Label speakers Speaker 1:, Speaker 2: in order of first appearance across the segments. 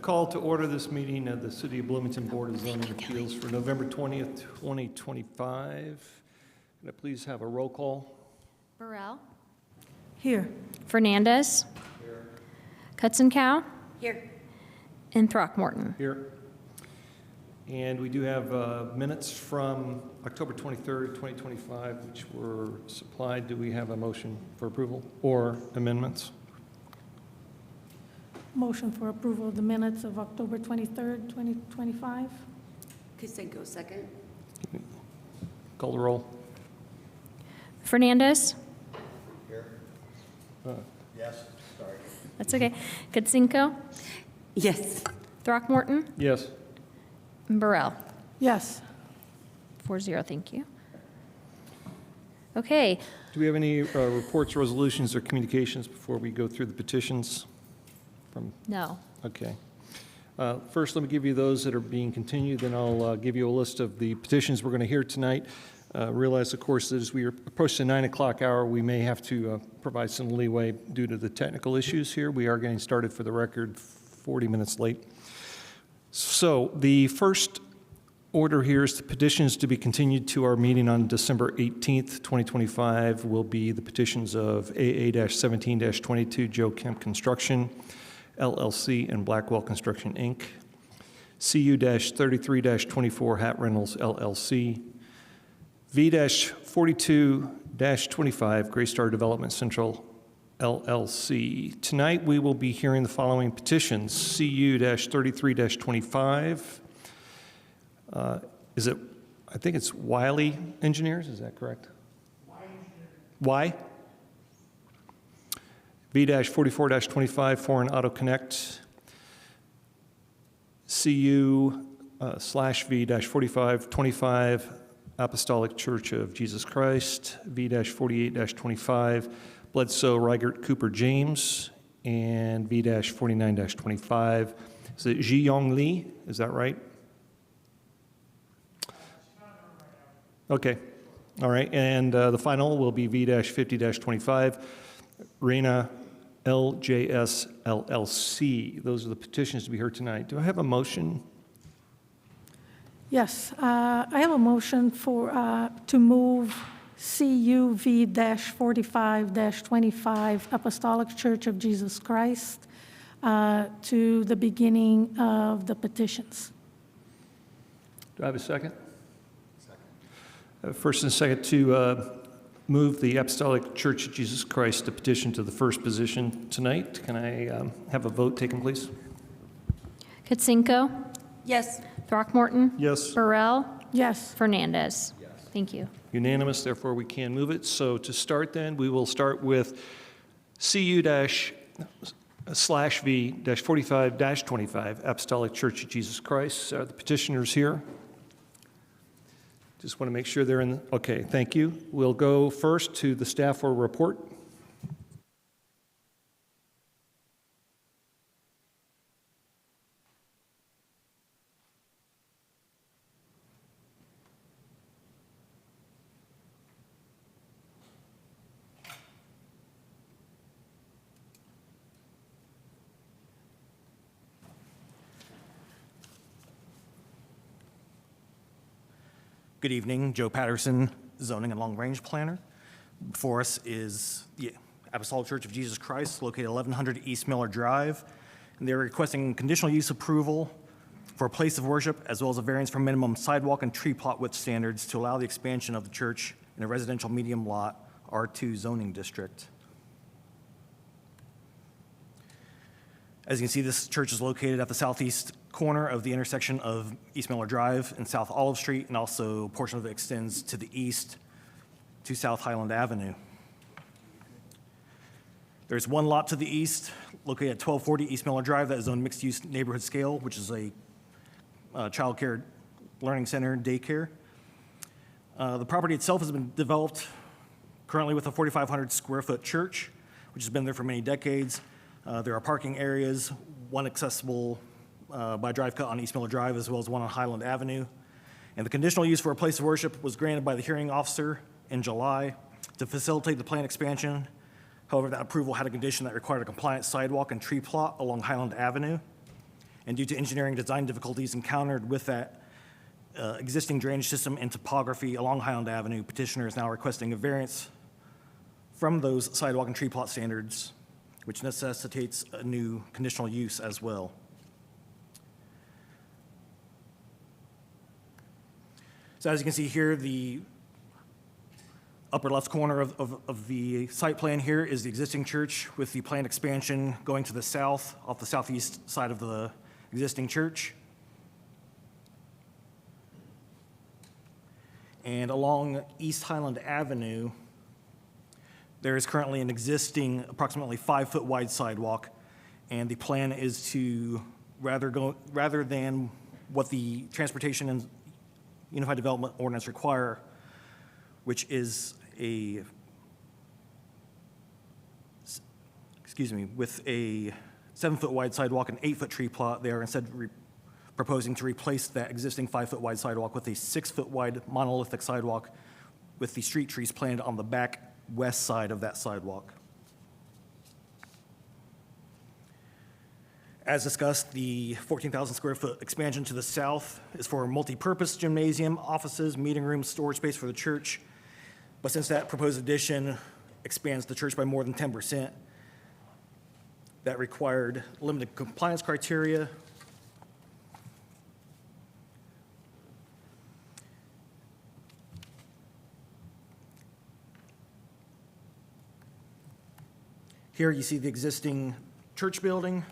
Speaker 1: call to order this meeting of the City of Bloomington Board of Zoning Appeals for November 20th, 2025. Can I please have a roll call?
Speaker 2: Burrell.
Speaker 3: Here.
Speaker 2: Fernandez.
Speaker 1: Here.
Speaker 2: Cutson-Cow.
Speaker 3: Here.
Speaker 2: And Throckmorton.
Speaker 1: Here. And we do have minutes from October 23rd, 2025, which were supplied. Do we have a motion for approval or amendments?
Speaker 3: Motion for approval of the minutes of October 23rd, 2025.
Speaker 4: Kusenko, second.
Speaker 1: Call the roll.
Speaker 2: Fernandez.
Speaker 5: Here. Yes, sorry.
Speaker 2: That's okay. Cutson-Cow.
Speaker 4: Yes.
Speaker 2: Throckmorton.
Speaker 1: Yes.
Speaker 2: And Burrell.
Speaker 3: Yes.
Speaker 2: 4-0, thank you. Okay,
Speaker 1: Do we have any reports, resolutions, or communications before we go through the petitions?
Speaker 2: no.
Speaker 1: Okay. First, let me give you those that are being continued, then I'll give you a list of the petitions we're going to hear tonight. Realize, of course, that as we approach the 9 o'clock hour, we may have to provide some leeway due to the technical issues here. We are getting started, for the record, 40 minutes late. So the first order here is the petitions to be continued to our meeting on December 18th, 2025 will be the petitions of AA-17-22 Joe Kemp Construction, LLC, and Blackwell Construction, Inc., CU-33-24 Hat Reynolds, LLC, V-42-25 Greystar Development Central, LLC. Tonight, we will be hearing the following petitions. CU-33-25. I think it's Wiley Engineers, is that correct? Y? V-44-25 Foreign Auto Connect. CU/V-4525 Apostolic Church of Jesus Christ. V-48-25 Bledsoe Reichert Cooper James. And V-49-25. Is it Ji Yong Lee? Is that right? Okay. All right. And the final will be V-50-25 Reina LJS LLC. Those are the petitions to be heard tonight. Do I have a motion?
Speaker 3: Yes. I have a motion for to move CUV-45-25 Apostolic Church of Jesus Christ to the beginning of the petitions.
Speaker 1: Do I have a second? First and second to move the Apostolic Church of Jesus Christ to petition to the first position tonight. Can I have a vote taken, please?
Speaker 2: Cutson-Cow.
Speaker 4: Yes.
Speaker 2: Throckmorton.
Speaker 1: Yes.
Speaker 2: Burrell.
Speaker 3: Yes.
Speaker 2: Fernandez. Yes. Thank you.
Speaker 1: Unanimous, therefore we can move it. So to start then, we will start with CU/V-45-25 Apostolic Church of Jesus Christ. Are the petitioners here? Just want to make sure they're in. Okay, thank you. We'll go first to the staff for a report.
Speaker 6: Good evening, Joe Patterson, Zoning and Long Range Planner. Before us is the Apostolic Church of Jesus Christ, located 1100 East Miller Drive. And they're requesting conditional use approval for a place of worship, as well as a variance for minimum sidewalk and tree plot width standards to allow the expansion of the church in a residential medium lot R2 zoning district. As you can see, this church is located at the southeast corner of the intersection of East Miller Drive and South Olive Street, and also a portion of it extends to the east to South Highland Avenue. There's one lot to the east, located at 1240 East Miller Drive, that is zoned mixed-use neighborhood scale, which is a child care learning center and daycare. The property itself has been developed currently with a 4,500 square foot church, which has been there for many decades. There are parking areas, one accessible by drive cut on East Miller Drive, as well as one on Highland Avenue. And the conditional use for a place of worship was granted by the hearing officer in July to facilitate the planned expansion. However, that approval had a condition that required a compliant sidewalk and tree plot along Highland Avenue. And due to engineering design difficulties encountered with that existing drainage system and topography along Highland Avenue, petitioner is now requesting a variance from those sidewalk and tree plot standards, which necessitates a new conditional use as well. So as you can see here, the upper left corner of the site plan here is the existing church with the planned expansion going to the south, off the southeast side of the existing church. And along East Highland Avenue, there is currently an existing approximately 5-foot wide sidewalk, and the plan is to rather than what the Transportation and Unified Development Ordinance require, which is with a 7-foot wide sidewalk and 8-foot tree plot, they are instead proposing to replace that existing 5-foot wide sidewalk with a 6-foot wide monolithic sidewalk with the street trees planted on the back west side of that sidewalk. As discussed, the 14,000 square foot expansion to the south is for a multi-purpose gymnasium, offices, meeting rooms, storage space for the church. But since that proposed addition expands the church by more than 10%, that required limited compliance criteria. Here you see the existing church building,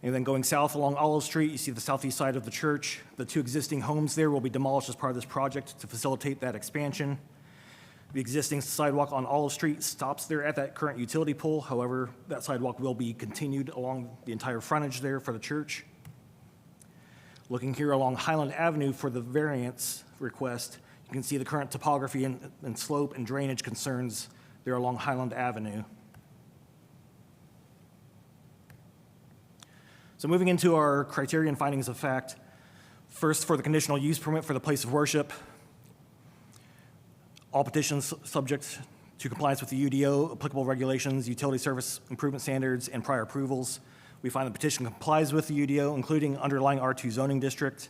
Speaker 6: and then going south along Olive Street, you see the southeast side of the church. The 2 existing homes there will be demolished as part of this project to facilitate that expansion. The existing sidewalk on Olive Street stops there at that current utility pole. However, that sidewalk will be continued along the entire frontage there for the church. Looking here along Highland Avenue for the variance request, you can see the current topography and slope and drainage concerns there along Highland Avenue. So moving into our criteria and findings of fact, first for the conditional use permit for the place of worship, all petitions subject to compliance with the UDO, applicable regulations, utility service improvement standards, and prior approvals. We find the petition complies with the UDO, including underlying R2 zoning district.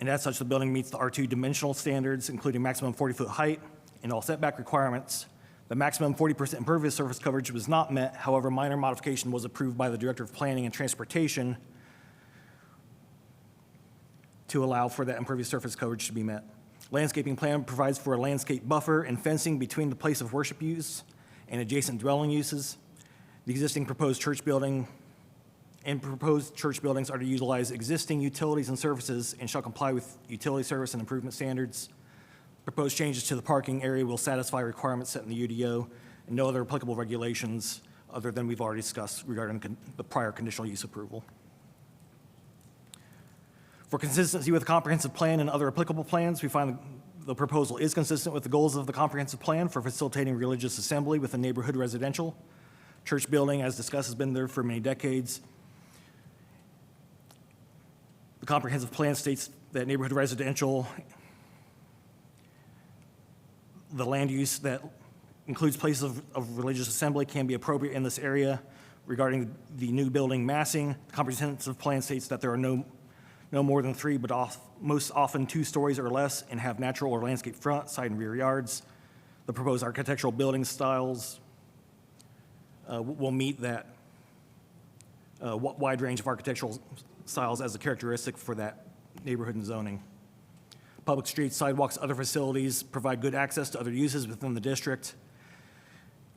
Speaker 6: And as such, the building meets the R2 dimensional standards, including maximum 40-foot height and all setback requirements. The maximum 40% impervious surface coverage was not met. However, minor modification was approved by the Director of Planning and Transportation to allow for that impervious surface coverage to be met. Landscaping plan provides for a landscape buffer and fencing between the place of worship use and adjacent dwelling uses. The existing proposed church building and proposed church buildings are to utilize existing utilities and services and shall comply with utility service and improvement standards. Proposed changes to the parking area will satisfy requirements set in the UDO and no other applicable regulations other than we've already discussed regarding the prior conditional use approval. For consistency with the comprehensive plan and other applicable plans, we find the proposal is consistent with the goals of the comprehensive plan for facilitating religious assembly within neighborhood residential. Church building, as discussed, has been there for many decades. The comprehensive plan states that neighborhood residential, the land use that includes places of religious assembly can be appropriate in this area. Regarding the new building massing, the comprehensive plan states that there are no more than 3, but most often 2 stories or less, and have natural or landscape front, side, and rear yards. The proposed architectural building styles will meet that wide range of architectural styles as a characteristic for that neighborhood and zoning. Public streets, sidewalks, other facilities provide good access to other uses within the district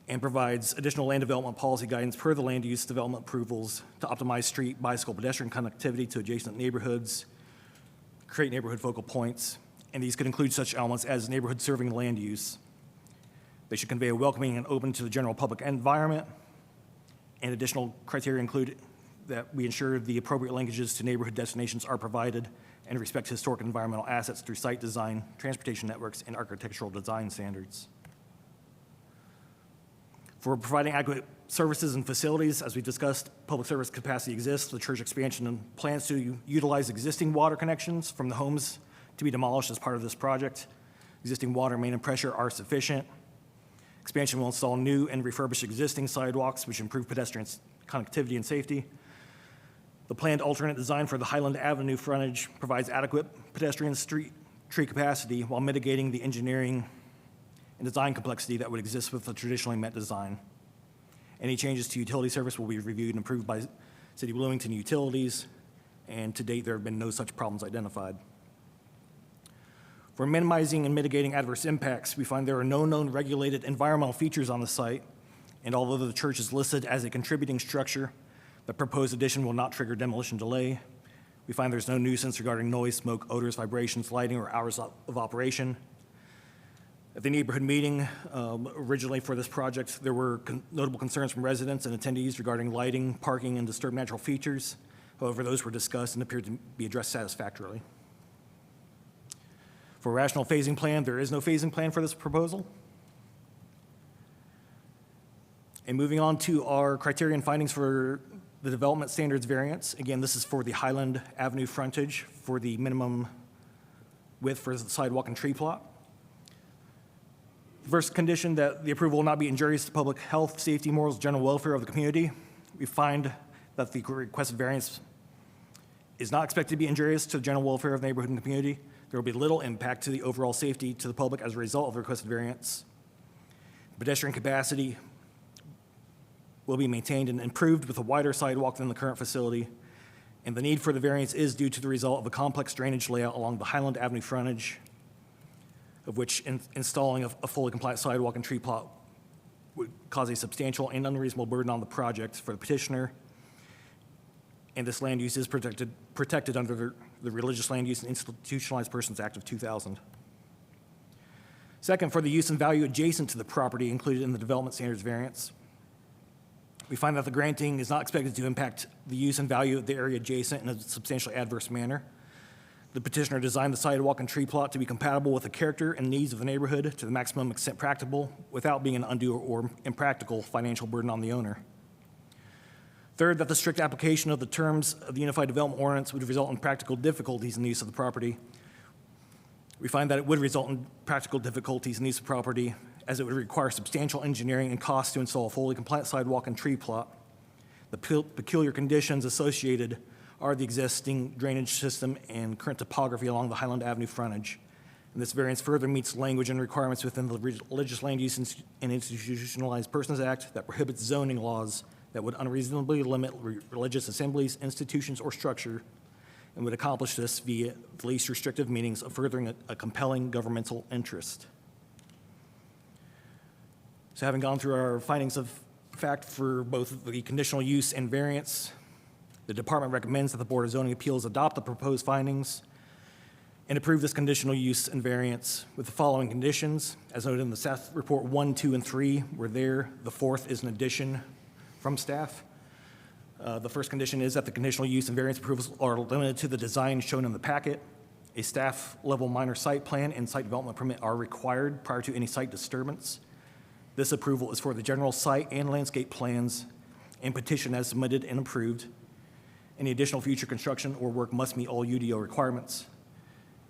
Speaker 6: and provides additional land development policy guidance per the land use development approvals to optimize street, bicycle, pedestrian connectivity to adjacent neighborhoods, create neighborhood focal points, and these could include such elements as neighborhood serving land use. They should convey a welcoming and open to the general public environment, and additional criteria include that we ensure the appropriate linkages to neighborhood destinations are provided and respect historic and environmental assets through site design, transportation networks, and architectural design standards. For providing adequate services and facilities, as we discussed, public service capacity exists. The church expansion plans to utilize existing water connections from the homes to be demolished as part of this project. Existing water main and pressure are sufficient. Expansion will install new and refurbish existing sidewalks, which improve pedestrian connectivity and safety. The planned alternate design for the Highland Avenue frontage provides adequate pedestrian street tree capacity while mitigating the engineering and design complexity that would exist with the traditionally met design. Any changes to utility service will be reviewed and approved by City of Bloomington Utilities, and to date, there have been no such problems identified. For minimizing and mitigating adverse impacts, we find there are no known regulated environmental features on the site, and although the church is listed as a contributing structure, the proposed addition will not trigger demolition delay. We find there's no nuisance regarding noise, smoke, odors, vibrations, lighting, or hours of operation. At the neighborhood meeting originally for this project, there were notable concerns from residents and attendees regarding lighting, parking, and disturbed natural features. However, those were discussed and appeared to be addressed satisfactorily. For a rational phasing plan, there is no phasing plan for this proposal. And moving on to our criterion findings for the development standards variance. Again, this is for the Highland Avenue frontage for the minimum width for the sidewalk and tree plot. First condition, that the approval will not be injurious to public health, safety, morals, general welfare of the community. We find that the requested variance is not expected to be injurious to the general welfare of the neighborhood and community. There will be little impact to the overall safety to the public as a result of the requested variance. Pedestrian capacity will be maintained and improved with a wider sidewalk than the current facility. And the need for the variance is due to the result of a complex drainage layout along the Highland Avenue frontage, of which installing a fully compliant sidewalk and tree plot would cause a substantial and unreasonable burden on the project for the petitioner. And this land use is protected under the Religious Land Use and Institutionalized Persons Act of 2000. Second, for the use and value adjacent to the property included in the development standards variance, we find that the granting is not expected to impact the use and value of the area adjacent in a substantially adverse manner. The petitioner designed the sidewalk and tree plot to be compatible with the character and needs of the neighborhood to the maximum extent practicable without being an undue or impractical financial burden on the owner. Third, that the strict application of the terms of the Unified Development Ordinance would result in practical difficulties in the use of the property. We find that it would result in practical difficulties in the use of property, as it would require substantial engineering and costs to install a fully compliant sidewalk and tree plot. The peculiar conditions associated are the existing drainage system and current topography along the Highland Avenue frontage. And this variance further meets language and requirements within the Religious Land Use and Institutionalized Persons Act that prohibits zoning laws that would unreasonably limit religious assemblies, institutions, or structure, and would accomplish this via the least restrictive means of furthering a compelling governmental interest. So having gone through our findings of fact for both the conditional use and variance, the department recommends that the Board of Zoning Appeals adopt the proposed findings and approve this conditional use and variance with the following conditions. As noted in the staff report, 1, 2, and 3 were there. The fourth is an addition from staff. The first condition is that the conditional use and variance approvals are limited to the design shown in the packet. A staff-level minor site plan and site development permit are required prior to any site disturbance. This approval is for the general site and landscape plans and petition as submitted and approved. Any additional future construction or work must meet all UDO requirements.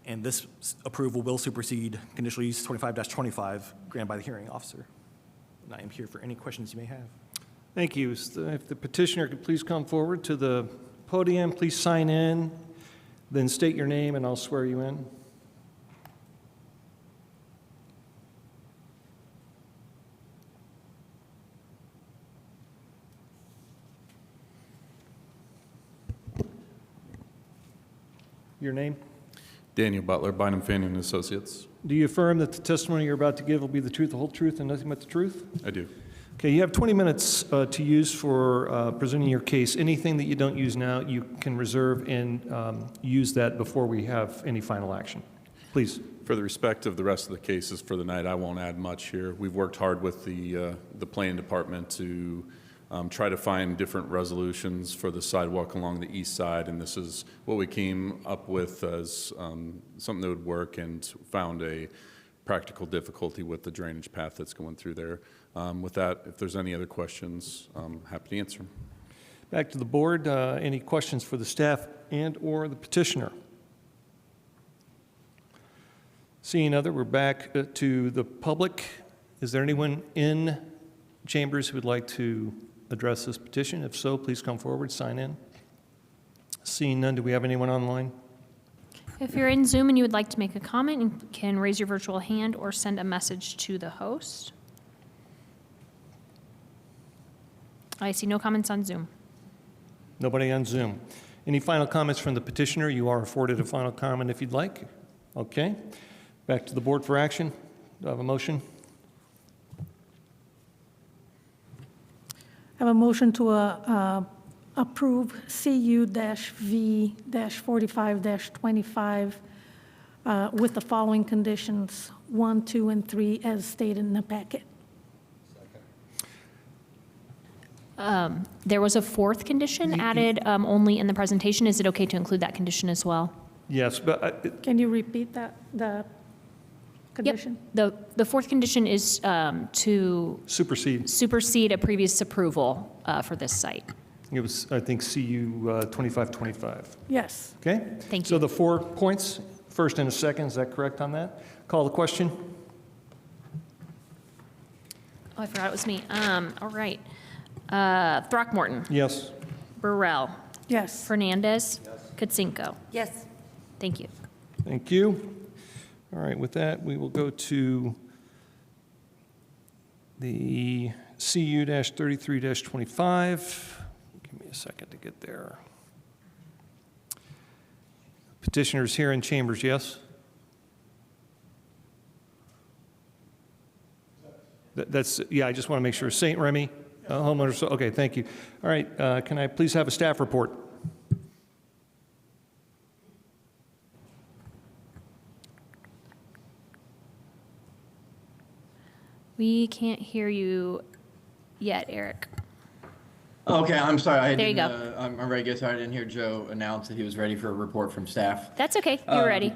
Speaker 6: And this approval will supersede conditional use 25-25 granted by the hearing officer. And I am here for any questions you may have.
Speaker 1: Thank you. If the petitioner could please come forward to the podium, please sign in, then state your name and I'll swear you in. Your name?
Speaker 7: Daniel Butler, Bynum Fanning & Associates.
Speaker 1: Do you affirm that the testimony you're about to give will be the truth, the whole truth, and nothing but the truth?
Speaker 7: I do.
Speaker 1: Okay, you have 20 minutes to use for presenting your case. Anything that you don't use now, you can reserve and use that before we have any final action. Please.
Speaker 7: For the respect of the rest of the cases for the night, I won't add much here. We've worked hard with the planning department to try to find different resolutions for the sidewalk along the east side, and this is what we came up with as something that would work, and found a practical difficulty with the drainage path that's going through there. With that, if there's any other questions, I'm happy to answer them.
Speaker 1: Back to the board. Any questions for the staff and or the petitioner? Seeing other, we're back to the public. Is there anyone in chambers who would like to address this petition? If so, please come forward, sign in. Seeing none, do we have anyone online?
Speaker 2: If you're in Zoom and you would like to make a comment, you can raise your virtual hand or send a message to the host. I see no comments on Zoom.
Speaker 1: Nobody on Zoom. Any final comments from the petitioner? You are afforded a final comment if you'd like. Okay. Back to the board for action. Do I have a motion?
Speaker 3: I have a motion to approve CU-V-45-25 with the following conditions, 1, 2, and 3, as stated in the packet.
Speaker 2: There was a fourth condition added only in the presentation. Is it okay to include that condition as well?
Speaker 1: Yes, but
Speaker 3: Can you repeat that, the condition?
Speaker 2: Yep. The fourth condition is to
Speaker 1: supersede.
Speaker 2: supersede a previous approval for this site.
Speaker 1: It was, I think, CU 2525.
Speaker 3: Yes.
Speaker 1: Okay?
Speaker 2: Thank
Speaker 1: So
Speaker 2: you.
Speaker 1: the 4 points, first and a second, is that correct on that? Call the question?
Speaker 2: Oh, I forgot it was me. All right. Throckmorton,
Speaker 1: Yes.
Speaker 2: Burrell,
Speaker 3: Yes.
Speaker 2: Fernandez, Katsinko.
Speaker 4: Yes.
Speaker 2: Thank you.
Speaker 1: Thank you. All right, with that, we will go to the CU-33-25. Give me a second to get there. Petitioners here in chambers, yes? That's, yeah, I just want to make sure. St. Remy, homeowners, okay, thank you. All right, can I please have a staff report?
Speaker 2: We can't hear you yet, Eric.
Speaker 5: Okay, I'm sorry.
Speaker 2: There you
Speaker 5: go. I'm ready to get started. I didn't hear Joe announce that he was ready for a report from staff.
Speaker 2: That's okay. You're ready.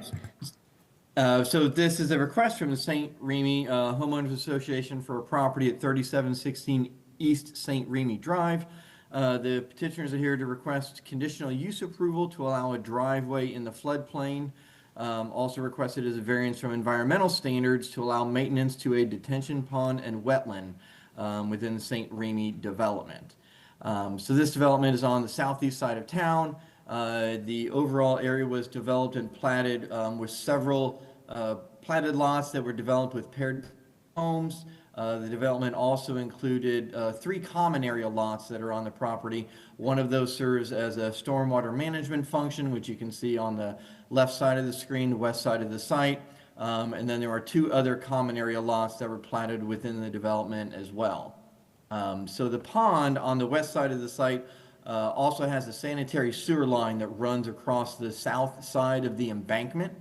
Speaker 5: So this is a request from the St. Remy Homeowners Association for a property at 3716 East St. Remy Drive. The petitioners are here to request conditional use approval to allow a driveway in the floodplain. Also requested is a variance from environmental standards to allow maintenance to a detention pond and wetland within the St. Remy development. So this development is on the southeast side of town. The overall area was developed and platted with several platted lots that were developed with paired homes. The development also included 3 common area lots that are on the property. One of those serves as a stormwater management function, which you can see on the left side of the screen, the west side of the site. And then there are 2 other common area lots that were platted within the development as well. So the pond on the west side of the site also has a sanitary sewer line that runs across the south side of the embankment.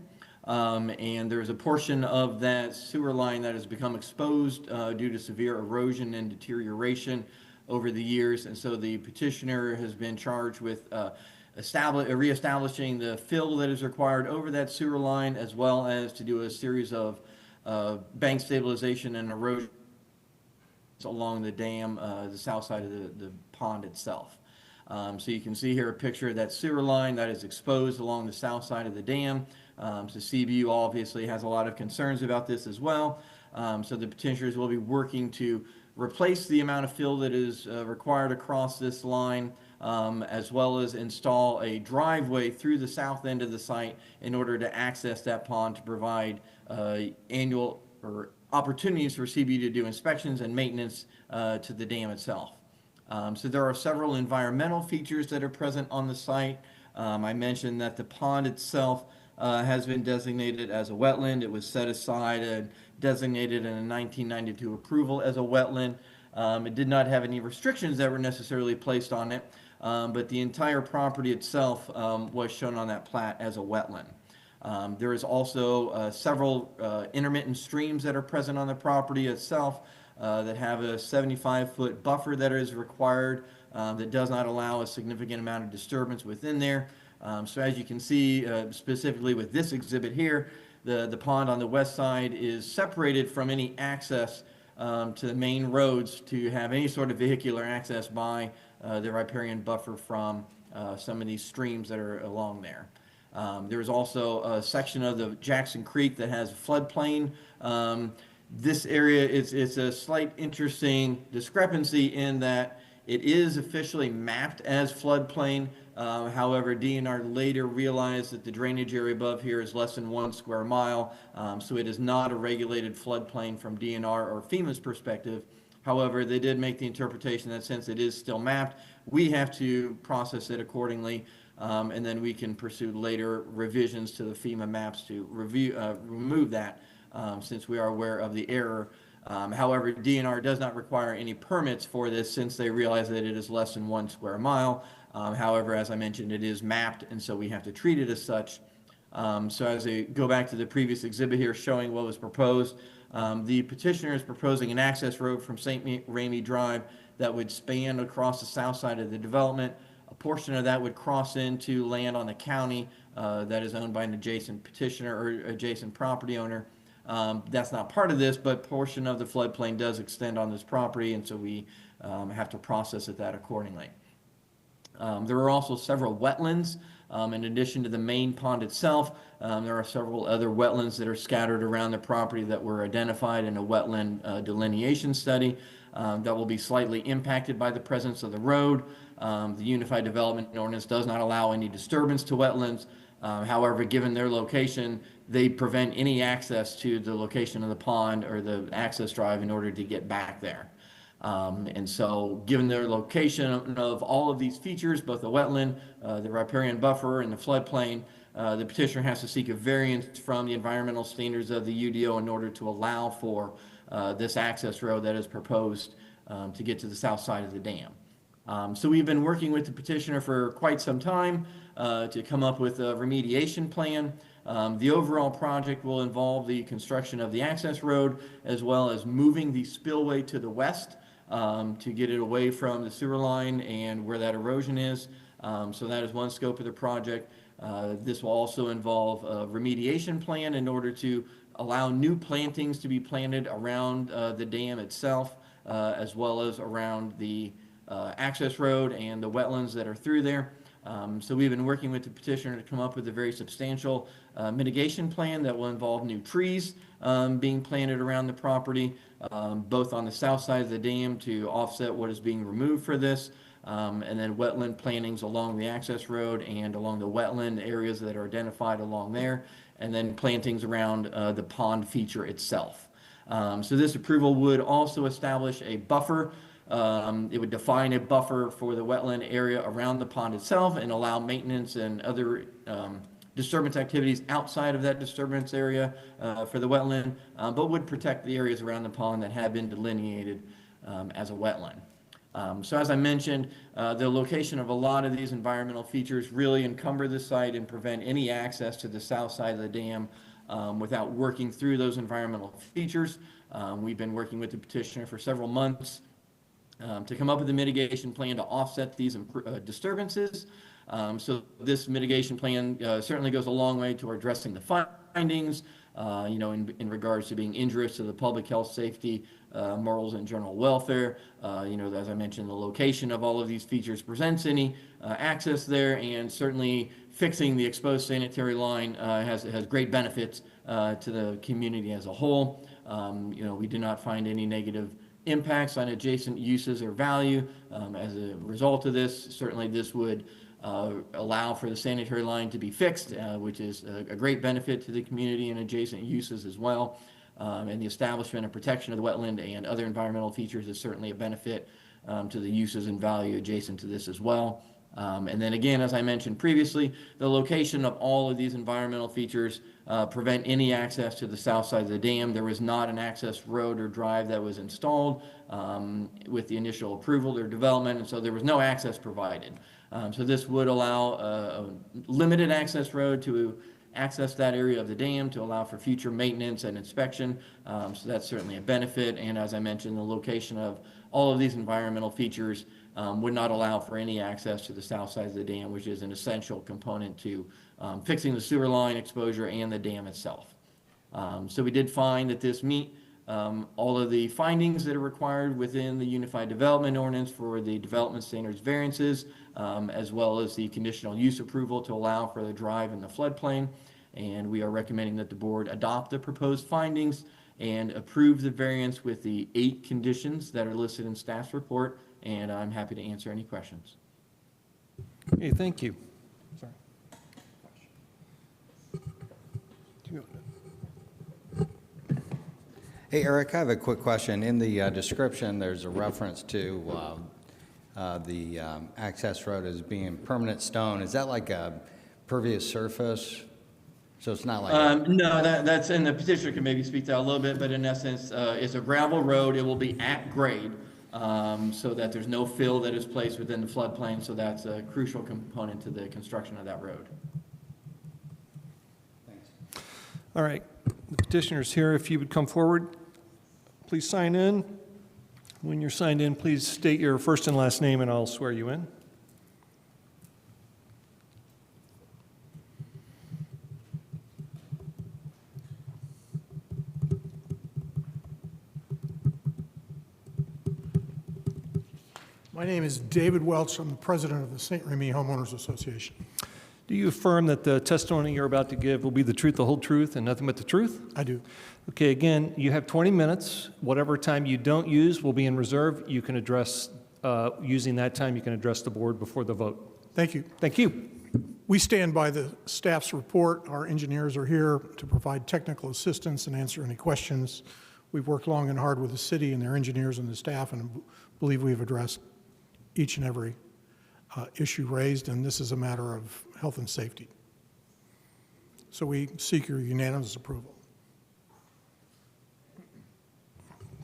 Speaker 5: And there's a portion of that sewer line that has become exposed due to severe erosion and deterioration over the years. And so the petitioner has been charged with reestablishing the fill that is required over that sewer line, as well as to do a series of bank stabilization and erosion along the dam, the south side of the pond itself. So you can see here a picture of that sewer line that is exposed along the south side of the dam. So CBU obviously has a lot of concerns about this as well. So the petitioners will be working to replace the amount of fill that is required across this line, as well as install a driveway through the south end of the site in order to access that pond to provide annual or opportunities for CBU to do inspections and maintenance to the dam itself. So there are several environmental features that are present on the site. I mentioned that the pond itself has been designated as a wetland. It was set aside and designated in a 1992 approval as a wetland. It did not have any restrictions that were necessarily placed on it, but the entire property itself was shown on that plat as a wetland. There is also several intermittent streams that are present on the property itself that have a 75-foot buffer that is required that does not allow a significant amount of disturbance within there. So as you can see, specifically with this exhibit here, the pond on the west side is separated from any access to the main roads to have any sort of vehicular access by the riparian buffer from some of these streams that are along there. There's also a section of the Jackson Creek that has floodplain. This area, it's a slight interesting discrepancy in that It is officially mapped as floodplain. However, DNR later realized that the drainage area above here is less than 1 square mile, so it is not a regulated floodplain from DNR or FEMA's perspective. However, they did make the interpretation that since it is still mapped, we have to process it accordingly, and then we can pursue later revisions to the FEMA maps to remove that, since we are aware of the error. However, DNR does not require any permits for this since they realize that it is less than 1 square mile. However, as I mentioned, it is mapped, and so we have to treat it as such. So as I go back to the previous exhibit here showing what was proposed, the petitioner is proposing an access road from St. Remy Drive that would span across the south side of the development. A portion of that would cross into land on the county that is owned by an adjacent petitioner or adjacent property owner. That's not part of this, but portion of the floodplain does extend on this property, and so we have to process it that accordingly. There are also several wetlands. In addition to the main pond itself, there are several other wetlands that are scattered around the property that were identified in a wetland delineation study that will be slightly impacted by the presence of the road. The Unified Development Ordinance does not allow any disturbance to wetlands. However, given their location, they prevent any access to the location of the pond or the access drive in order to get back there. And so given their location of all of these features, both the wetland, the riparian buffer, and the floodplain, the petitioner has to seek a variance from the environmental standards of the UDO in order to allow for this access road that is proposed to get to the south side of the dam. So we've been working with the petitioner for quite some time to come up with a remediation plan. The overall project will involve the construction of the access road as well as moving the spillway to the west to get it away from the sewer line and where that erosion is. So that is one scope of the project. This will also involve a remediation plan in order to allow new plantings to be planted around the dam itself, as well as around the access road and the wetlands that are through there. So we've been working with the petitioner to come up with a very substantial mitigation plan that will involve new trees being planted around the property, both on the south side of the dam to offset what is being removed for this, and then wetland plantings along the access road and along the wetland areas that are identified along there, and then plantings around the pond feature itself. So this approval would also establish a buffer. It would define a buffer for the wetland area around the pond itself and allow maintenance and other disturbance activities outside of that disturbance area for the wetland, but would protect the areas around the pond that have been delineated as a wetland. So as I mentioned, the location of a lot of these environmental features really encumber the site and prevent any access to the south side of the dam without working through those environmental features. We've been working with the petitioner for several months to come up with a mitigation plan to offset these disturbances. So this mitigation plan certainly goes a long way toward addressing the findings, in regards to being injurious to the public health, safety, morals, and general welfare. As I mentioned, the location of all of these features presents any access there, and certainly fixing the exposed sanitary line has great benefits to the community as a whole. We do not find any negative impacts on adjacent uses or value as a result of this. Certainly this would allow for the sanitary line to be fixed, which is a great benefit to the community and adjacent uses as well. And the establishment and protection of the wetland and other environmental features is certainly a benefit to the uses and value adjacent to this as well. And then again, as I mentioned previously, the location of all of these environmental features prevent any access to the south side of the dam. There was not an access road or drive that was installed with the initial approval or development, and so there was no access provided. So this would allow a limited access road to access that area of the dam to allow for future maintenance and inspection. So that's certainly a benefit. And as I mentioned, the location of all of these environmental features would not allow for any access to the south side of the dam, which is an essential component to fixing the sewer line exposure and the dam itself. So we did find that this meet all of the findings that are required within the Unified Development Ordinance for the development standards variances, as well as the conditional use approval to allow for the drive in the floodplain. And we are recommending that the board adopt the proposed findings and approve the variance with the 8 conditions that are listed in staff's report and I'm happy to answer any questions.
Speaker 1: Okay, thank you. Sorry.
Speaker 8: Hey, Eric, I have a quick question. In the description, there's a reference to the access road as being permanent stone. Is that like a pervious surface? So it's not like,
Speaker 5: No, that's, and the petitioner can maybe speak to that a little bit, but in essence, it's a gravel road. It will be at grade, so that there's no fill that is placed within the floodplain, so that's a crucial component to the construction of that road.
Speaker 1: All right, the petitioner's here. If you would come forward, please sign in. When you're signed in, please state your first and last name, and I'll swear you in.
Speaker 9: My name is David Welch. I'm the president of the St. Remy Homeowners Association.
Speaker 1: Do you affirm that the testimony you're about to give will be the truth, the whole truth, and nothing but the truth?
Speaker 9: I do.
Speaker 1: Okay, again, you have 20 minutes. Whatever time you don't use will be in reserve. You can address, using that time, you can address the board before the vote.
Speaker 9: Thank you.
Speaker 1: Thank you.
Speaker 9: We stand by the staff's report. Our engineers are here to provide technical assistance and answer any questions. We've worked long and hard with the city and their engineers and the staff, and believe we've addressed each and every issue raised, and this is a matter of health and safety. So we seek your unanimous approval.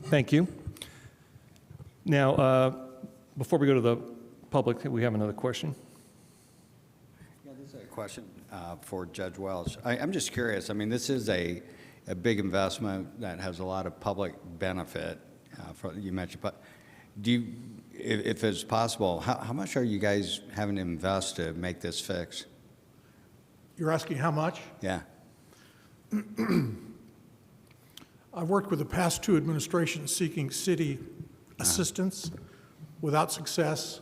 Speaker 1: Thank you. Now, before we go to the public, we have another question.
Speaker 8: yeah, this is a question for Judge Welch. I'm just curious. I mean, this is a big investment that has a lot of public benefit, you mentioned, but do you, if it's possible, how much are you guys having to invest to make this fix?
Speaker 9: You're asking how much?
Speaker 8: Yeah.
Speaker 9: I've worked with the past two administrations seeking city assistance without success.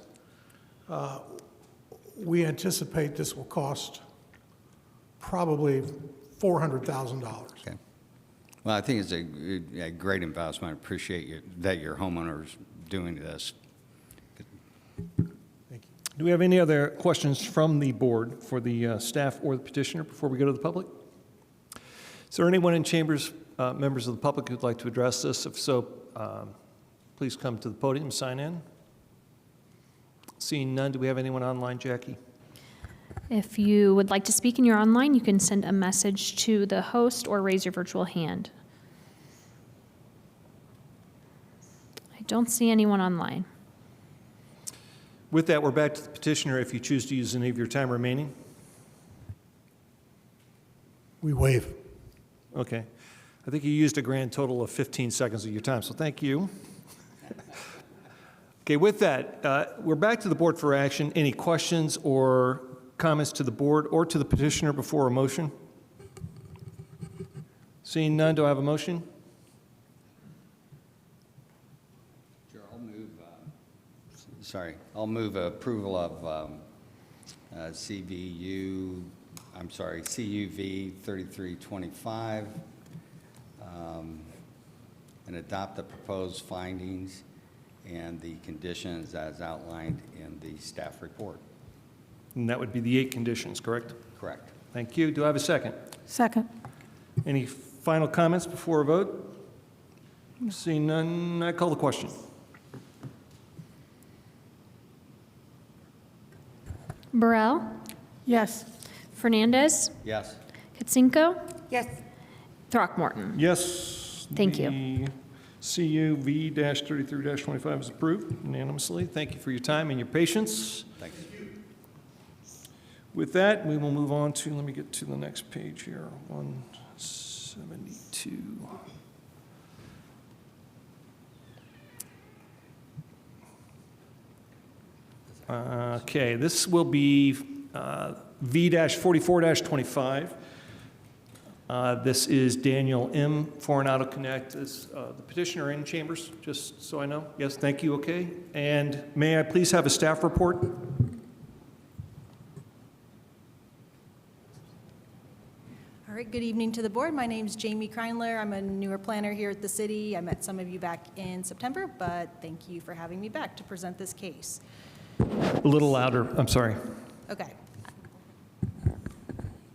Speaker 9: We anticipate this will cost probably $400,000.
Speaker 8: Okay. Well, I think it's a great investment. I appreciate that your homeowners doing this.
Speaker 9: Thank you.
Speaker 1: Do we have any other questions from the board for the staff or the petitioner before we go to the public? Is there anyone in chambers, members of the public who'd like to address this? If so, please come to the podium, sign in. Seeing none, do we have anyone online, Jackie?
Speaker 2: If you would like to speak and you're online, you can send a message to the host or raise your virtual hand. I don't see anyone online.
Speaker 1: With that, we're back to the petitioner if you choose to use any of your time remaining.
Speaker 9: We waive.
Speaker 1: Okay. I think you used a grand total of 15 seconds of your time, so thank you. Okay, with that, we're back to the board for action. Any questions or comments to the board or to the petitioner before a motion? Seeing none, do I have a motion?
Speaker 8: Sure, I'll move approval of CUV 3325, and adopt the proposed findings and the conditions as outlined in the staff report.
Speaker 1: And that would be the 8 conditions, correct?
Speaker 8: Correct.
Speaker 1: Thank you. Do I have a second?
Speaker 3: Second.
Speaker 1: Any final comments before a vote? Seeing none, I call the question.
Speaker 2: Burrell?
Speaker 3: Yes.
Speaker 2: Fernandez?
Speaker 8: Yes.
Speaker 2: Katsinko?
Speaker 4: Yes.
Speaker 2: Throckmorton?
Speaker 1: Yes.
Speaker 2: Thank you.
Speaker 1: The CUV-33-25 is approved unanimously. Thank you for your time and your patience.
Speaker 8: Thanks.
Speaker 1: With that, we will move on to, let me get to the next page here, 172. Okay, this will be V-44-25. This is Daniel M. Foreign Connect. Is the petitioner in chambers, just so I know? Yes, thank you, okay. And may I please have a staff report?
Speaker 4: All
Speaker 10: All right, good evening to the board. My name's Jamie Kreinler. I'm a newer planner here at the city. I met some of you back in September, but thank you for having me back to present this case.
Speaker 1: A little louder, I'm sorry.
Speaker 10: Okay.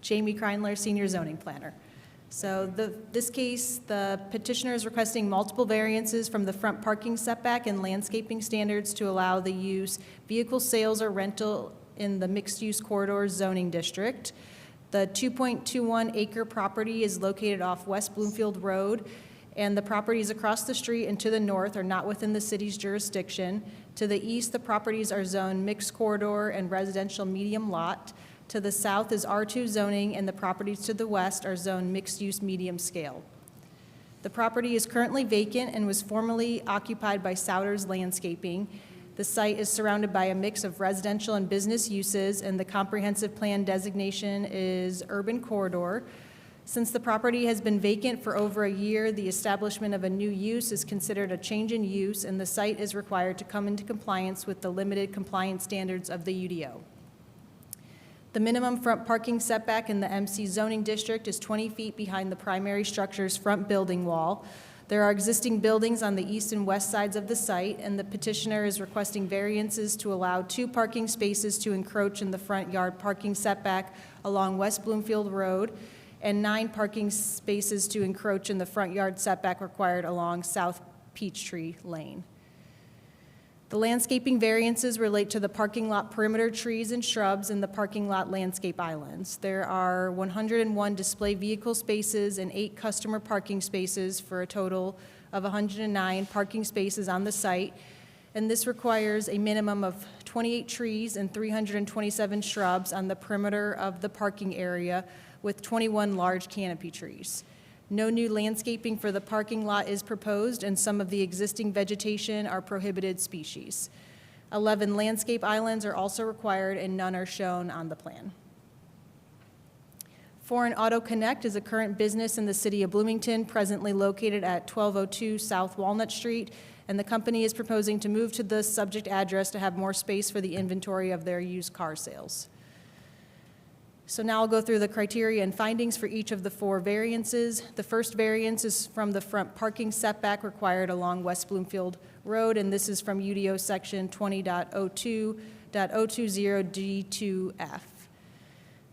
Speaker 10: Jamie Kreinler, Senior Zoning Planner. So this case, the petitioner is requesting multiple variances from the front parking setback and landscaping standards to allow the use vehicle sales or rental in the mixed-use corridor zoning district. The 2.21 acre property is located off West Bloomfield Road, and the properties across the street and to the north are not within the city's jurisdiction. To the east, the properties are zoned mixed corridor and residential medium lot. To the south is R2 zoning, and the properties to the west are zoned mixed-use medium scale. The property is currently vacant and was formerly occupied by Souders Landscaping. The site is surrounded by a mix of residential and business uses, and the comprehensive plan designation is urban corridor. Since the property has been vacant for over a year, the establishment of a new use is considered a change in use, and the site is required to come into compliance with the limited compliance standards of the UDO. The minimum front parking setback in the MC zoning district is 20 feet behind the primary structure's front building wall. There are existing buildings on the east and west sides of the site, and the petitioner is requesting variances to allow 2 parking spaces to encroach in the front yard parking setback along West Bloomfield Road, and 9 parking spaces to encroach in the front yard setback required along South Peachtree Lane. The landscaping variances relate to the parking lot perimeter trees and shrubs and the parking lot landscape islands. There are 101 display vehicle spaces and 8 customer parking spaces for a total of 109 parking spaces on the site, and this requires a minimum of 28 trees and 327 shrubs on the perimeter of the parking area with 21 large canopy trees. No new landscaping for the parking lot is proposed, and some of the existing vegetation are prohibited species. 11 landscape islands are also required, and none are shown on the plan. Foreign Auto Connect is a current business in the city of Bloomington, presently located at 1202 South Walnut Street, and the company is proposing to move to the subject address to have more space for the inventory of their used car sales. So now I'll go through the criteria and findings for each of the 4 variances. The first variance is from the front parking setback required along West Bloomfield Road, and this is from UDO section 20.02.020D2F.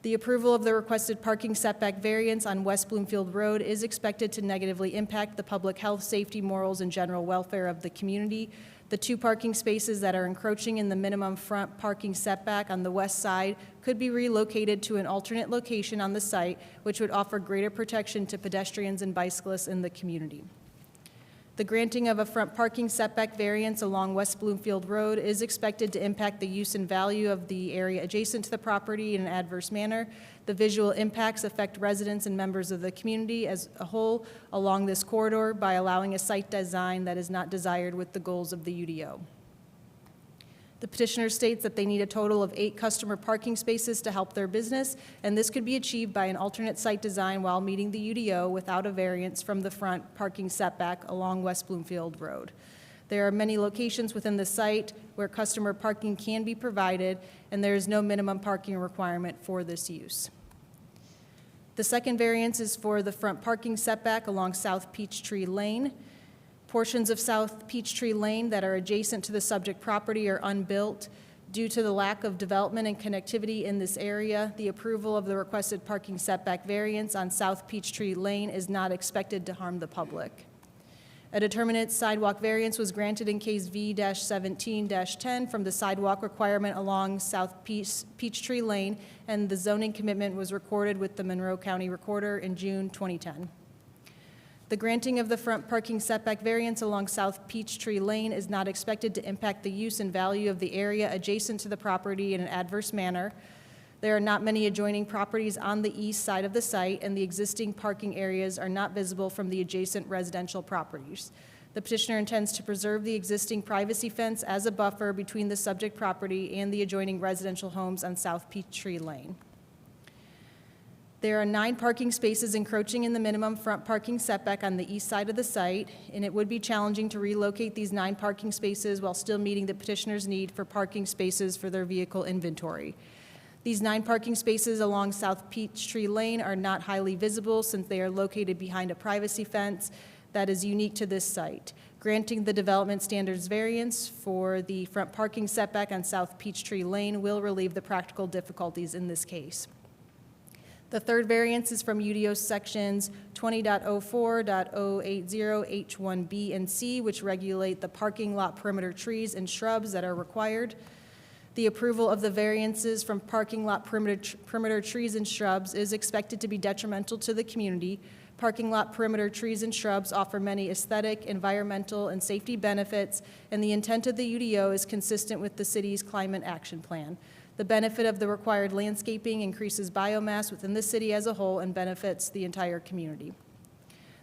Speaker 10: The approval of the requested parking setback variance on West Bloomfield Road is expected to negatively impact the public health, safety, morals, and general welfare of the community. The 2 parking spaces that are encroaching in the minimum front parking setback on the west side could be relocated to an alternate location on the site, which would offer greater protection to pedestrians and bicyclists in the community. The granting of a front parking setback variance along West Bloomfield Road is expected to impact the use and value of the area adjacent to the property in an adverse manner. The visual impacts affect residents and members of the community as a whole along this corridor by allowing a site design that is not desired with the goals of the UDO. The petitioner states that they need a total of 8 customer parking spaces to help their business, and this could be achieved by an alternate site design while meeting the UDO without a variance from the front parking setback along West Bloomfield Road. There are many locations within the site where customer parking can be provided, and there is no minimum parking requirement for this use. The second variance is for the front parking setback along South Peachtree Lane. Portions of South Peachtree Lane that are adjacent to the subject property are unbuilt. Due to the lack of development and connectivity in this area, the approval of the requested parking setback variance on South Peachtree Lane is not expected to harm the public. A determinate sidewalk variance was granted in case V-17-10 from the sidewalk requirement along South Peachtree Lane, and the zoning commitment was recorded with the Monroe County Recorder in June 2010. The granting of the front parking setback variance along South Peachtree Lane is not expected to impact the use and value of the area adjacent to the property in an adverse manner. There are not many adjoining properties on the east side of the site, and the existing parking areas are not visible from the adjacent residential properties. The petitioner intends to preserve the existing privacy fence as a buffer between the subject property and the adjoining residential homes on South Peachtree Lane. There are 9 parking spaces encroaching in the minimum front parking setback on the east side of the site, and it would be challenging to relocate these 9 parking spaces while still meeting the petitioner's need for parking spaces for their vehicle inventory. These 9 parking spaces along South Peachtree Lane are not highly visible since they are located behind a privacy fence that is unique to this site. Granting the development standards variance for the front parking setback on South Peachtree Lane will relieve the practical difficulties in this case. The third variance is from UDO sections 20.04.080 H1B and C, which regulate the parking lot perimeter trees and shrubs that are required. The approval of the variances from parking lot perimeter trees and shrubs is expected to be detrimental to the community. Parking lot perimeter trees and shrubs offer many aesthetic, environmental, and safety benefits, and the intent of the UDO is consistent with the city's climate action plan. The benefit of the required landscaping increases biomass within the city as a whole and benefits the entire community.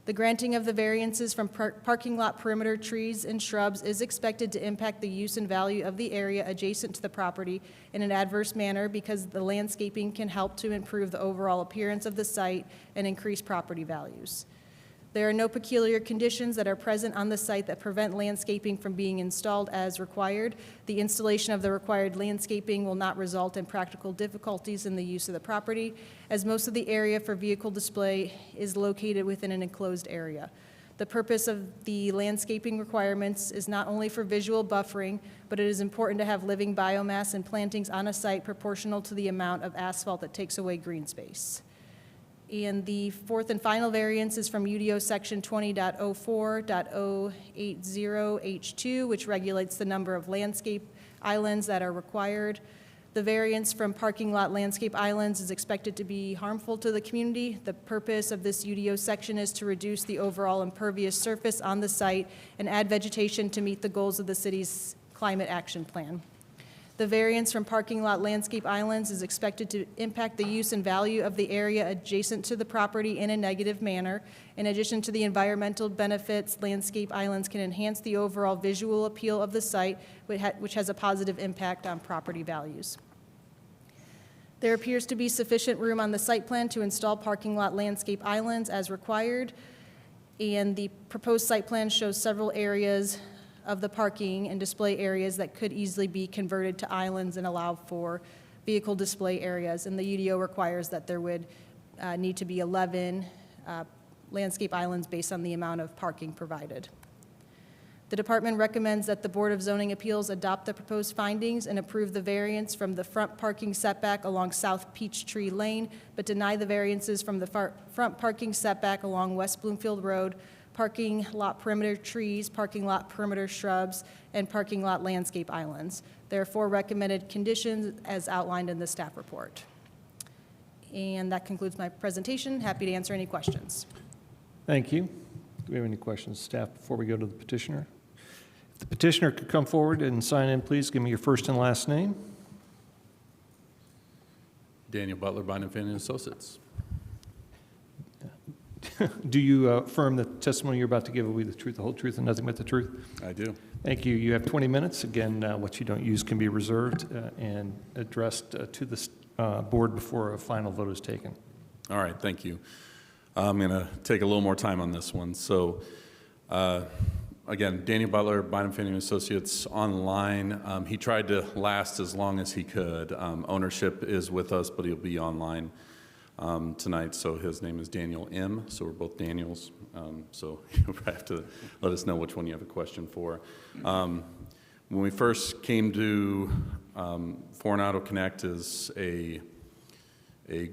Speaker 10: The granting of the variances from parking lot perimeter trees and shrubs is expected to impact the use and value of the area adjacent to the property in an adverse manner because the landscaping can help to improve the overall appearance of the site and increase property values. There are no peculiar conditions that are present on the site that prevent landscaping from being installed as required. The installation of the required landscaping will not result in practical difficulties in the use of the property, as most of the area for vehicle display is located within an enclosed area. The purpose of the landscaping requirements is not only for visual buffering, but it is important to have living biomass and plantings on a site proportional to the amount of asphalt that takes away green space. And the fourth and final variance is from UDO section 20.04.080 H2, which regulates the number of landscape islands that are required. The variance from parking lot landscape islands is expected to be harmful to the community. The purpose of this UDO section is to reduce the overall impervious surface on the site and add vegetation to meet the goals of the city's climate action plan. The variance from parking lot landscape islands is expected to impact the use and value of the area adjacent to the property in a negative manner. In addition to the environmental benefits, landscape islands can enhance the overall visual appeal of the site, which has a positive impact on property values. There appears to be sufficient room on the site plan to install parking lot landscape islands as required, and the proposed site plan shows several areas of the parking and display areas that could easily be converted to islands and allow for vehicle display areas. And the UDO requires that there would need to be 11 landscape islands based on the amount of parking provided. The department recommends that the Board of Zoning Appeals adopt the proposed findings and approve the variance from the front parking setback along South Peachtree Lane, but deny the variances from the front parking setback along West Bloomfield Road, parking lot perimeter trees, parking lot perimeter shrubs, and parking lot landscape islands. There are 4 recommended conditions as outlined in the staff report. And that concludes my presentation. Happy to answer any questions.
Speaker 1: Thank you. Do we have any questions, staff, before we go to the petitioner? If the petitioner could come forward and sign in, please. Give me your first and last name.
Speaker 7: Daniel Butler, Bynum Fanning Associates.
Speaker 1: Do you affirm that the testimony you're about to give will be the truth, the whole truth, and nothing but the truth?
Speaker 7: I do.
Speaker 1: Thank you. You have 20 minutes. Again, what you don't use can be reserved and addressed to the board before a final vote is taken.
Speaker 7: All right, thank you. I'm going to take a little more time on this one. So, again, Daniel Butler, Bynum Fanning Associates online. He tried to last as long as he could. Ownership is with us, but he'll be online tonight. So his name is Daniel M. So we're both Daniels. So you'll have to let us know which one you have a question for. When we first came to Foronado Connect is a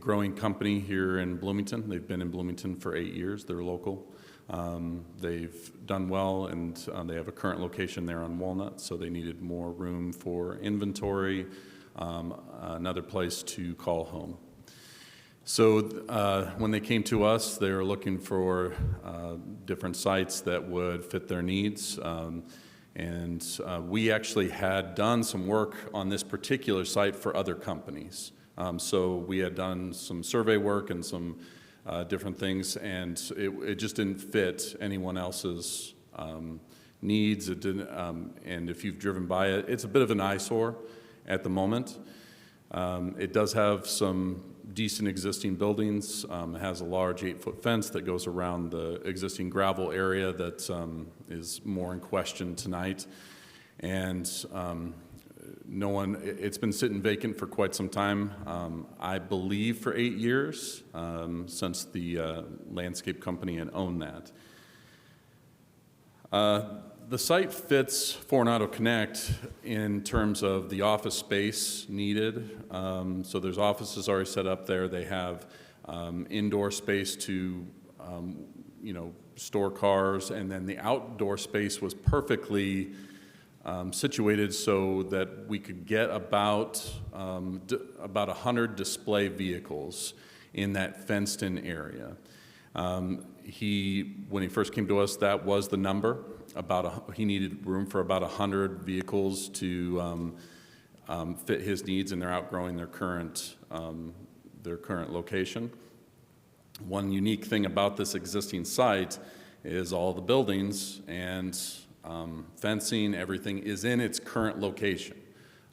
Speaker 7: growing company here in Bloomington. They've been in Bloomington for 8 years. They're local. They've done well, and they have a current location there on Walnut, so they needed more room for inventory, another place to call home. So when they came to us, they were looking for different sites that would fit their needs. And we actually had done some work on this particular site for other companies. So we had done some survey work and some different things, and it just didn't fit anyone else's needs. It didn't, and if you've driven by it, it's a bit of an eyesore at the moment. It does have some decent existing buildings. It has a large 8-foot fence that goes around the existing gravel area that is more in question tonight. And it's been sitting vacant for quite some time. I believe for 8 years, since the landscape company had owned that. The site fits Foronado Connect in terms of the office space needed. So there's offices already set up there. They have indoor space to, store cars, and then the outdoor space was perfectly situated so that we could get about 100 display vehicles in that fenced-in area. When he first came to us, that was the number. He needed room for about 100 vehicles to fit his needs, and they're outgrowing their current location. One unique thing about this existing site is all the buildings and fencing, everything is in its current location.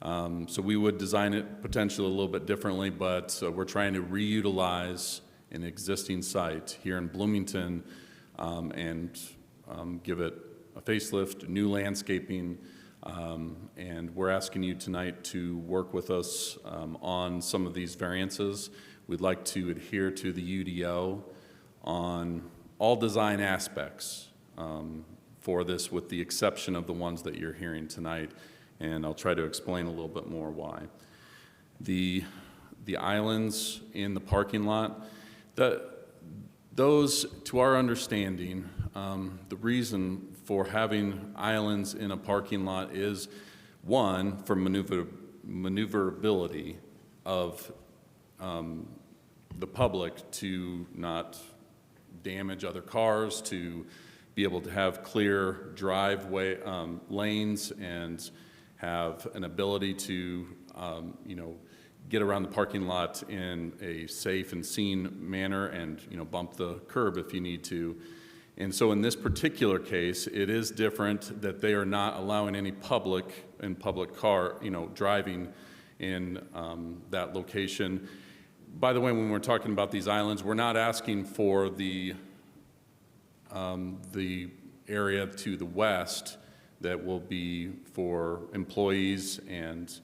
Speaker 7: So we would design it potentially a little bit differently, but we're trying to reutilize an existing site here in Bloomington and give it a facelift, new landscaping, and we're asking you tonight to work with us on some of these variances. We'd like to adhere to the UDO on all design aspects for this, with the exception of the ones that you're hearing tonight, and I'll try to explain a little bit more why. The islands in the parking lot, those, to our understanding, the reason for having islands in a parking lot is, one, for maneuverability of the public to not damage other cars, to be able to have clear driveway lanes and have an ability to get around the parking lot in a safe and seen manner, and bump the curb if you need to. And so in this particular case, it is different that they are not allowing any public car driving in that location. By the way, when we're talking about these islands, we're not asking for the area to the west that will be for employees and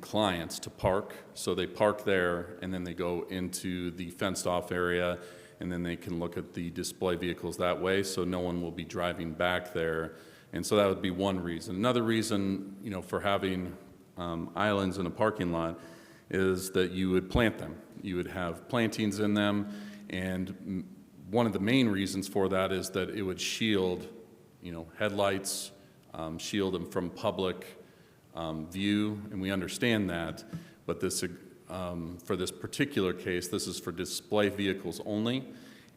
Speaker 7: clients to park. So they park there, and then they go into the fenced-off area, and then they can look at the display vehicles that way, so no one will be driving back there. And so that would be one reason. Another reason, for having islands in a parking lot is that you would plant them. You would have plantings in them, and one of the main reasons for that is that it would shield, headlights, shield them from public view, and we understand that, but this, for this particular case, this is for display vehicles only,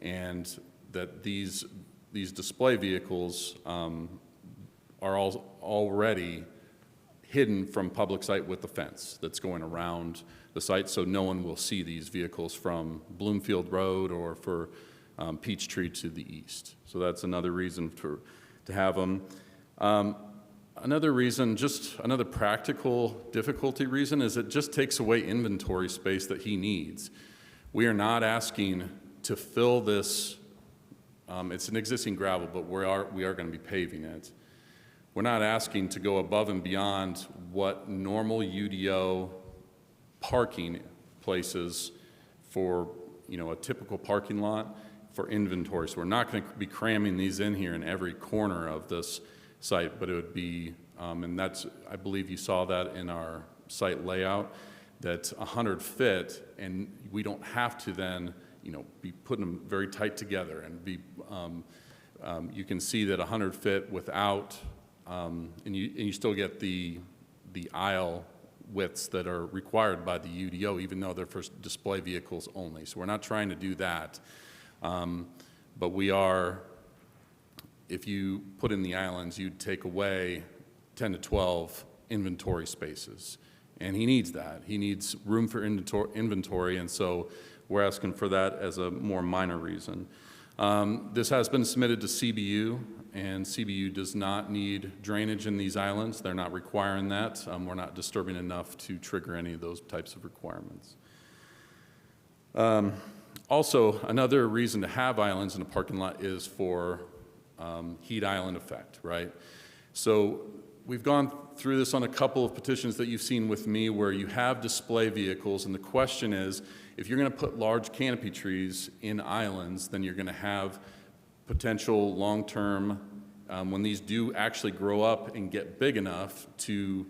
Speaker 7: and that these display vehicles are already hidden from public sight with the fence that's going around the site, so no one will see these vehicles from Bloomfield Road or for Peachtree to the east. So that's another reason to have them. Another reason, just another practical difficulty reason, is it just takes away inventory space that he needs. We are not asking to fill this, it's an existing gravel, but we are going to be paving it. We're not asking to go above and beyond what normal UDO parking places for, a typical parking lot for inventory. So we're not going to be cramming these in here in every corner of this site, but it would be, and that's, I believe you saw that in our site layout, that 100 fit, and we don't have to then, be putting them very tight together, and be, you can see that 100 fit without, and you still get the aisle widths that are required by the UDO, even though they're for display vehicles only. So we're not trying to do that, but we are. If you put in the islands, you'd take away 10 to 12 inventory spaces. And he needs that. He needs room for inventory, and so we're asking for that as a more minor reason. This has been submitted to CBU, and CBU does not need drainage in these islands. They're not requiring that. We're not disturbing enough to trigger any of those types of requirements. Also, another reason to have islands in a parking lot is for heat island effect, right? So we've gone through this on a couple of petitions that you've seen with me where you have display vehicles, and the question is, if you're going to put large canopy trees in islands, then you're going to have potential long-term, when these do actually grow up and get big enough to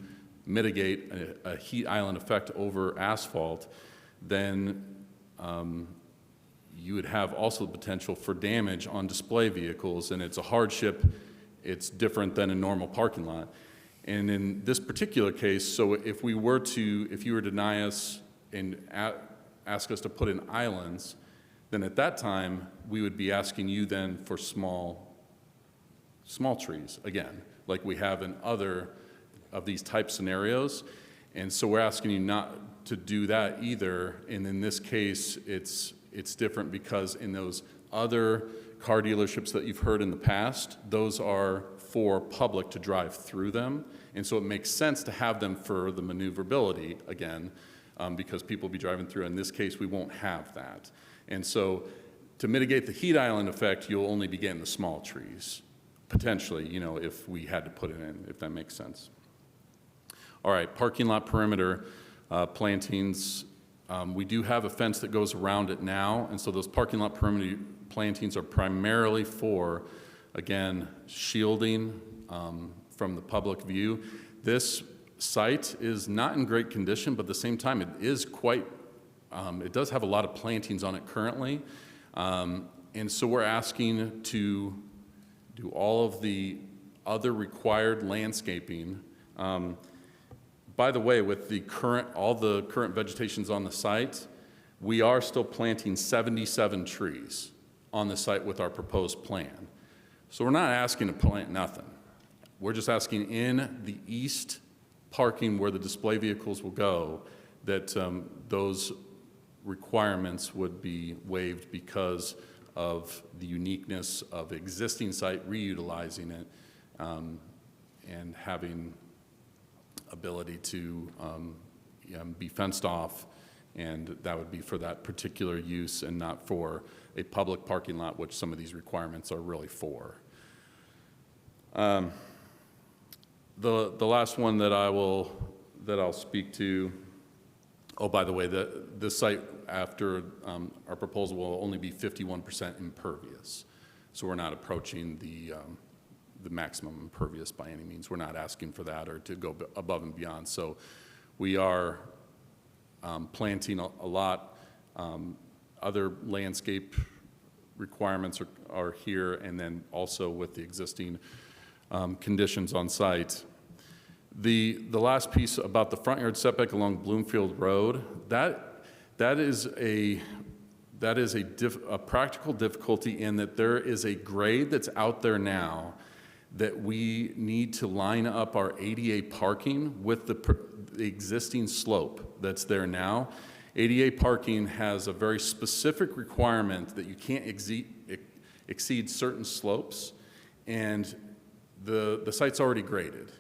Speaker 7: mitigate a heat island effect over asphalt, then you would have also the potential for damage on display vehicles, and it's a hardship. It's different than a normal parking lot. And in this particular case, so if you were to deny us and ask us to put in islands, then at that time, we would be asking you then for small trees, again, like we have in other of these type scenarios. And so we're asking you not to do that either. And in this case, it's different because in those other car dealerships that you've heard in the past, those are for public to drive through them. And so it makes sense to have them for the maneuverability, again, because people will be driving through. In this case, we won't have that. And so to mitigate the heat island effect, you'll only be getting the small trees, potentially, if we had to put it in, if that makes sense. All right, parking lot perimeter plantings. We do have a fence that goes around it now, and so those parking lot perimeter plantings are primarily for, again, shielding from the public view. This site is not in great condition, but at the same time, it is quite, it does have a lot of plantings on it currently. And so we're asking to do all of the other required landscaping. By the way, with all the current vegetations on the site, we are still planting 77 trees on the site with our proposed plan. So we're not asking to plant nothing. We're just asking in the east parking where the display vehicles will go that those requirements would be waived because of the uniqueness of existing site, reutilizing it, and having ability to be fenced off, and that would be for that particular use and not for a public parking lot, which some of these requirements are really for. The last one that I'll speak to. Oh, by the way, the site after our proposal will only be 51% impervious, so we're not approaching the maximum impervious by any means. We're not asking for that or to go above and beyond. So we are planting a lot. Other landscape requirements are here, and then also with the existing conditions on site. The last piece about the front yard setback along Bloomfield Road, that is a practical difficulty in that there is a grade that's out there now that we need to line up our ADA parking with the existing slope that's there now. ADA parking has a very specific requirement that you can't exceed certain slopes, and the site's already graded.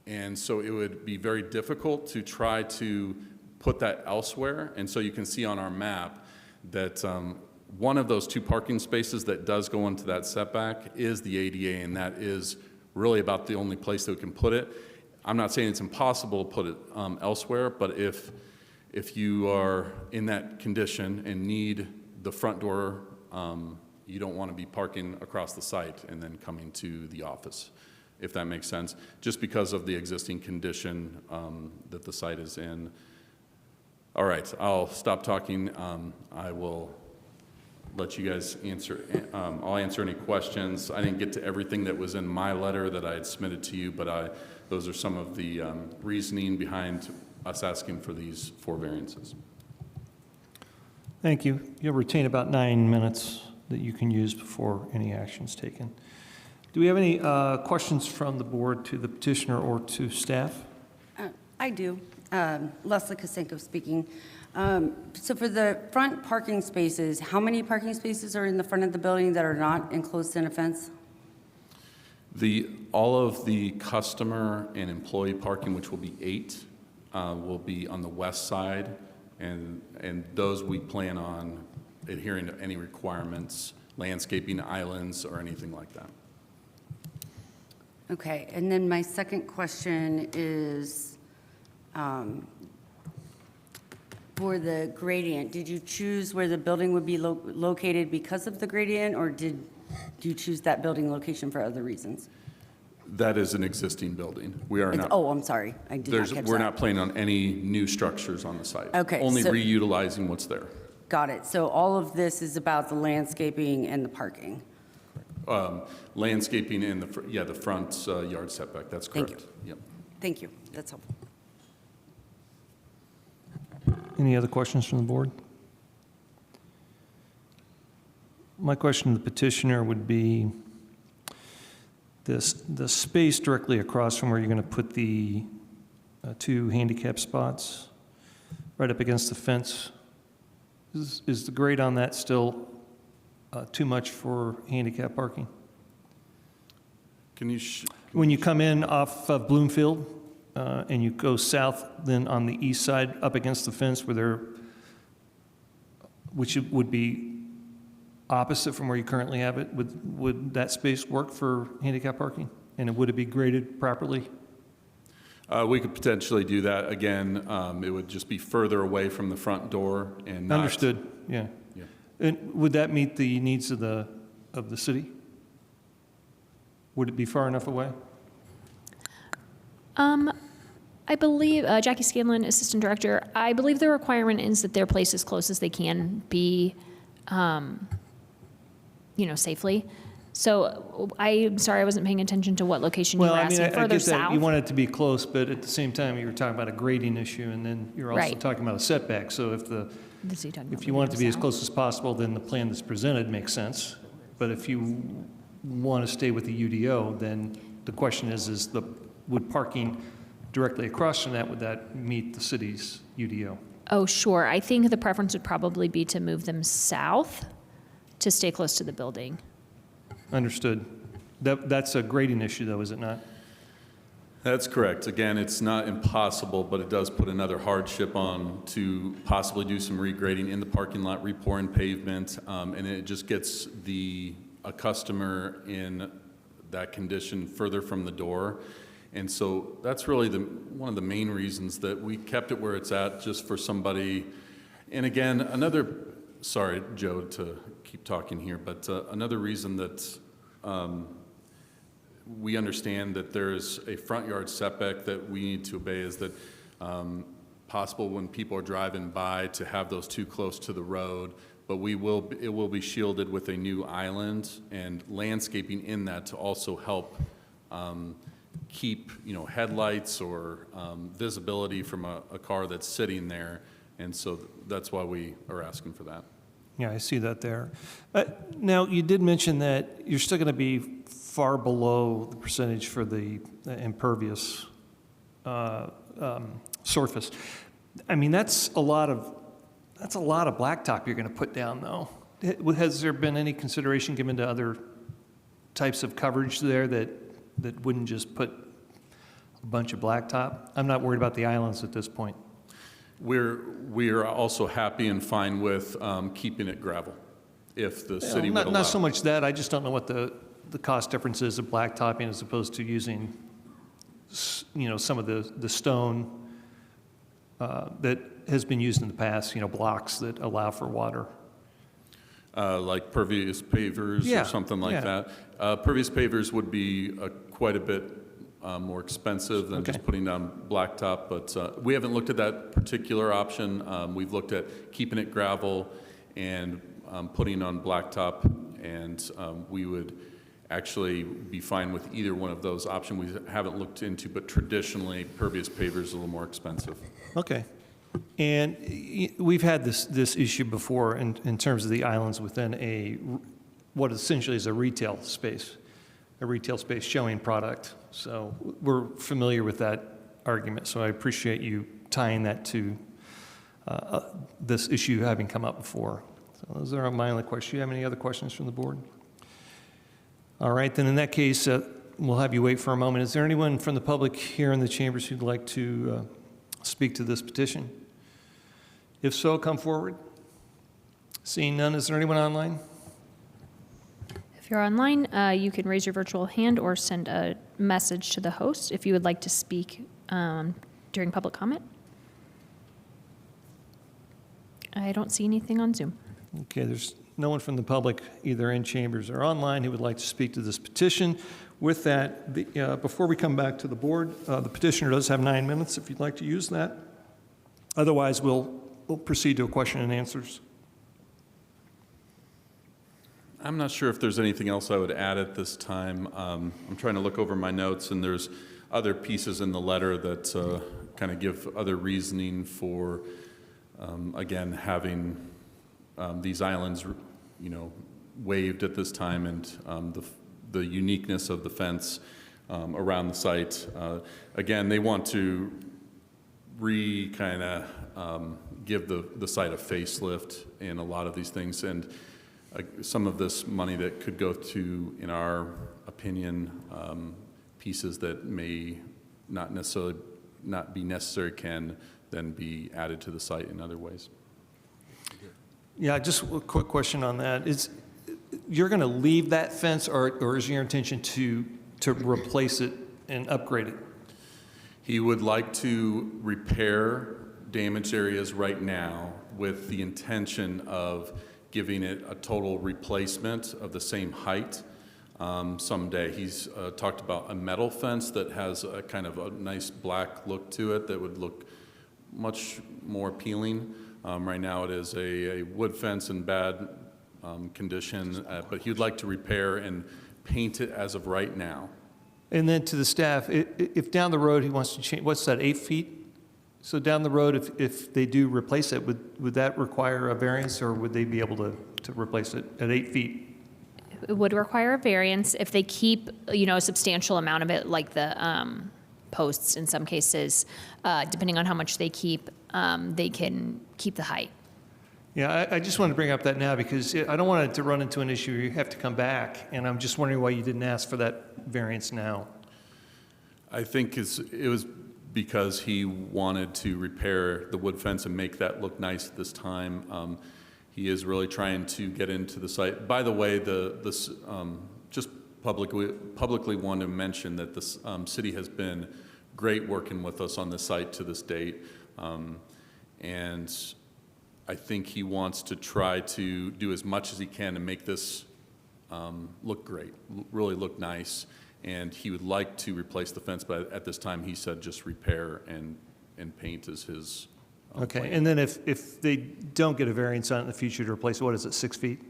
Speaker 7: And so it would be very difficult to try to put that elsewhere. And so you can see on our map that one of those two parking spaces that does go into that setback is the ADA, and that is really about the only place that we can put it. I'm not saying it's impossible to put it elsewhere, but if you are in that condition and need the front door, you don't want to be parking across the site and then coming to the office, if that makes sense, just because of the existing condition that the site is in. All right, I'll stop talking. I will let you guys answer. I'll answer any questions. I didn't get to everything that was in my letter that I had submitted to you, but those are some of the reasoning behind us asking for these 4 variances.
Speaker 1: Thank you. You'll retain about 9 minutes that you can use before any action is taken. Do we have any questions from the board to the petitioner or to staff?
Speaker 4: I do. Leslie Kosenko speaking. So for the front parking spaces, how many parking spaces are in the front of the building that are not enclosed in a fence?
Speaker 7: All of the customer and employee parking, which will be 8, will be on the west side, and those we plan on adhering to any requirements, landscaping, islands, or anything like that.
Speaker 4: Okay, and then my second question is, for the gradient, did you choose where the building would be located because of the gradient, or did you choose that building location for other reasons?
Speaker 7: That is an existing building. We are not.
Speaker 4: Oh, I'm sorry, I did not catch
Speaker 7: We're
Speaker 4: that.
Speaker 7: not planning on any new structures on the site.
Speaker 4: Okay,
Speaker 7: Only
Speaker 4: so-
Speaker 7: reutilizing what's there.
Speaker 4: Got it. So all of this is about the landscaping and the parking?
Speaker 7: Landscaping in the front yard setback, that's
Speaker 4: Thank
Speaker 7: correct. Yep.
Speaker 4: Thank you, that's helpful.
Speaker 1: Any other questions from the board? My question to the petitioner would be, the space directly across from where you're going to put the 2 handicap spots, right up against the fence, is the grade on that still too much for handicap parking?
Speaker 7: Can you,
Speaker 1: When you come in off of Bloomfield and you go south, then on the east side, up against the fence which would be opposite from where you currently have it, would that space work for handicap parking? And would it be graded properly?
Speaker 7: we could potentially do that. Again, it would just be further away from the front door and not.
Speaker 1: Understood, yeah.
Speaker 7: Yeah.
Speaker 1: And would that meet the needs of the city? Would it be far enough away?
Speaker 2: I believe, Jackie Scanlon, Assistant Director, I believe the requirement is that they're placed as close as they can be, safely. So I'm sorry, I wasn't paying attention to what location you were asking.
Speaker 1: I
Speaker 2: Further
Speaker 1: get that
Speaker 2: south?
Speaker 1: you want it to be close, but at the same time, you were talking about a grading issue, and then you're also
Speaker 2: Right.
Speaker 1: talking about a setback. So if
Speaker 2: Is he talking about
Speaker 1: if you want it to be as
Speaker 2: south?
Speaker 1: close as possible, then the plan that's presented makes sense. But if you want to stay with the UDO, then the question is would parking directly across from that, would that meet the city's UDO?
Speaker 2: Oh, sure. I think the preference would probably be to move them south to stay close to the building.
Speaker 1: Understood. That's a grading issue, though, is it not?
Speaker 7: That's correct. Again, it's not impossible, but it does put another hardship on to possibly do some regrading in the parking lot, repouring pavement, and it just gets a customer in that condition further from the door. And so that's really one of the main reasons that we kept it where it's at, just for somebody. And again, sorry, Joe, to keep talking here, but another reason that we understand that there's a front yard setback that we need to obey is that possible when people are driving by to have those too close to the road, but it will be shielded with a new island and landscaping in that to also help keep headlights or visibility from a car that's sitting there. And so that's why we are asking for that.
Speaker 1: Yeah, I see that there. Now, you did mention that you're still going to be far below the percentage for the impervious surface. I mean, that's a lot of blacktop you're going to put down, though. Has there been any consideration given to other types of coverage there that wouldn't just put a bunch of blacktop? I'm not worried about the islands at this point.
Speaker 7: We are also happy and fine with keeping it gravel, if the city would allow.
Speaker 1: Not so much that, I just don't know what the cost difference is of blacktopping as opposed to using, some of the stone that has been used in the past, blocks that allow for water.
Speaker 7: Like pervious pavers
Speaker 1: Yeah,
Speaker 7: or something like
Speaker 1: yeah.
Speaker 7: that. Pervious pavers would be quite a bit more expensive than just putting down blacktop, but we haven't looked at that particular option. We've looked at keeping it gravel and putting on blacktop, and we would actually be fine with either one of those options. We haven't looked into, but traditionally, pervious pavers is a little more expensive.
Speaker 1: Okay. And we've had this issue before in terms of the islands within what essentially is a retail space showing product. So we're familiar with that argument. So I appreciate you tying that to this issue having come up before. So those are my only questions. Do you have any other questions from the board? All right, then in that case, we'll have you wait for a moment. Is there anyone from the public here in the chambers who'd like to speak to this petition? If so, come forward. Seeing none, is there anyone online?
Speaker 2: If you're online, you can raise your virtual hand or send a message to the host if you would like to speak during public comment. I don't see anything on Zoom.
Speaker 1: Okay, there's no one from the public, either in chambers or online, who would like to speak to this petition. With that, before we come back to the board, the petitioner does have 9 minutes if you'd like to use that. Otherwise, we'll proceed to a question and answers.
Speaker 7: I'm not sure if there's anything else I would add at this time. I'm trying to look over my notes, and there's other pieces in the letter that kind of give other reasoning for, again, having these islands, waived at this time, and the uniqueness of the fence around the site. Again, they want to give the site a facelift in a lot of these things, and some of this money that could go to, in our opinion, pieces that may not be necessary can then be added to the site in other ways.
Speaker 1: Yeah, just a quick question on that. You're going to leave that fence, or is your intention to replace it and upgrade it?
Speaker 7: He would like to repair damaged areas right now with the intention of giving it a total replacement of the same height someday. He's talked about a metal fence that has a kind of a nice black look to it that would look much more appealing. Right now it is a wood fence in bad condition, but he'd like to repair and paint it as of right now.
Speaker 1: And then to the staff, if down the road he wants to change, what's that, 8 feet? So down the road, if they do replace it, would that require a variance, or would they be able to replace it at 8 feet?
Speaker 2: It would require a variance if they keep, a substantial amount of it, like the posts in some cases, depending on how much they keep, they can keep the height.
Speaker 1: Yeah, I just wanted to bring up that now because I don't want it to run into an issue where you have to come back, and I'm just wondering why you didn't ask for that variance now.
Speaker 7: I think it was because he wanted to repair the wood fence and make that look nice at this time. He is really trying to get into the site. By the way, just publicly want to mention that the city has been great working with us on the site to this date. And I think he wants to try to do as much as he can to make this look great, really look nice. And he would like to replace the fence, but at this time he said just repair and paint is his
Speaker 1: Okay,
Speaker 7: plan.
Speaker 1: and then if they don't get a variance on it in the future to replace, what is it, 6 feet?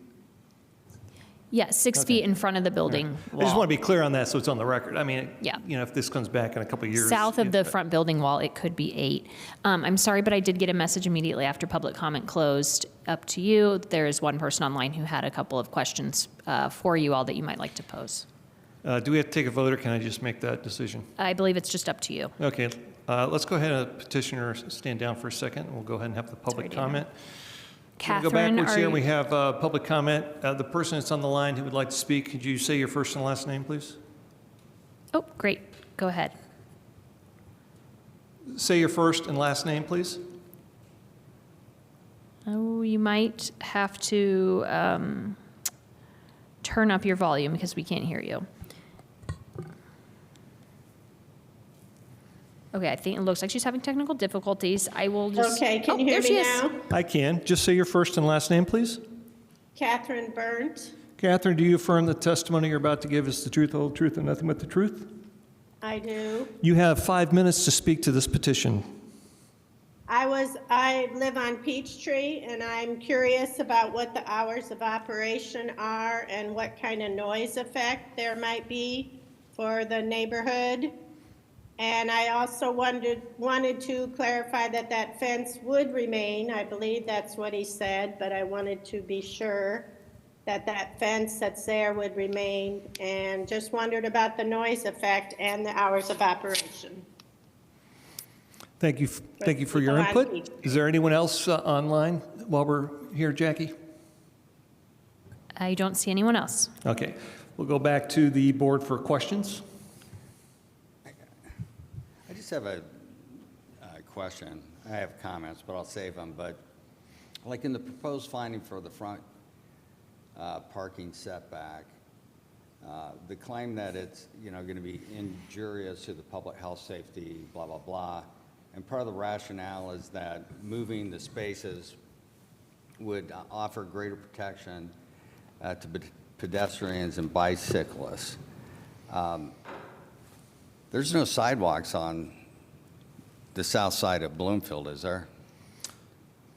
Speaker 2: Yeah, 6 feet in front of the building
Speaker 1: I just
Speaker 2: wall.
Speaker 1: want to be clear on that so it's on the record. I mean,
Speaker 2: Yeah.
Speaker 1: if this comes back in a couple of years.
Speaker 2: South of the front building wall, it could be 8. I'm sorry, but I did get a message immediately after public comment closed. Up to you. There is one person online who had a couple of questions for you all that you might like to pose.
Speaker 1: Do we have to take a vote, or can I just make that decision?
Speaker 2: I believe it's just up to you.
Speaker 1: Okay, let's go ahead and petitioner stand down for a second, and we'll go ahead and have the public
Speaker 2: Sorry, Dana.
Speaker 1: comment.
Speaker 2: Catherine,
Speaker 1: Go backwards
Speaker 2: are
Speaker 1: here,
Speaker 2: you-
Speaker 1: we have public comment. The person that's on the line who would like to speak, could you say your first and last name, please?
Speaker 2: Oh, great. Go ahead.
Speaker 1: Say your first and last name, please.
Speaker 2: Oh, you might have to turn up your volume because we can't hear you. Okay, I think it looks like she's having technical difficulties. I will just.
Speaker 11: Okay, can you
Speaker 2: there
Speaker 11: hear
Speaker 2: she
Speaker 11: me
Speaker 2: is.
Speaker 11: now?
Speaker 1: I can. Just say your first and last name, please.
Speaker 11: Catherine Burnt.
Speaker 1: Catherine, do you affirm the testimony you're about to give is the truth, the whole truth, and nothing but the truth?
Speaker 11: I do.
Speaker 1: You have 5 minutes to speak to this petition.
Speaker 11: I live on Peachtree, and I'm curious about what the hours of operation are and what kind of noise effect there might be for the neighborhood. And I also wanted to clarify that fence would remain. I believe that's what he said, but I wanted to be sure that fence that's there would remain, and just wondered about the noise effect and the hours of operation.
Speaker 1: Thank you for your
Speaker 11: people on
Speaker 1: input.
Speaker 11: Peachtree.
Speaker 1: Is there anyone else online while we're here, Jackie?
Speaker 2: I don't see anyone else.
Speaker 1: Okay, we'll go back to the board for questions.
Speaker 8: I just have a question. I have comments, but I'll save them. But like in the proposed finding for the front parking setback, The claim that it's, going to be injurious to the public health, safety, blah, blah, blah. And part of the rationale is that moving the spaces would offer greater protection to pedestrians and bicyclists. There's no sidewalks on the south side of Bloomfield, is there?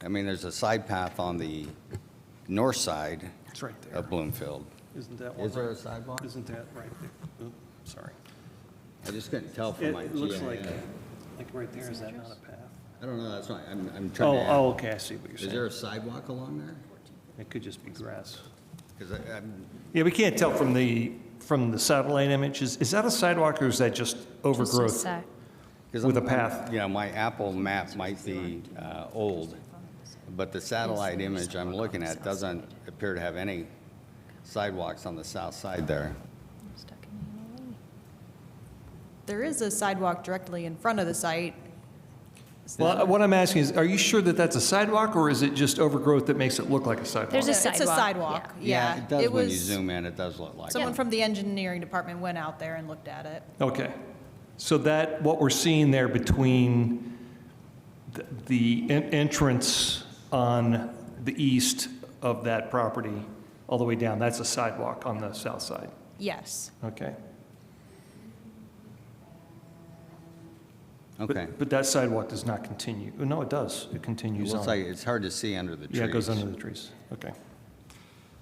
Speaker 8: I mean, there's a side path on the north side
Speaker 1: It's right there.
Speaker 8: of Bloomfield.
Speaker 1: Isn't that one?
Speaker 8: Is there a
Speaker 1: right-
Speaker 8: sidewalk?
Speaker 1: Isn't that right there? Oops, sorry.
Speaker 8: I just couldn't tell from my
Speaker 1: It looks
Speaker 8: GIS.
Speaker 1: like right there, is that not a path?
Speaker 8: I don't know, that's why, I'm trying to.
Speaker 1: Oh, okay, I see what you're
Speaker 8: Is there
Speaker 1: saying.
Speaker 8: a sidewalk along there?
Speaker 1: It could just be grass.
Speaker 8: Because I'm,
Speaker 1: Yeah, we can't tell from the satellite images. Is that a sidewalk or is that just
Speaker 2: Just a
Speaker 1: overgrowth?
Speaker 2: sec.
Speaker 1: With a path.
Speaker 8: My Apple map might be old, but the satellite image I'm looking at doesn't appear to have any sidewalks on the south side there.
Speaker 10: There is a sidewalk directly in front of the site.
Speaker 1: Well, what I'm asking is, are you sure that that's a sidewalk or is it just overgrowth that makes it look like a sidewalk?
Speaker 2: There's a
Speaker 10: It's a
Speaker 2: sidewalk,
Speaker 10: sidewalk, yeah.
Speaker 8: It does when you
Speaker 10: was-
Speaker 8: zoom in, it does look like
Speaker 10: Someone
Speaker 8: it.
Speaker 10: from the engineering department went out there and looked at it.
Speaker 1: Okay. So that, what we're seeing there between the entrance on the east of that property all the way down, that's a sidewalk on the south side?
Speaker 10: Yes.
Speaker 1: Okay.
Speaker 8: Okay.
Speaker 1: But that sidewalk does not continue. Oh, no, it does. It
Speaker 8: It
Speaker 1: continues on.
Speaker 8: looks like it's hard to see under the trees.
Speaker 1: Yeah, it goes under the trees. Okay.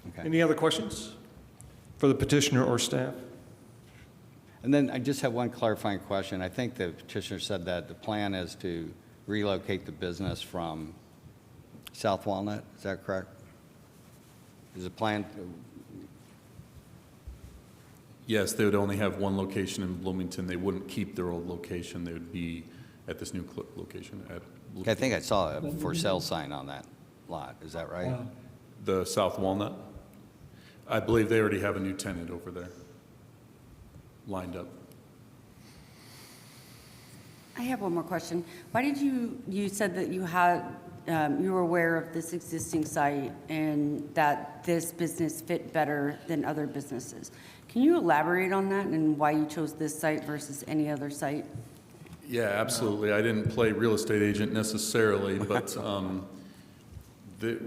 Speaker 8: Okay.
Speaker 1: Any other questions for the petitioner or staff?
Speaker 8: And then I just have one clarifying question. I think the petitioner said that the plan is to relocate the business from South Walnut. Is that correct? Is the plan,
Speaker 7: Yes, they would only have one location in Bloomington. They wouldn't keep their old location. They would be at this new location at
Speaker 8: I think I saw a for sale sign on that lot. Is that right?
Speaker 7: the South Walnut. I believe they already have a new tenant over there lined up.
Speaker 4: I have one more question. Why did you said that you had, you were aware of this existing site and that this business fit better than other businesses. Can you elaborate on that and why you chose this site versus any other site?
Speaker 7: Yeah, absolutely. I didn't play real estate agent necessarily, but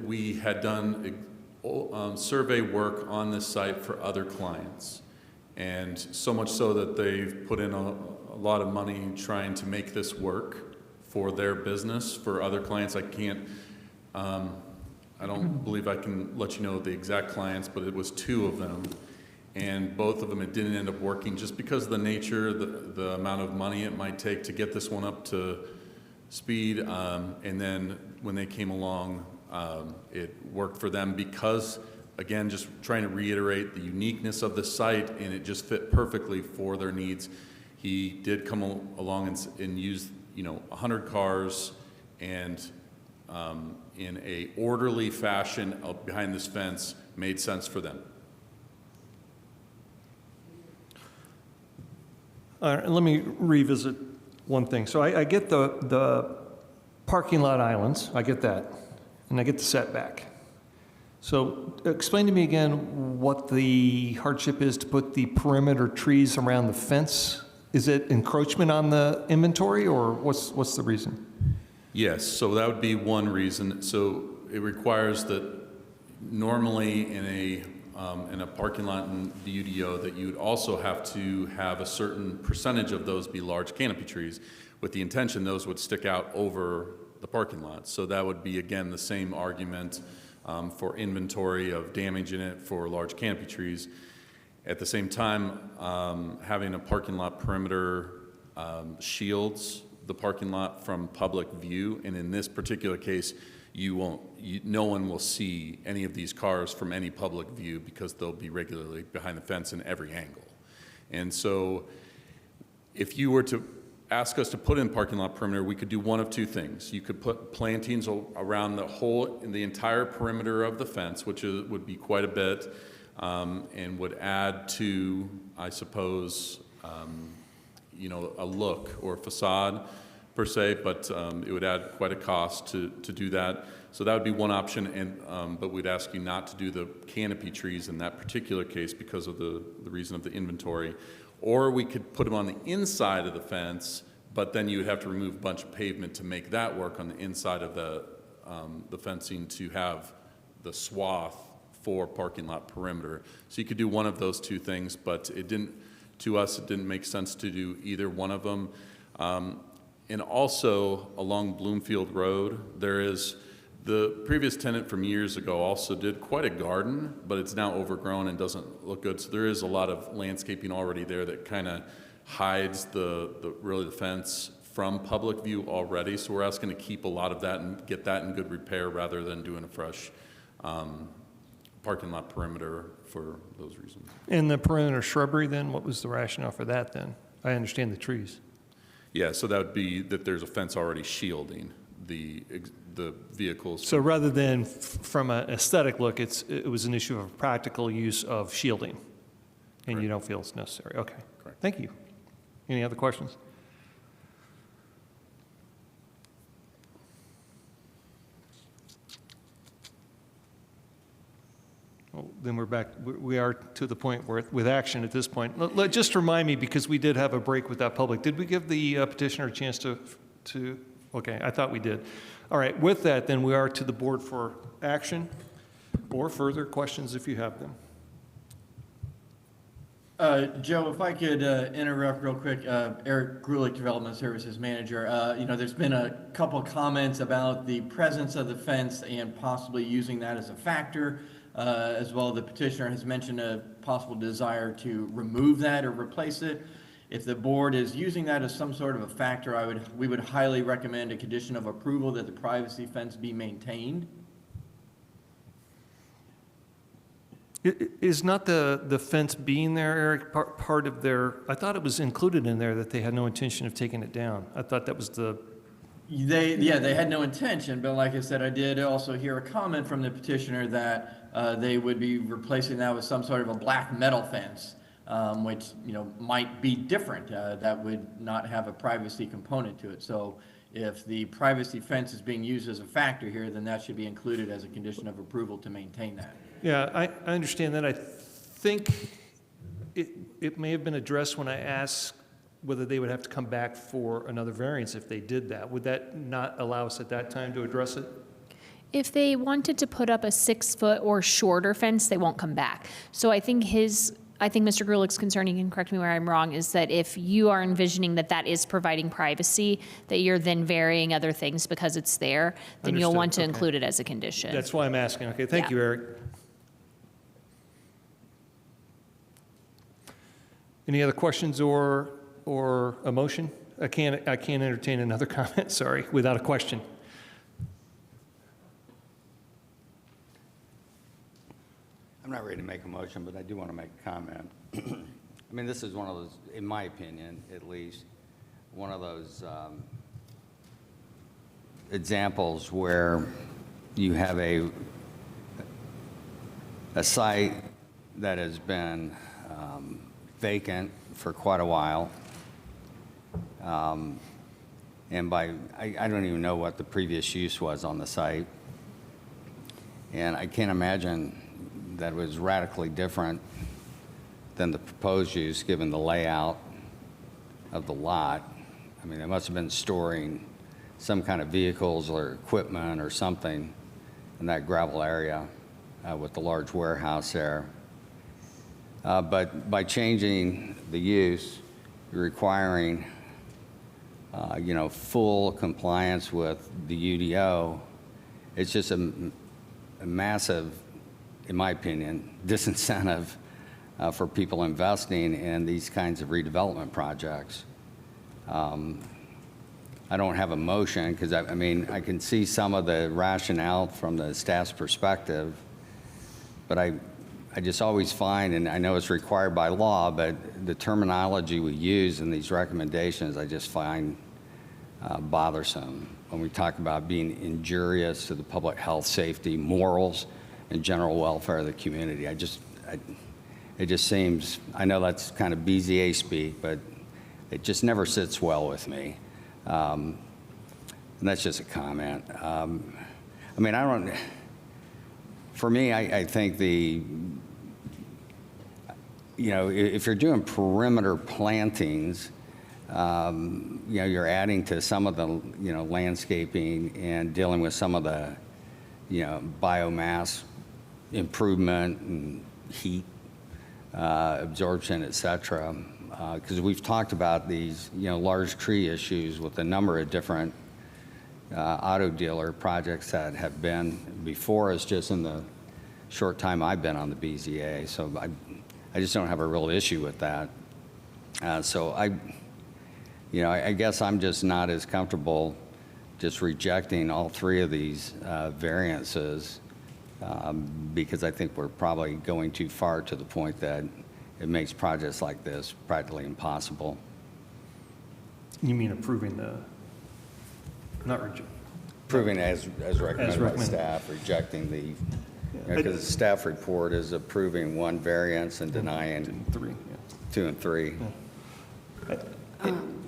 Speaker 7: we had done survey work on this site for other clients. And so much so that they've put in a lot of money trying to make this work for their business. For other clients, I can't, I don't believe I can let you know the exact clients, but it was 2 of them. And both of them, it didn't end up working just because of the nature, the amount of money it might take to get this one up to speed. And then when they came along, it worked for them because, again, just trying to reiterate the uniqueness of the site, and it just fit perfectly for their needs. He did come along and use, 100 cars and in a orderly fashion behind this fence made sense for them.
Speaker 1: All right, let me revisit one thing. So I get the parking lot islands, I get that, and I get the setback. So explain to me again what the hardship is to put the perimeter trees around the fence. Is it encroachment on the inventory, or what's the reason?
Speaker 7: Yes, so that would be one reason. So it requires that normally in a parking lot in the UDO that you would also have to have a certain percentage of those be large canopy trees, with the intention those would stick out over the parking lot. So that would be, again, the same argument for inventory of damage in it for large canopy trees. At the same time, having a parking lot perimeter shields the parking lot from public view, and in this particular case, no one will see any of these cars from any public view because they'll be regularly behind the fence in every angle. And so if you were to ask us to put in parking lot perimeter, we could do one of 2 things. You could put plantings around the entire perimeter of the fence, which would be quite a bit, and would add to, I suppose, a look or a facade. per se, but it would add quite a cost to do that. So that would be one option, and but we'd ask you not to do the canopy trees in that particular case because of the reason of the inventory. Or we could put them on the inside of the fence, but then you would have to remove a bunch of pavement to make that work on the inside of the fencing to have the swath for parking lot perimeter. So you could do one of those two things, but it didn't, to us, it didn't make sense to do either one of them. And also along Bloomfield Road, there is, the previous tenant from years ago also did quite a garden, but it's now overgrown and doesn't look good. So there is a lot of landscaping already there that kind of hides really the fence from public view already. So we're asking to keep a lot of that and get that in good repair rather than doing a fresh parking lot perimeter for those reasons.
Speaker 1: And the perimeter shrubbery then, what was the rationale for that then? I understand the trees.
Speaker 7: Yeah, so that would be that there's a fence already shielding the vehicles.
Speaker 1: So rather than from an aesthetic look, it was an issue of practical use of shielding, and you don't feel it's necessary. Okay.
Speaker 7: Correct.
Speaker 1: Thank you. Any other questions? Well, then we're back. We are to the point where, with action at this point. Just remind me, because we did have a break with that public. Did we give the petitioner a chance to? Okay, I thought we did. All right, with that, then we are to the board for action or further questions if you have them.
Speaker 5: Joe, if I could interrupt real quick, Eric Grulich, Development Services Manager. There's been a couple comments about the presence of the fence and possibly using that as a factor. As well, the petitioner has mentioned a possible desire to remove that or replace it. If the board is using that as some sort of a factor, we would highly recommend a condition of approval that the privacy fence be maintained.
Speaker 1: Is not the fence being there, Eric, part of their, I thought it was included in there that they had no intention of taking it down. I thought that was the...
Speaker 5: They had no intention, but like I said, I did also hear a comment from the petitioner that they would be replacing that with some sort of a black metal fence, which, might be different. That would not have a privacy component to it. So if the privacy fence is being used as a factor here, then that should be included as a condition of approval to maintain that.
Speaker 1: Yeah, I understand that. I think it may have been addressed when I asked whether they would have to come back for another variance if they did that. Would that not allow us at that time to address it?
Speaker 2: If they wanted to put up a 6-foot or shorter fence, they won't come back. So I think Mr. Grulich's concern, you can correct me where I'm wrong, is that if you are envisioning that is providing privacy, that you're then varying other things because it's there, then you'll
Speaker 1: Understood.
Speaker 2: want to
Speaker 1: Okay.
Speaker 2: include it as a condition.
Speaker 1: That's why I'm asking. Okay, thank
Speaker 2: Yeah.
Speaker 1: you, Eric. Any other questions or a motion? I can't entertain another comment, sorry, without a question.
Speaker 8: I'm not ready to make a motion, but I do want to make a comment. I mean, this is one of those, in my opinion, at least, one of those examples where you have a site that has been vacant for quite a while. And I don't even know what the previous use was on the site. And I can't imagine that it was radically different than the proposed use, given the layout of the lot. I mean, they must have been storing some kind of vehicles or equipment or something in that gravel area with the large warehouse there. But by changing the use, you're requiring, full compliance with the UDO. It's just a massive, in my opinion, disincentive for people investing in these kinds of redevelopment projects. I don't have a motion because, I can see some of the rationale from the staff's perspective, but I just always find, and I know it's required by law, but the terminology we use in these recommendations I just find bothersome when we talk about being injurious to the public health, safety, morals, and general welfare of the community. It just seems, I know that's kind of BZA speak, but it just never sits well with me. and that's just a comment. I mean, I don't, for me, I think if you're doing perimeter plantings, you're adding to some of the, landscaping and dealing with some of the, biomass improvement and heat absorption, et cetera. Because we've talked about these, large tree issues with a number of different auto dealer projects that have been before us just in the short time I've been on the BZA. So I just don't have a real issue with that. So I guess I'm just not as comfortable just rejecting all three of these variances because I think we're probably going too far to the point that it makes projects like this practically impossible.
Speaker 1: You mean approving the, not reject?
Speaker 8: Approving as recommended by
Speaker 1: recommended.
Speaker 8: staff, rejecting the, because the staff report is approving one variance and denying
Speaker 1: 3, yeah.
Speaker 8: 2 and 3.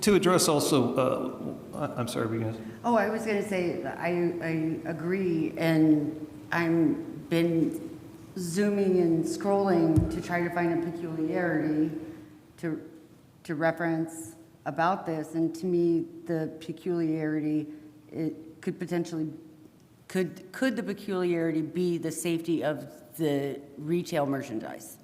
Speaker 1: To address also, I'm sorry, were you going to?
Speaker 4: Oh, I was going to say, that I agree, and I've been zooming and scrolling to try to find a peculiarity to reference about this, and to me, the peculiarity, it could potentially, could the peculiarity be the safety of the retail merchandise?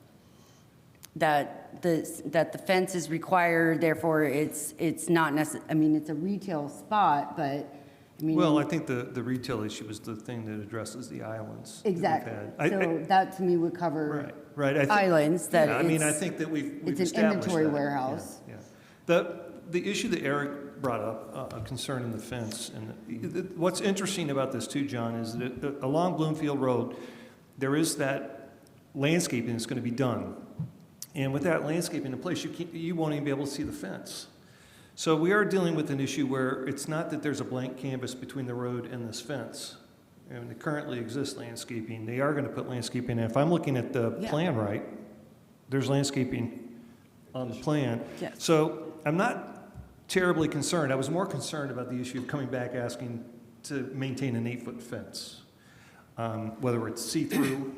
Speaker 4: That the fence is required, therefore it's not necessary, I mean, it's a retail spot, but, I mean.
Speaker 1: Well, I think the retail issue is the thing that addresses the islands. that we've
Speaker 4: Exactly.
Speaker 1: had.
Speaker 4: So that to me would cover
Speaker 1: Right. I think-
Speaker 4: islands, that
Speaker 1: Yeah, I mean, I
Speaker 4: it's,
Speaker 1: think that we've
Speaker 4: it's an
Speaker 1: established
Speaker 4: inventory
Speaker 1: that.
Speaker 4: warehouse.
Speaker 1: Yeah. The issue that Eric brought up, a concern in the fence, and what's interesting about this too, John, is that along Bloomfield Road, there is that landscaping that's going to be done. And with that landscaping in place, you won't even be able to see the fence. So we are dealing with an issue where it's not that there's a blank canvas between the road and this fence. And there currently exists landscaping. They are going to put landscaping in. If I'm looking at the plan right, there's landscaping on the plan.
Speaker 4: Yes.
Speaker 1: So I'm not terribly concerned. I was more concerned about the issue of coming back asking to maintain an 8-foot fence, whether it's see-through,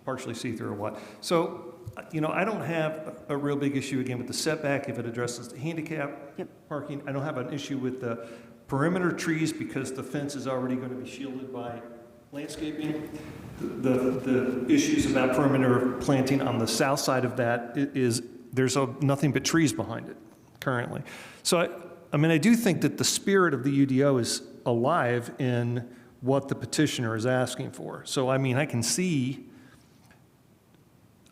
Speaker 1: partially see-through or what. So, I don't have a real big issue again with the setback if it addresses the handicap parking. I don't have an issue with the perimeter trees because the fence is already going to be shielded by landscaping. The issues about perimeter planting on the south side of that is there's nothing but trees behind it currently. So, I do think that the spirit of the UDO is alive in what the petitioner is asking for. So, I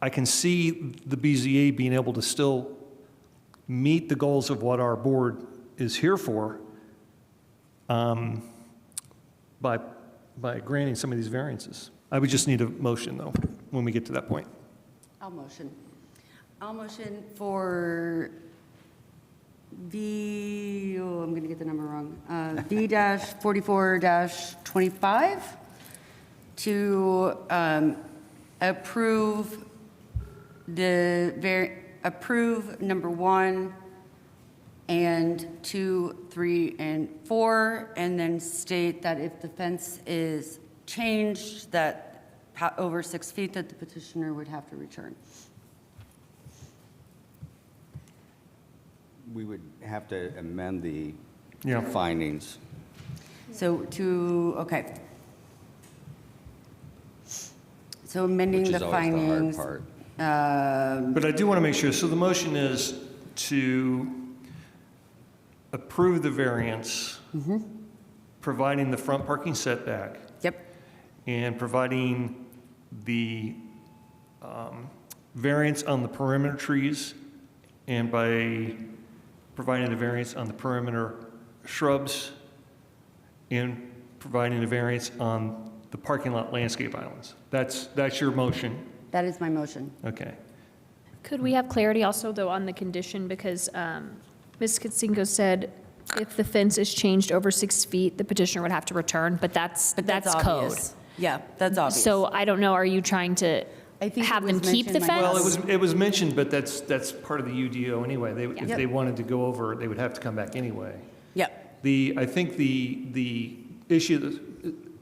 Speaker 1: can see the BZA being able to still meet the goals of what our board is here for by granting some of these variances. I would just need a motion, though, when we get to that point.
Speaker 4: I'll motion for I'm going to get the number wrong, V-44-25 to approve approve number 1 and 2, 3, and 4, and then state that if the fence is changed, that over 6 feet, that the petitioner would have to return.
Speaker 8: We would have to amend the
Speaker 1: Yeah.
Speaker 8: findings.
Speaker 4: So okay. So amending
Speaker 8: Which
Speaker 4: the
Speaker 8: is always the hard
Speaker 4: findings.
Speaker 8: part.
Speaker 1: But I do want to make sure, so the motion is to approve the variance, providing the front parking setback,
Speaker 4: Yep,
Speaker 1: and providing the variance on the perimeter trees, and by providing the variance on the perimeter shrubs, and providing a variance on the parking lot landscape islands. That's your motion?
Speaker 4: that is my motion.
Speaker 1: Okay.
Speaker 2: Could we have clarity also, though, on the condition? Because Ms. Kitsingo said if the fence is changed over 6 feet, the petitioner would have to return, but that's code.
Speaker 4: obvious. Yeah, that's obvious.
Speaker 2: So I don't know, are you trying to
Speaker 4: I think it
Speaker 2: have them
Speaker 4: was
Speaker 2: keep the
Speaker 4: mentioned,
Speaker 2: fence?
Speaker 1: Well, it was mentioned, but that's part of the UDO anyway. If
Speaker 4: Yep.
Speaker 1: they wanted to go over, they would have to come back anyway.
Speaker 4: Yep,
Speaker 1: I think the issue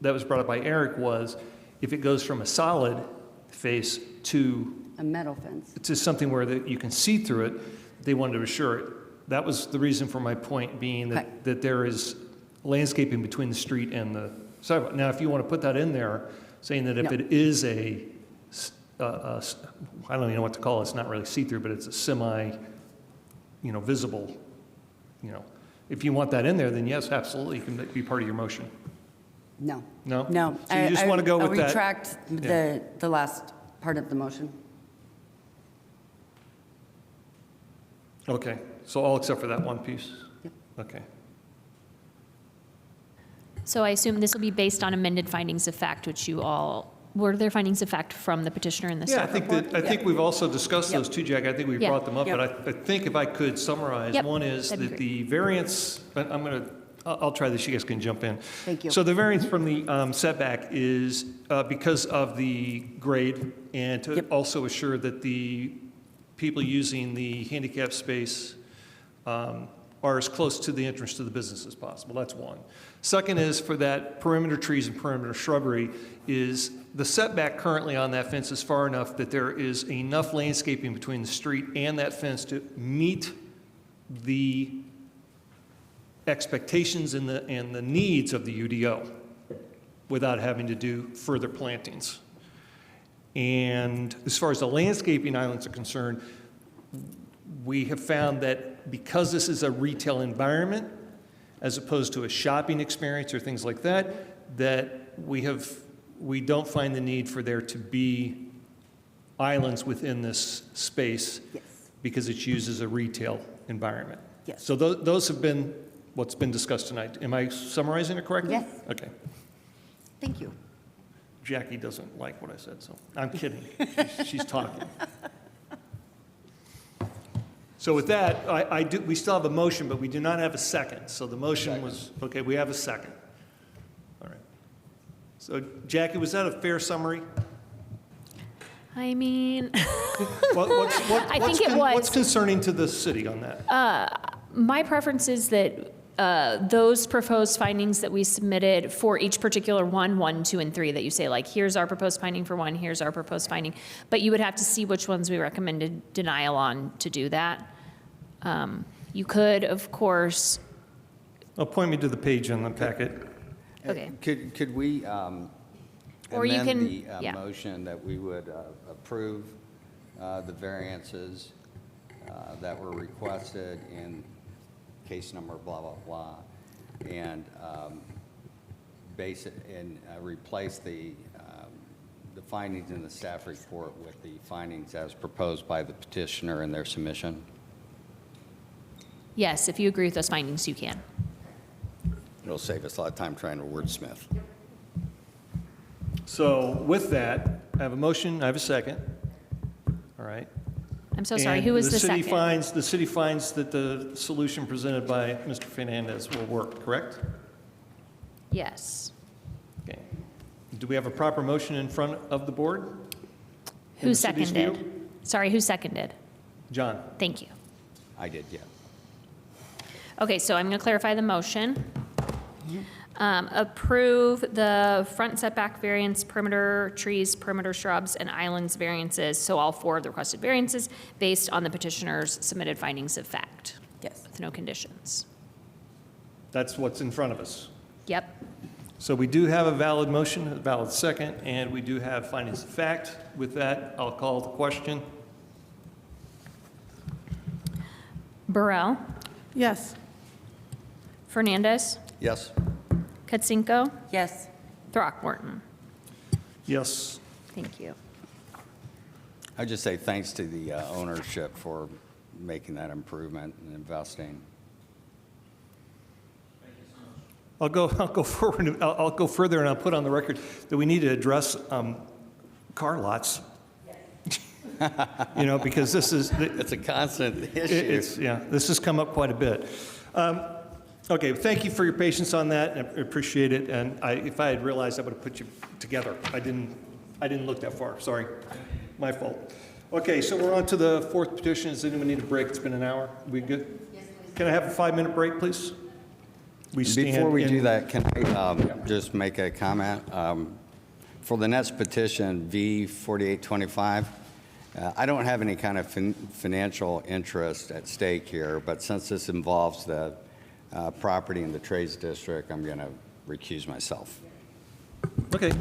Speaker 1: that was brought up by Eric was if it goes from a solid face to
Speaker 4: A metal fence.
Speaker 1: something where that you can see through it, they wanted to assure it. That was the reason for my point being
Speaker 4: Okay.
Speaker 1: that there is landscaping between the street and the sidewalk. Now, if you want to put that in there, saying that if
Speaker 4: Yeah.
Speaker 1: it is I don't even know what to call it, it's not really see-through, but it's a semi, visible, if you want that in there, then yes, absolutely, it can be part of your motion.
Speaker 4: No.
Speaker 1: No?
Speaker 4: No.
Speaker 1: So you just want to go with
Speaker 4: I'll
Speaker 1: that?
Speaker 4: retract
Speaker 1: Yeah.
Speaker 4: the last part of the motion.
Speaker 1: Okay, so all except for that one piece?
Speaker 4: Yep.
Speaker 1: Okay.
Speaker 2: So I assume this will be based on amended findings of fact, which were there findings of fact from the petitioner in the
Speaker 1: Yeah,
Speaker 2: staff report?
Speaker 1: I think we've also discussed
Speaker 4: Yep.
Speaker 1: those too, Jack. I think we
Speaker 2: Yeah.
Speaker 1: brought them up,
Speaker 4: Yep.
Speaker 1: but I think if I could summarize,
Speaker 2: Yep,
Speaker 1: one is
Speaker 2: that'd be
Speaker 1: that the variance, I'll try this, you guys can jump in.
Speaker 4: Thank you.
Speaker 1: So the variance from the setback is because of the grade and to
Speaker 4: Yep.
Speaker 1: also assure that the people using the handicap space are as close to the entrance to the business as possible. That's one. Second is for that perimeter trees and perimeter shrubbery is the setback currently on that fence is far enough that there is enough landscaping between the street and that fence to meet the expectations and the needs of the UDO without having to do further plantings. And as far as the landscaping islands are concerned, we have found that because this is a retail environment, as opposed to a shopping experience or things like that, that we don't find the need for there to be islands within this space
Speaker 4: Yes.
Speaker 1: because it's used as a retail environment.
Speaker 4: Yes.
Speaker 1: So those have been what's been discussed tonight. Am I summarizing it correctly?
Speaker 4: Yes.
Speaker 1: Okay.
Speaker 4: Thank you.
Speaker 1: Jackie doesn't like what I said, so I'm kidding. She's talking. So with that, we still have a motion, but we do not have a second. So the motion was, okay, we have a second. All right. So Jackie, was that a fair summary?
Speaker 2: I mean,
Speaker 1: I
Speaker 2: think it was.
Speaker 1: What's concerning to the city on that?
Speaker 2: my preference is that those proposed findings that we submitted for each particular 1, 2, and 3, that you say, like, here's our proposed finding for 1, here's our proposed finding, but you would have to see which ones we recommended denial on to do that. You could, of course,
Speaker 1: Point me to the page on the packet.
Speaker 2: okay.
Speaker 8: Could we
Speaker 2: Or you
Speaker 8: amend
Speaker 2: can-
Speaker 8: the
Speaker 2: yeah.
Speaker 8: motion that we would approve the variances that were requested in case number blah, blah, blah, and base it and replace the findings in the staff report with the findings as proposed by the petitioner in their submission?
Speaker 2: Yes, if you agree with those findings, you can.
Speaker 8: It'll save us a lot of time trying to wordsmith.
Speaker 1: So with that, I have a motion, I have a second. All right.
Speaker 2: I'm so sorry,
Speaker 1: And
Speaker 2: who was the
Speaker 1: city
Speaker 2: second?
Speaker 1: The city finds that the solution presented by Mr. Fernandez will work, correct?
Speaker 2: Yes.
Speaker 1: Okay. Do we have a proper motion in front of the board? In
Speaker 2: Who
Speaker 1: the city's view?
Speaker 2: seconded? Sorry, who seconded?
Speaker 1: John?
Speaker 2: Thank you.
Speaker 8: I did, yeah.
Speaker 2: Okay, so I'm going to clarify the motion. Approve the front setback variance, perimeter trees, perimeter shrubs, and islands variances, so all 4 of the requested variances, based on the petitioner's submitted findings of fact,
Speaker 4: Yes.
Speaker 2: with no conditions.
Speaker 1: That's what's in front of us.
Speaker 2: Yep.
Speaker 1: So we do have a valid motion, a valid second, and we do have findings of fact. With that, I'll call the question.
Speaker 2: Burrell,
Speaker 3: Yes.
Speaker 2: Fernandez,
Speaker 8: Yes?
Speaker 2: Katzinko,
Speaker 4: Yes.
Speaker 2: Throckmorton.
Speaker 1: Yes.
Speaker 2: Thank you.
Speaker 8: I'd just say thanks to the ownership for making that improvement and investing.
Speaker 1: I'll go forward, I'll go further, and I'll put on the record that we need to address car lots. Because this is,
Speaker 8: It's a constant issue.
Speaker 1: this has come up quite a bit. Okay, thank you for your patience on that, and I appreciate it, and if I had realized, I would have put you together. I didn't look that far, sorry, my fault. Okay, so we're on to the 4th petition. Does anyone need a break? It's been an hour. We good? Yes, please. Can I have a 5-minute break, please? we stand.
Speaker 8: Before we do
Speaker 1: in-
Speaker 8: that, can I just make a comment? For the next petition, V4825, I don't have any kind of financial interest at stake here, but since this involves the property in the Trades District, I'm going to recuse myself.
Speaker 1: Okay.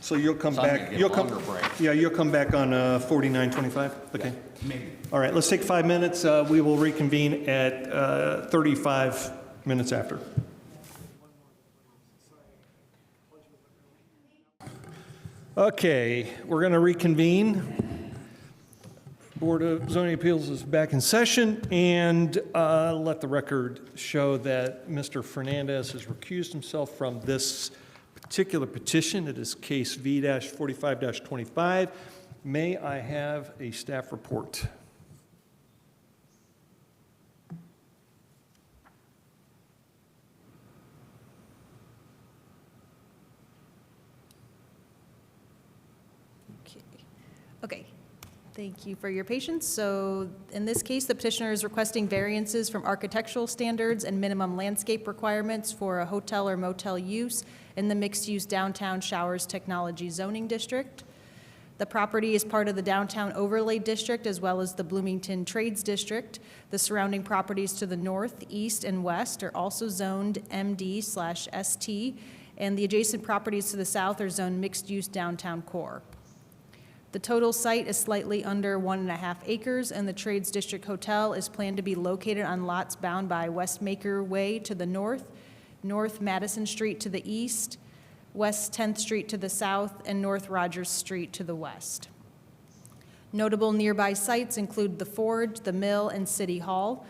Speaker 1: So you'll come
Speaker 8: So I'm gonna
Speaker 1: back,
Speaker 8: get a
Speaker 1: you'll come,
Speaker 8: longer break.
Speaker 1: yeah, you'll come back on 4925? Okay.
Speaker 8: Maybe.
Speaker 1: All right, let's take 5 minutes. We will reconvene at 35 minutes after. Okay, we're going to reconvene. Board of Zoning Appeals is back in session, and let the record show that Mr. Fernandez has recused himself from this particular petition. It is case V-45-25. May I have a staff report?
Speaker 10: Okay, thank you for your patience. So in this case, the petitioner is requesting variances from architectural standards and minimum landscape requirements for a hotel or motel use in the mixed-use downtown Showers Technology Zoning District. The property is part of the Downtown Overlay District as well as the Bloomington Trades District. The surrounding properties to the north, east, and west are also zoned MD/ST, and the adjacent properties to the south are zoned mixed-use downtown core. The total site is slightly under 1.5 acres, and the Trades District Hotel is planned to be located on lots bound by Westmaker Way to the north, North Madison Street to the east, West 10th Street to the south, and North Rogers Street to the west. Notable nearby sites include the Forge, the Mill, and City Hall.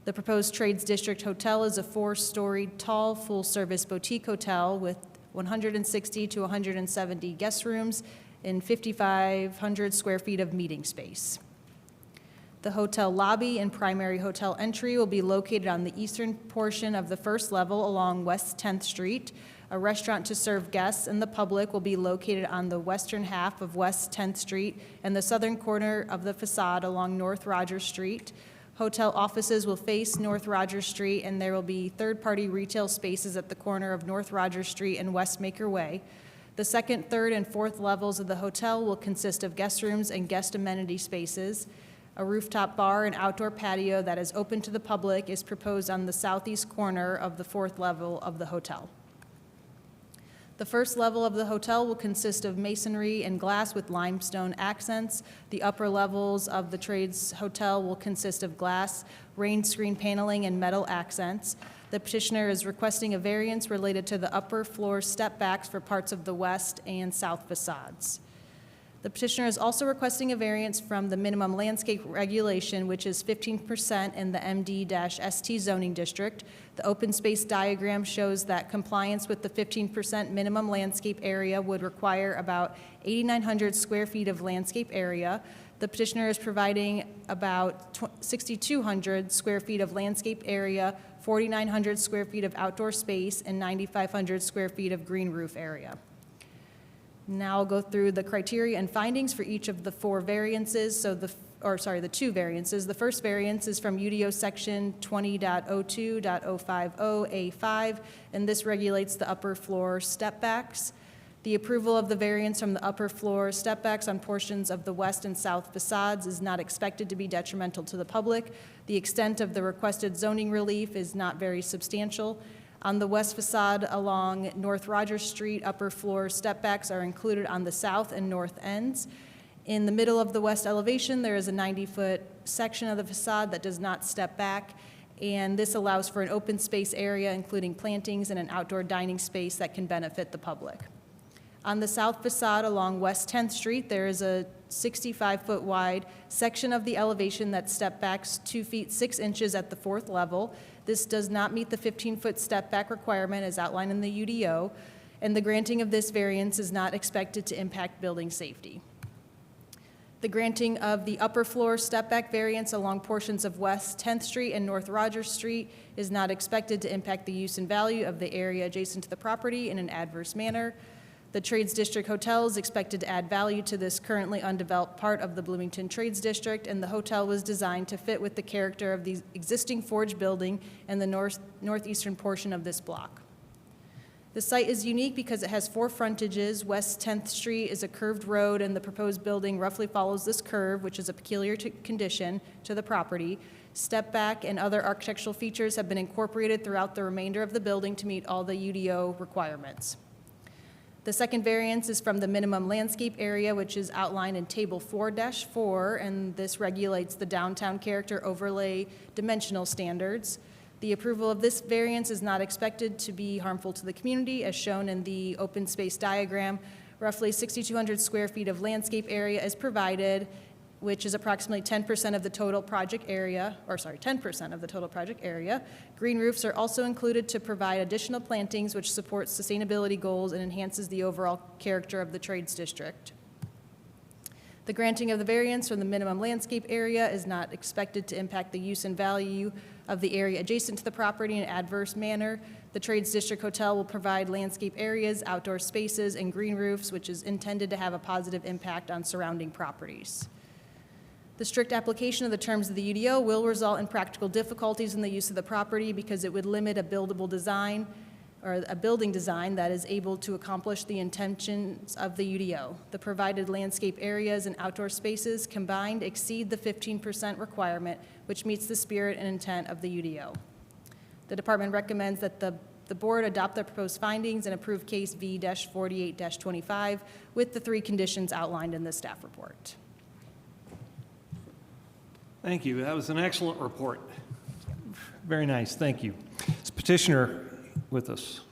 Speaker 10: The proposed Trades District Hotel is a 4-story tall, full-service boutique hotel with 160 to 170 guest rooms in 5,500 square feet of meeting space. The hotel lobby and primary hotel entry will be located on the eastern portion of the first level along West 10th Street. A restaurant to serve guests and the public will be located on the western half of West 10th Street and the southern corner of the facade along North Rogers Street. Hotel offices will face North Rogers Street, and there will be third-party retail spaces at the corner of North Rogers Street and Westmaker Way. The second, third, and fourth levels of the hotel will consist of guest rooms and guest amenity spaces. A rooftop bar and outdoor patio that is open to the public is proposed on the southeast corner of the fourth level of the hotel. The first level of the hotel will consist of masonry and glass with limestone accents. The upper levels of the Trades Hotel will consist of glass, rain screen paneling, and metal accents. The petitioner is requesting a variance related to the upper floor step backs for parts of the west and south facades. The petitioner is also requesting a variance from the minimum landscape regulation, which is 15% in the MD-ST zoning district. The open space diagram shows that compliance with the 15% minimum landscape area would require about 8,900 square feet of landscape area. The petitioner is providing about 6,200 square feet of landscape area, 4,900 square feet of outdoor space, and 9,500 square feet of green roof area. Now I'll go through the criteria and findings for each of the 4 variances. The 2 variances. The first variance is from UDO section 20.02.050A5, and this regulates the upper floor step backs. The approval of the variance from the upper floor step backs on portions of the west and south facades is not expected to be detrimental to the public. The extent of the requested zoning relief is not very substantial. On the west facade along North Rogers Street, upper floor step backs are included on the south and north ends. In the middle of the west elevation, there is a 90-foot section of the facade that does not step back, and this allows for an open space area, including plantings and an outdoor dining space that can benefit the public. On the south facade along West 10th Street, there is a 65-foot wide section of the elevation that step backs 2 feet 6 inches at the 4th level. This does not meet the 15-foot step back requirement as outlined in the UDO, and the granting of this variance is not expected to impact building safety. The granting of the upper floor step back variance along portions of West 10th Street and North Rogers Street is not expected to impact the use and value of the area adjacent to the property in an adverse manner. The Trades District Hotel is expected to add value to this currently undeveloped part of the Bloomington Trades District, and the hotel was designed to fit with the character of the existing Forge building and the northeastern portion of this block. The site is unique because it has 4 frontages. West 10th Street is a curved road, and the proposed building roughly follows this curve, which is a peculiar condition to the property. Step back and other architectural features have been incorporated throughout the remainder of the building to meet all the UDO requirements. The second variance is from the minimum landscape area, which is outlined in Table 4-4, and this regulates the downtown character overlay dimensional standards. The approval of this variance is not expected to be harmful to the community, as shown in the open space diagram. Roughly 6,200 square feet of landscape area is provided, which is approximately 10% of the total project area, 10% of the total project area. Green roofs are also included to provide additional plantings, which supports sustainability goals and enhances the overall character of the Trades District. The granting of the variance from the minimum landscape area is not expected to impact the use and value of the area adjacent to the property in an adverse manner. The Trades District Hotel will provide landscape areas, outdoor spaces, and green roofs, which is intended to have a positive impact on surrounding properties. The strict application of the terms of the UDO will result in practical difficulties in the use of the property because it would limit a buildable design or a building design that is able to accomplish the intentions of the UDO. The provided landscape areas and outdoor spaces combined exceed the 15% requirement, which meets the spirit and intent of the UDO. The department recommends that the board adopt the proposed findings and approve case V-48-25 with the 3 conditions outlined in the staff report.
Speaker 1: Thank you. That was an excellent report. Very nice. Thank you. Is petitioner with us?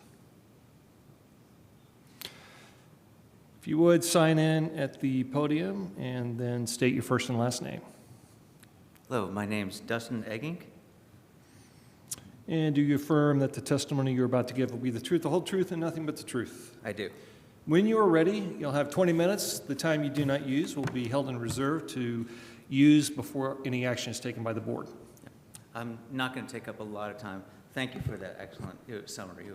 Speaker 1: If you would, sign in at the podium and then state your first and last name.
Speaker 12: Hello, my name's Dustin Egging.
Speaker 1: And do you affirm that the testimony you're about to give will be the truth, the whole truth, and nothing but the truth?
Speaker 12: I do.
Speaker 1: When you are ready, you'll have 20 minutes. The time you do not use will be held in reserve to use before any action is taken by the board.
Speaker 12: I'm not going to take up a lot of time. Thank you for that excellent summary.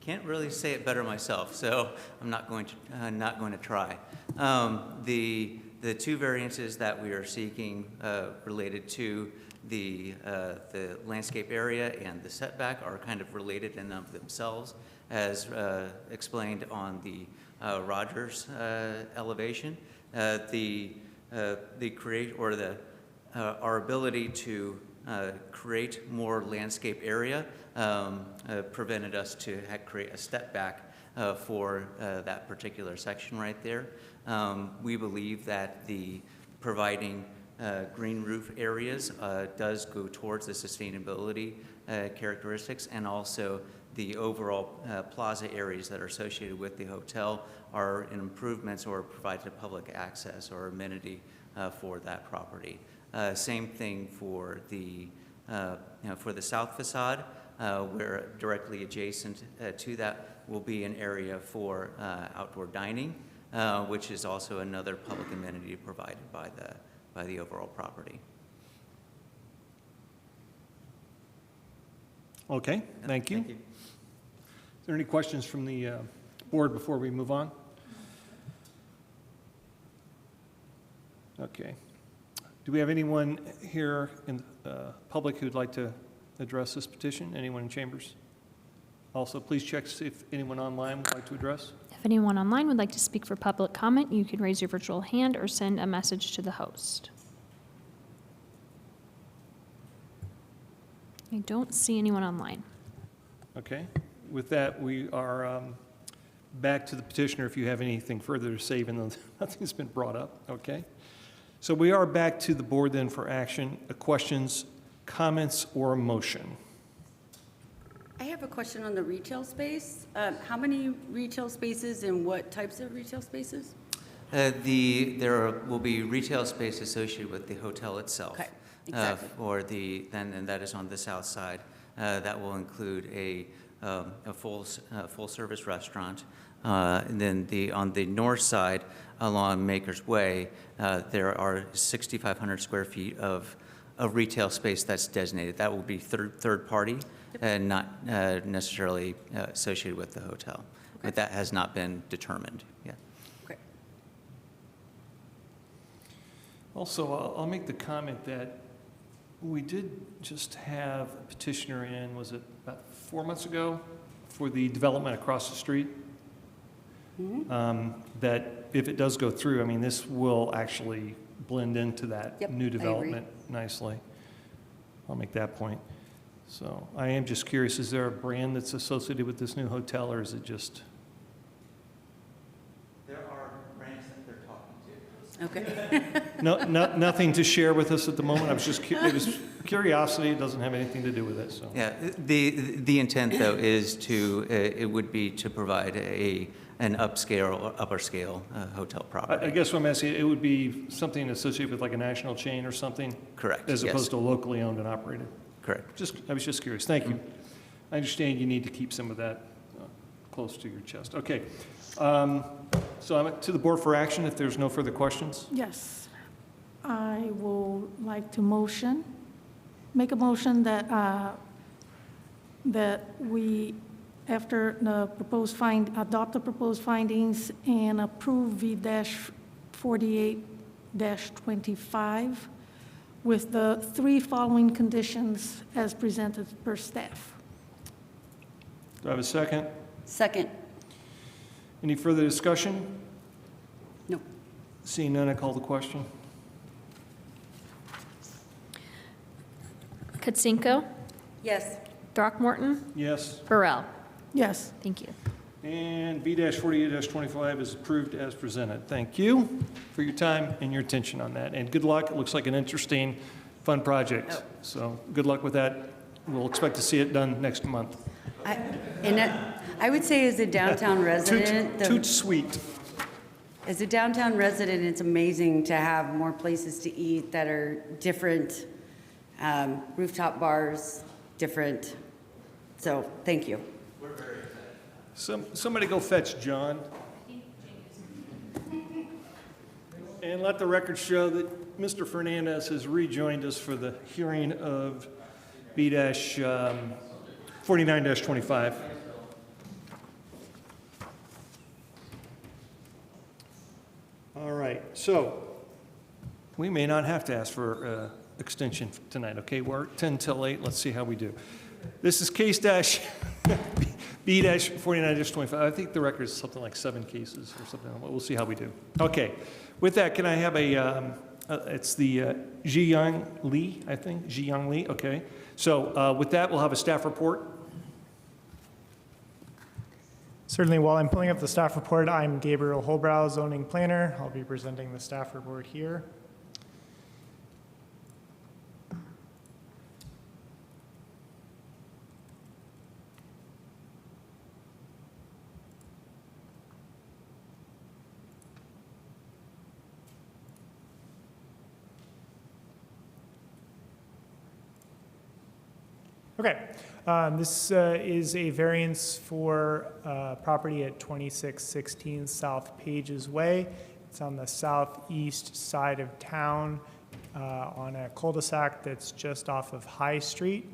Speaker 12: Can't really say it better myself, so I'm not going to try. The 2 variances that we are seeking related to the landscape area and the setback are kind of related in and of themselves, as explained on the Rogers elevation. Our ability to create more landscape area prevented us to create a step back for that particular section right there. We believe that the providing green roof areas does go towards the sustainability characteristics, and also the overall plaza areas that are associated with the hotel are improvements or provide public access or amenity for that property. Same thing for the south facade, where directly adjacent to that will be an area for outdoor dining, which is also another public amenity provided by the overall property.
Speaker 1: Okay, thank you.
Speaker 12: Thank you.
Speaker 1: Is there any questions from the board before we move on? Okay. Do we have anyone here in the public who'd like to address this petition? Anyone in chambers? Also, please check to see if anyone online would like to address.
Speaker 2: If anyone online would like to speak for public comment, you can raise your virtual hand or send a message to the host. I don't see anyone online.
Speaker 1: Okay. With that, we are back to the petitioner if you have anything further to say, even though nothing's been brought up. Okay. So we are back to the board then for action. Questions, comments, or a motion?
Speaker 4: I have a question on the retail space. How many retail spaces and what types of retail spaces?
Speaker 12: There will be retail space associated with the hotel itself.
Speaker 4: Okay, exactly.
Speaker 12: And that is on the south side. That will include a full service restaurant. And then on the north side, along Maker's Way, there are 6,500 square feet of retail space that's designated. That will be third party. not necessarily associated with the hotel. But that has not been determined yet.
Speaker 4: Okay.
Speaker 1: Also, I'll make the comment that we did just have a petitioner in, was it about 4 months ago, for the development across the street? That if it does go through, I mean, this will actually blend into that
Speaker 4: Yep, I
Speaker 1: new
Speaker 4: agree.
Speaker 1: development nicely. I'll make that point. So I am just curious, is there a brand that's associated with this new hotel, or is it just?
Speaker 12: There are brands that they're talking to.
Speaker 1: Nothing to share with us at the moment? I was just, it was curiosity, it doesn't have anything to do with it, so.
Speaker 12: Yeah, the intent, though, is to, it would be to provide an upscale or upper scale hotel property.
Speaker 1: I guess what I'm asking, it would be something associated with like a national chain or something?
Speaker 12: Correct,
Speaker 1: As
Speaker 12: yes.
Speaker 1: opposed to locally owned and operated?
Speaker 12: Correct.
Speaker 1: I was just curious, thank you. I understand you need to keep some of that close to your chest. Okay, so I'm to the board for action if there's no further questions.
Speaker 3: Yes. I will like to make a motion that, that we, after the adopt the proposed findings and approve V-48-25 with the 3 following conditions as presented per staff.
Speaker 1: Do I have a second?
Speaker 4: Second.
Speaker 1: Any further discussion?
Speaker 4: No.
Speaker 1: Seeing none, I call the question.
Speaker 2: Kutsenko,
Speaker 4: Yes.
Speaker 2: Throckmorton,
Speaker 1: Yes.
Speaker 2: Burrell.
Speaker 3: Yes.
Speaker 2: Thank you.
Speaker 1: And V-48-25 is approved as presented. Thank you for your time and your attention on that. And good luck. It looks like an interesting, fun project. So good luck with that. We'll expect to see it done next month.
Speaker 4: I would say as a downtown resident,
Speaker 1: Toot sweet.
Speaker 4: as a downtown resident, it's amazing to have more places to eat that are different, rooftop bars, different. So, thank you.
Speaker 1: Somebody go fetch John. And let the record show that Mr. Fernandez has rejoined us for the hearing of B-49-25. All right, so we may not have to ask for extension tonight, okay? We're 10 till 8, let's see how we do. This is case B-49-25. I think the record is something like 7 cases or something. We'll see how we do. Okay, with that, can I have it's the Zhiyang Li, I think, Zhiyang Li, okay. So with that, we'll have a staff report.
Speaker 13: Certainly, while I'm pulling up the staff report, I'm Gabriel Holbrow, zoning planner. I'll be presenting the staff report here. Okay, this is a variance for property at 2616 South Pages Way. It's on the southeast side of town on a cul-de-sac that's just off of High Street.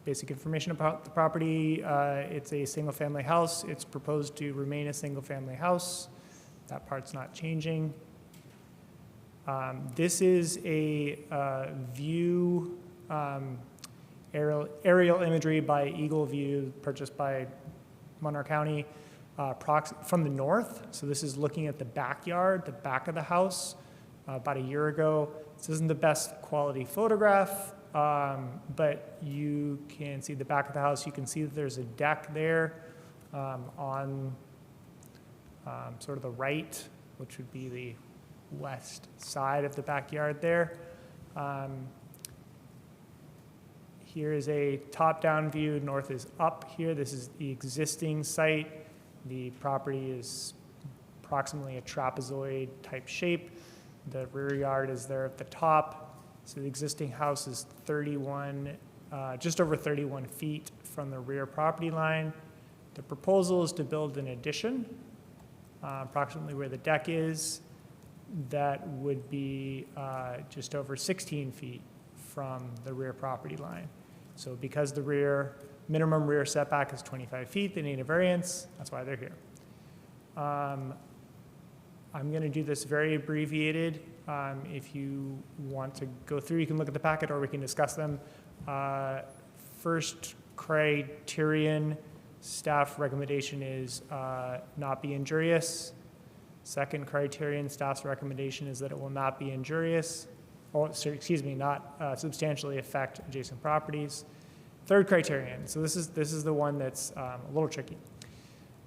Speaker 13: Basic information about the property, it's a single-family house. It's proposed to remain a single-family house. That part's not changing. This is a view, aerial imagery by Eagle View purchased by Monroe County from the north. So this is looking at the backyard, the back of the house, about a year ago. This isn't the best quality photograph, but you can see the back of the house. You can see that there's a deck there on sort of the right, which would be the west side of the backyard there. Here is a top-down view. North is up here. This is the existing site. The property is approximately a trapezoid type shape. The rear yard is there at the top. So the existing house is just over 31 feet from the rear property line. The proposal is to build an addition approximately where the deck is. That would be just over 16 feet from the rear property line. So because the minimum rear setback is 25 feet, they need a variance. That's why they're here. I'm going to do this very abbreviated. If you want to go through, you can look at the packet or we can discuss them. First criterion, staff recommendation is not be injurious. Second criterion, staff's recommendation is that it will not be injurious, or excuse me, not substantially affect adjacent properties. Third criterion, so this is the one that's a little tricky.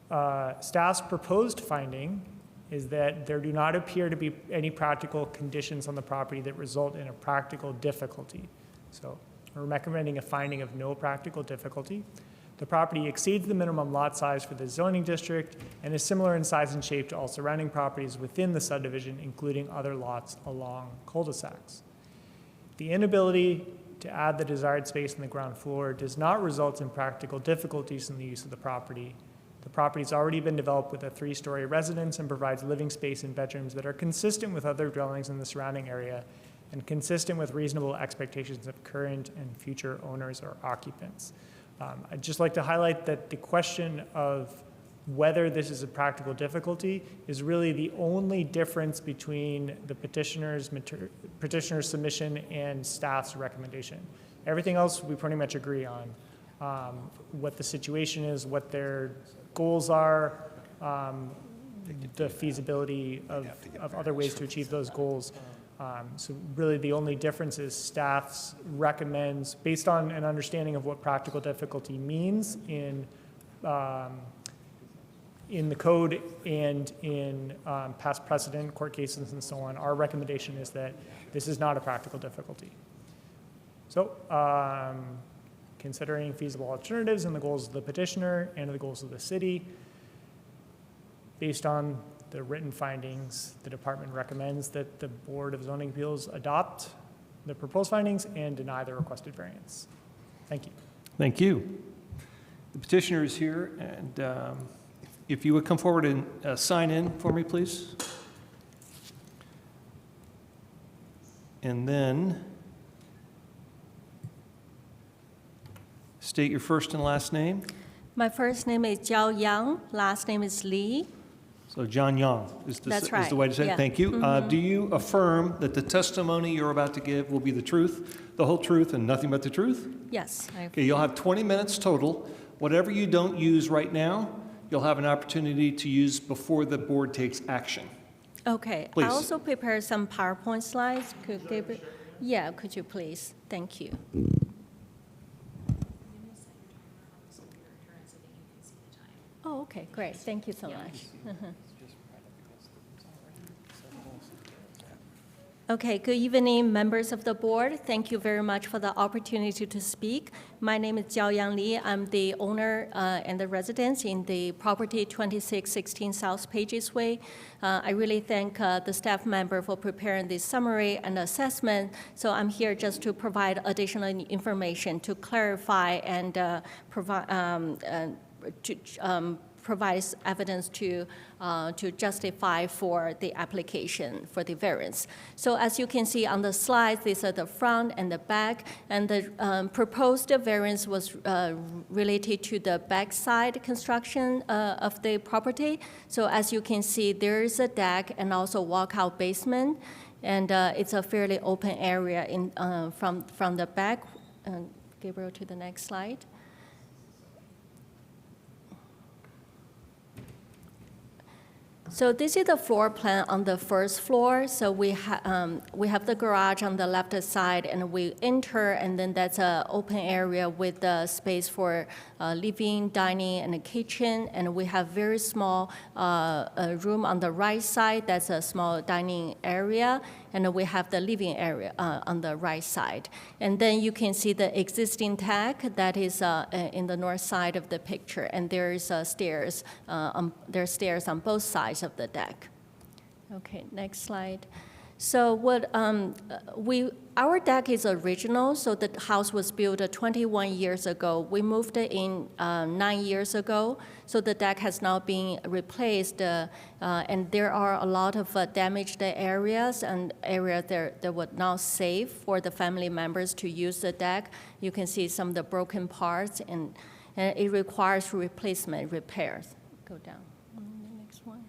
Speaker 13: Staff's proposed finding is that there do not appear to be any practical conditions on the property that result in a practical difficulty. So we're recommending a finding of no practical difficulty. The property exceeds the minimum lot size for the zoning district and is similar in size and shape to all surrounding properties within the subdivision, including other lots along cul-de-sacs. The inability to add the desired space in the ground floor does not result in practical difficulties in the use of the property. The property's already been developed with a 3-story residence and provides living space and bedrooms that are consistent with other dwellings in the surrounding area and consistent with reasonable expectations of current and future owners or occupants. I'd just like to highlight that the question of whether this is a practical difficulty is really the only difference between the petitioner's submission and staff's recommendation. Everything else we pretty much agree on. What the situation is, what their goals are, the feasibility of other ways to achieve those goals. So really the only difference is staff recommends, based on an understanding of what practical difficulty means in the code and in past precedent, court cases and so on, our recommendation is that this is not a practical difficulty. So considering feasible alternatives and the goals of the petitioner and the goals of the city, based on the written findings, the department recommends that the Board of Zoning Appeals adopt the proposed findings and deny the requested variance. Thank you.
Speaker 1: Thank you. The petitioner is here, and if you would come forward and sign in for me, please. And then state your first and last name.
Speaker 14: My first name is Jiao Yang, last name is Li.
Speaker 1: So John Yang is
Speaker 14: That's right.
Speaker 1: the way to say it.
Speaker 14: Yeah.
Speaker 1: Thank you. Do you affirm that the testimony you're about to give will be the truth, the whole truth, and nothing but the truth?
Speaker 14: Yes.
Speaker 1: Okay, you'll have 20 minutes total. Whatever you don't use right now, you'll have an opportunity to use before the board takes action.
Speaker 14: Okay.
Speaker 1: Please.
Speaker 14: I also prepared some PowerPoint slides. Could Gabriel? Yeah, could you please? Thank you. Oh, okay, great. Thank you so much. Okay, good evening, members of the board. Thank you very much for the opportunity to speak. My name is Jiaoyang Li. I'm the owner and the resident in the property 2616 South Pages Way. I really thank the staff member for preparing this summary and assessment. So I'm here just to provide additional information to clarify and provides evidence to justify for the application for the variance. So as you can see on the slides, these are the front and the back, and the proposed variance was related to the backside construction of the property. So as you can see, there is a deck and also walkout basement, and it's a fairly open area in from the back. Gabriel, to the next slide. So this is the floor plan on the first floor. So we have the garage on the left side, and we enter, and then that's an open area with the space for living, dining, and a kitchen. And we have very small room on the right side. That's a small dining area. And we have the living area on the right side. And then you can see the existing deck that is in the north side of the picture. And there is stairs. There are stairs on both sides of the deck. Okay, next slide. So our deck is original, so the house was built 21 years ago. We moved in 9 years ago, so the deck has now been replaced, and there are a lot of damaged areas and areas that were not safe for the family members to use the deck. You can see some of the broken parts, and it requires replacement, repairs. Go down. The next one.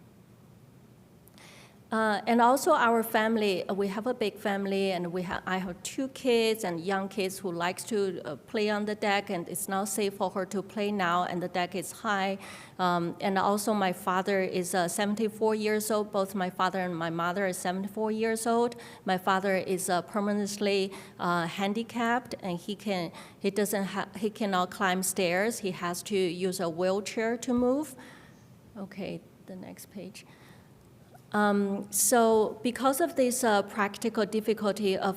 Speaker 14: And also our family, we have a big family, and I have 2 kids and young kids who likes to play on the deck, and it's not safe for her to play now, and the deck is high. And also my father is 74 years old. Both my father and my mother are 74 years old. My father is permanently handicapped, and he cannot climb stairs. He has to use a wheelchair to move. Okay, the next page. So because of this practical difficulty of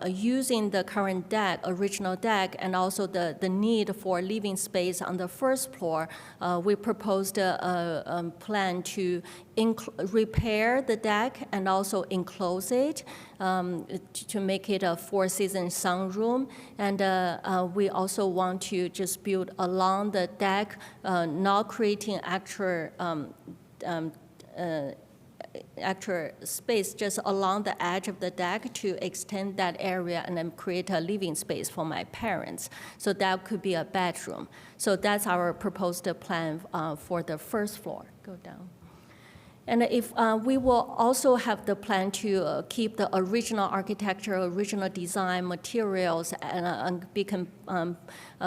Speaker 14: using the current deck, original deck, and also the need for living space on the first floor, we proposed a plan to repair the deck and also enclose it to make it a 4-season sunroom. And we also want to just build along the deck, not creating actual space just along the edge of the deck to extend that area and then create a living space for my parents. So that could be a bedroom. So that's our proposed plan for the first floor. Go down. And if we will also have the plan to keep the original architecture, original design, materials, and be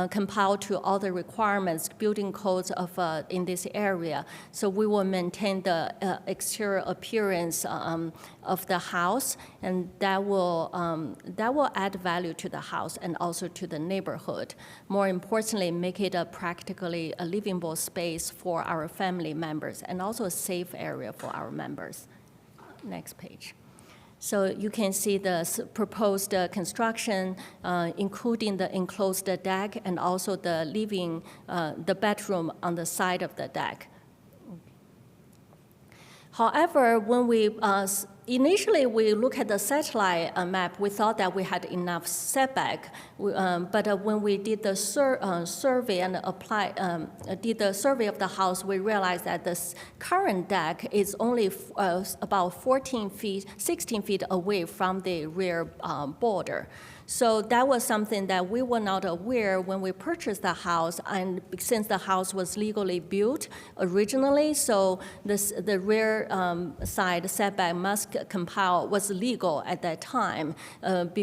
Speaker 14: compiled to all the requirements, building codes of in this area. So we will maintain the exterior appearance of the house, and that will add value to the house and also to the neighborhood. More importantly, make it practically a livable space for our family members and also a safe area for our members. Next page. So you can see the proposed construction, including the enclosed deck and also the bedroom on the side of the deck. However, when we initially we look at the satellite map, we thought that we had enough setback. But when we did the survey and did the survey of the house, we realized that the current deck is only about 16 feet away from the rear border. So that was something that we were not aware when we purchased the house, and since the house was legally built originally, so the rear side setback was legal at that time. But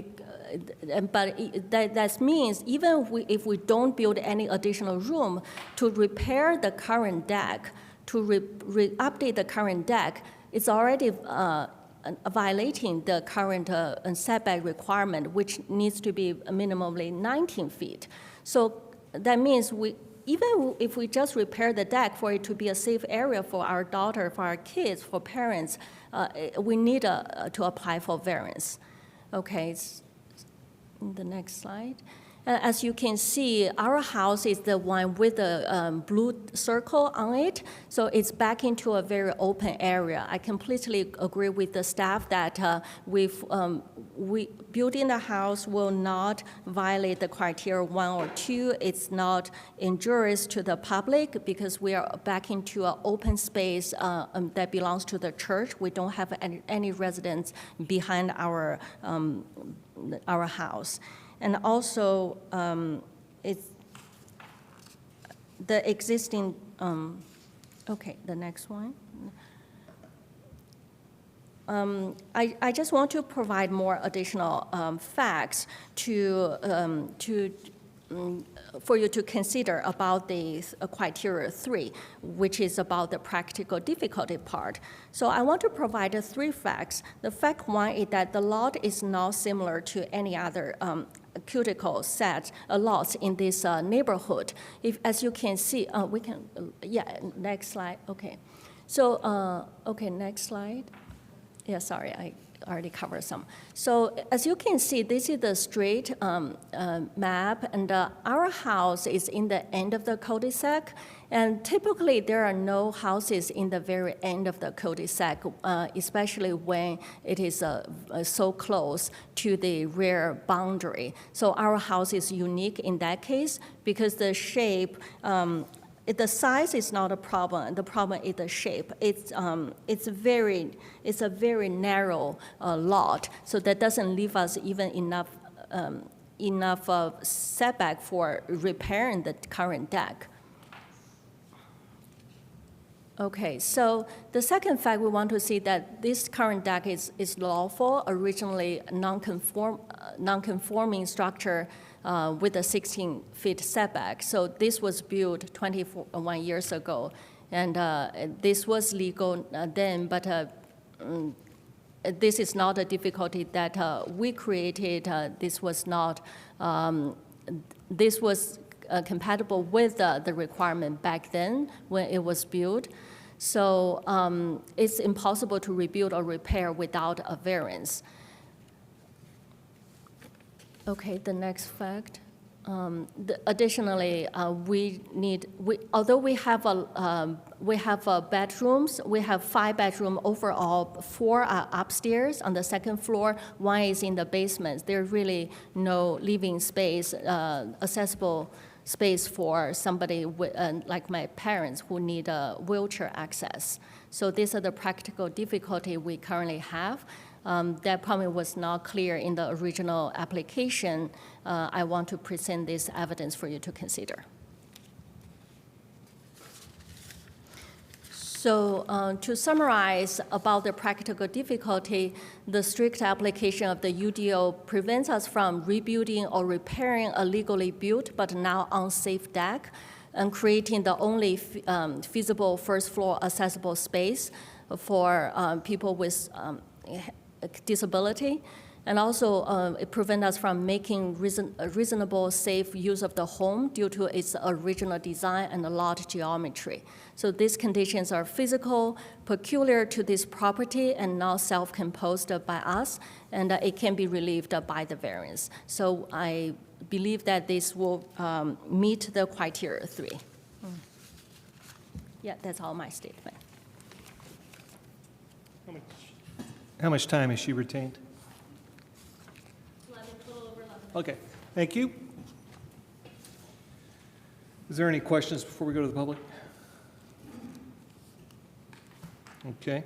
Speaker 14: that means even if we don't build any additional room to repair the current deck, to update the current deck, it's already violating the current setback requirement, which needs to be minimally 19 feet. So that means even if we just repair the deck for it to be a safe area for our daughter, for our kids, for parents, we need to apply for variance. Okay, the next slide. As you can see, our house is the one with the blue circle on it, so it's back into a very open area. I completely agree with the staff that building the house will not violate the criteria 1 or 2. It's not injurious to the public because we are back into an open space that belongs to the church. We don't have any residents behind our house. And also, it's the existing, okay, the next one. I just want to provide more additional facts for you to consider about the criteria 3, which is about the practical difficulty part. So I want to provide 3 facts. The fact 1 is that the lot is not similar to any other cuticle lots in this neighborhood. As you can see, next slide, okay. So, okay, next slide. Yeah, sorry, already covered some. So as you can see, this is the street map, and our house is in the end of the cul-de-sac. And typically, there are no houses in the very end of the cul-de-sac, especially when it is so close to the rear boundary. So our house is unique in that case because the shape, the size is not a problem. The problem is the shape. It's a very narrow lot, so that doesn't leave us even enough setback for repairing the current deck. Okay, so the second fact we want to see that this current deck is lawful, originally non-conforming structure with a 16-feet setback. So this was built 21 years ago, and this was legal then, but this is not a difficulty that we created. This was not, this was compatible with the requirement back then when it was built. So it's impossible to rebuild or repair without a variance. Okay, the next fact. Additionally, although we have bedrooms, we have 5 bedrooms overall. 4 are upstairs on the second floor. 1 is in the basement. There's really no living space, accessible space for somebody like my parents who need a wheelchair access. So these are the practical difficulty we currently have. That probably was not clear in the original application. I want to present this evidence for you to consider. So to summarize about the practical difficulty, the strict application of the UDO prevents us from rebuilding or repairing a legally built but now unsafe deck and creating the only feasible first floor accessible space for people with disability. And also, it prevents us from making reasonable, safe use of the home due to its original design and the lot geometry. So these conditions are physical, peculiar to this property, and not self-imposed by us, and it can be relieved by the variance. So I believe that this will meet the criteria 3. Yeah, that's all my statement.
Speaker 1: How much time has she retained? Okay, thank you. Is there any questions before we go to the public? Okay.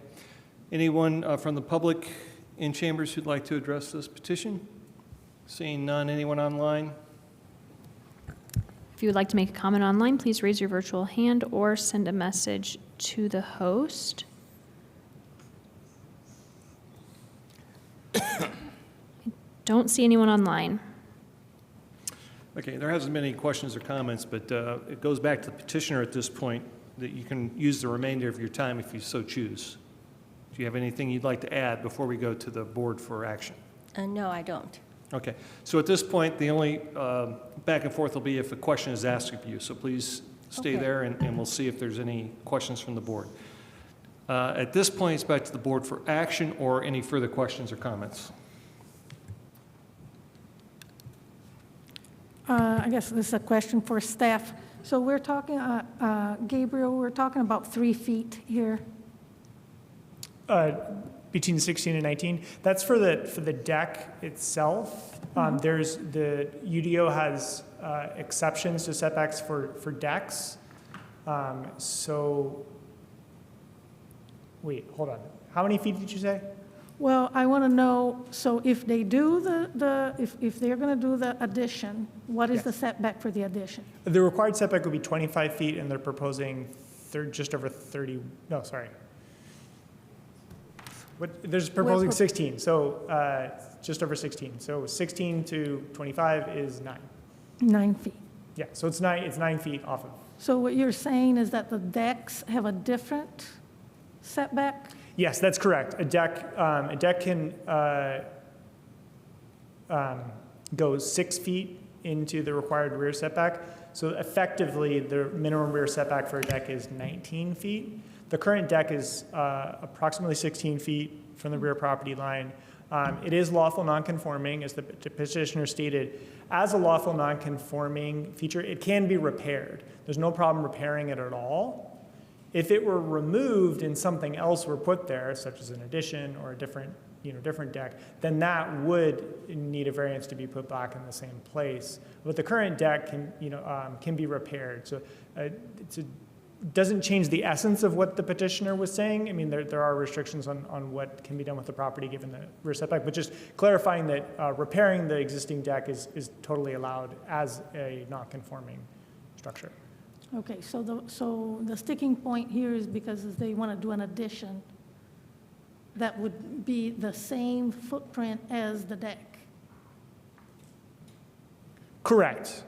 Speaker 1: Anyone from the public in chambers who'd like to address this petition? Seeing none, anyone online?
Speaker 2: If you would like to make a comment online, please raise your virtual hand or send a message to the host. I don't see anyone online.
Speaker 1: Okay, there hasn't been any questions or comments, but it goes back to the petitioner at this point that you can use the remainder of your time if you so choose. Do you have anything you'd like to add before we go to the board for action?
Speaker 14: No, I don't.
Speaker 1: Okay, so at this point, the only back and forth will be if a question is asked of you. So please stay there and we'll see if there's any questions from the board. At this point, it's back to the board for action or any further questions or comments.
Speaker 3: I guess this is a question for staff. So we're talking, Gabriel, we're talking about 3 feet here.
Speaker 13: Between 16 and 19. That's for the deck itself. There's the UDO has exceptions to setbacks for decks. So wait, hold on. How many feet did you say?
Speaker 3: Well, I want to know, so if they do if they're going to do the addition, what is the setback for the addition?
Speaker 13: The required setback would be 25 feet, and they're proposing just over 30. No, sorry. They're proposing 16, so just over 16. So 16 to 25 is 9.
Speaker 3: 9 feet.
Speaker 13: Yeah, so it's 9 feet off of.
Speaker 3: So what you're saying is that the decks have a different setback?
Speaker 13: Yes, that's correct. A deck can go 6 feet into the required rear setback. So effectively, the minimum rear setback for a deck is 19 feet. The current deck is approximately 16 feet from the rear property line. It is lawful nonconforming, as the petitioner stated. As a lawful nonconforming feature, it can be repaired. There's no problem repairing it at all. If it were removed and something else were put there, such as an addition or a different deck, then that would need a variance to be put back in the same place. But the current deck can be repaired. So doesn't change the essence of what the petitioner was saying. I mean, there are restrictions on what can be done with the property given the rear setback, but just clarifying that repairing the existing deck is totally allowed as a non-conforming structure.
Speaker 3: Okay, so the sticking point here is because they want to do an addition that would be the same footprint as the deck,
Speaker 13: Correct,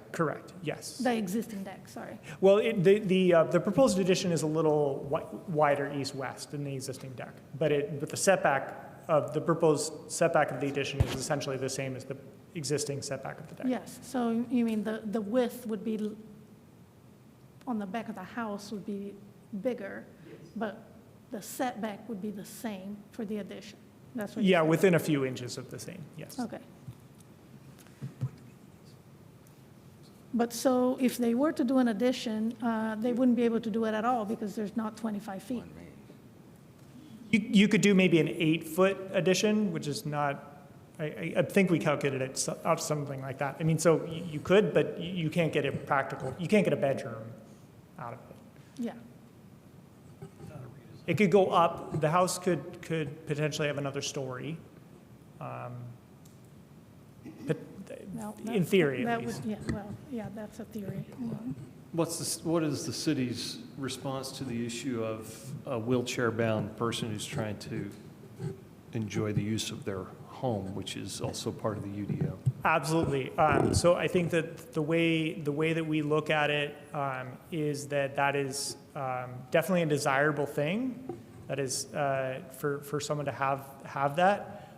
Speaker 13: yes.
Speaker 3: the existing deck, sorry.
Speaker 13: Well, the proposed addition is a little wider east-west than the existing deck, but the setback of the proposed setback of the addition is essentially the same as the existing setback of the deck.
Speaker 3: Yes, so you mean the width would be, on the back of the house would be bigger, but the setback would be the same for the addition? That's what you're
Speaker 13: Yeah,
Speaker 3: saying?
Speaker 13: within a few inches of the same, yes.
Speaker 3: Okay. But so if they were to do an addition, they wouldn't be able to do it at all because there's not 25 feet.
Speaker 13: You could do maybe an 8-foot addition, which is not, I think we calculated it out something like that. I mean, so you could, but you can't get it practical. You can't get a bedroom out of it.
Speaker 3: Yeah,
Speaker 13: It could go up. The house could potentially have another story. But
Speaker 3: well.
Speaker 13: in theory,
Speaker 3: that
Speaker 13: at least.
Speaker 3: would- Yeah, well, yeah, that's a theory.
Speaker 1: What is the city's response to the issue of a wheelchair-bound person who's trying to enjoy the use of their home, which is also part of the UDO?
Speaker 13: Absolutely. So I think that the way that we look at it is that is definitely a desirable thing. That is for someone to have that,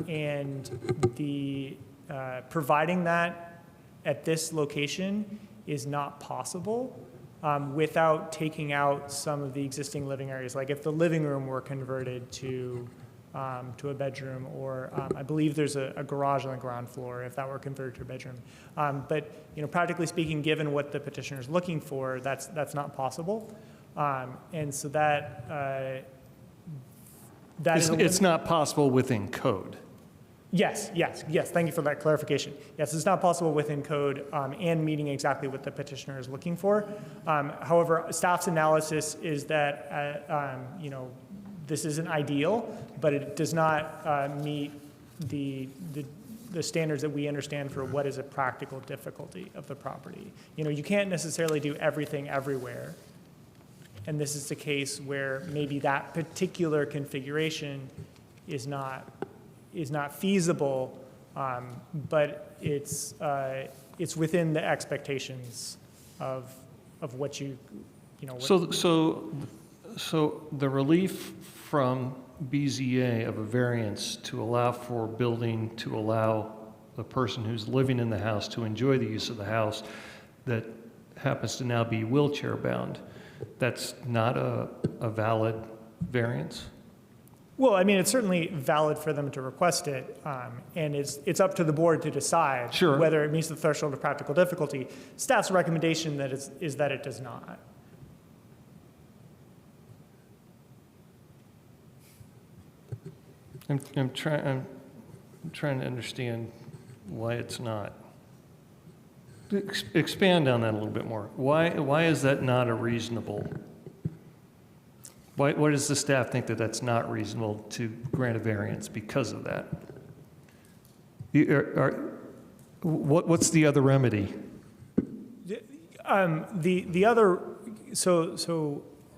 Speaker 13: and the providing that at this location is not possible without taking out some of the existing living areas. Like if the living room were converted to a bedroom, or I believe there's a garage on the ground floor if that were converted to a bedroom. But practically speaking, given what the petitioner is looking for, that's not possible. And so that is
Speaker 1: It's not possible within code.
Speaker 13: Yes. Thank you for that clarification. Yes, it's not possible within code and meeting exactly what the petitioner is looking for. However, staff's analysis is that this isn't ideal, but it does not meet the standards that we understand for what is a practical difficulty of the property. You can't necessarily do everything everywhere. And this is the case where maybe that particular configuration is not feasible, but it's within the expectations of what you know.
Speaker 1: So the relief from BZA of a variance to allow for building, to allow the person who's living in the house to enjoy the use of the house that happens to now be wheelchair bound, that's not a valid variance?
Speaker 13: Well, I mean, it's certainly valid for them to request it, and it's up to the board to decide
Speaker 1: Sure.
Speaker 13: whether it meets the threshold of practical difficulty. Staff's recommendation is that it does not.
Speaker 1: I'm trying to understand why it's not. Expand on that a little bit more. Why is that not a reasonable? Why does the staff think that that's not reasonable to grant a variance because of that? What's the other remedy?
Speaker 13: The other,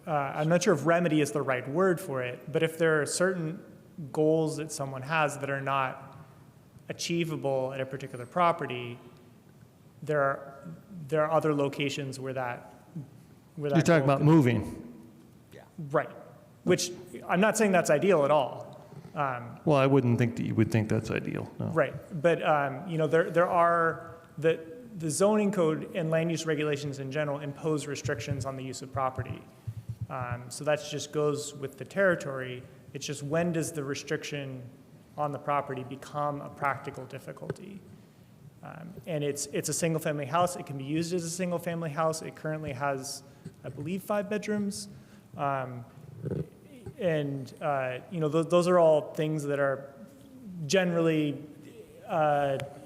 Speaker 13: I'm not sure if remedy is the right word for it, but if there are certain goals that someone has that are not achievable at a particular property, there are other locations where that
Speaker 1: You're talking
Speaker 13: goal
Speaker 1: about
Speaker 13: could-
Speaker 1: moving.
Speaker 13: Right, which I'm not saying that's ideal at all.
Speaker 1: Well, I wouldn't think that you would think that's ideal, no.
Speaker 13: Right, but there are the zoning code and land use regulations in general impose restrictions on the use of property. So that just goes with the territory. It's just when does the restriction on the property become a practical difficulty? And it's a single-family house. It can be used as a single-family house. It currently has, I believe, 5 bedrooms. And those are all things that are generally,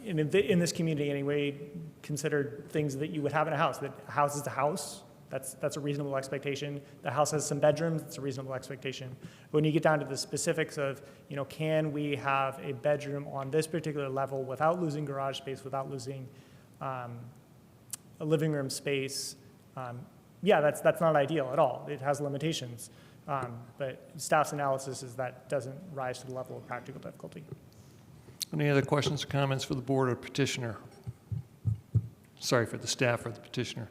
Speaker 13: in this community anyway, considered things that you would have in a house. That a house is a house. That's a reasonable expectation. The house has some bedrooms. It's a reasonable expectation. But when you get down to the specifics of, can we have a bedroom on this particular level without losing garage space, without losing a living room space? Yeah, that's not ideal at all. It has limitations. But staff's analysis is that doesn't rise to the level of practical difficulty.
Speaker 1: Any other questions or comments for the board or petitioner? Sorry, for the staff or the petitioner.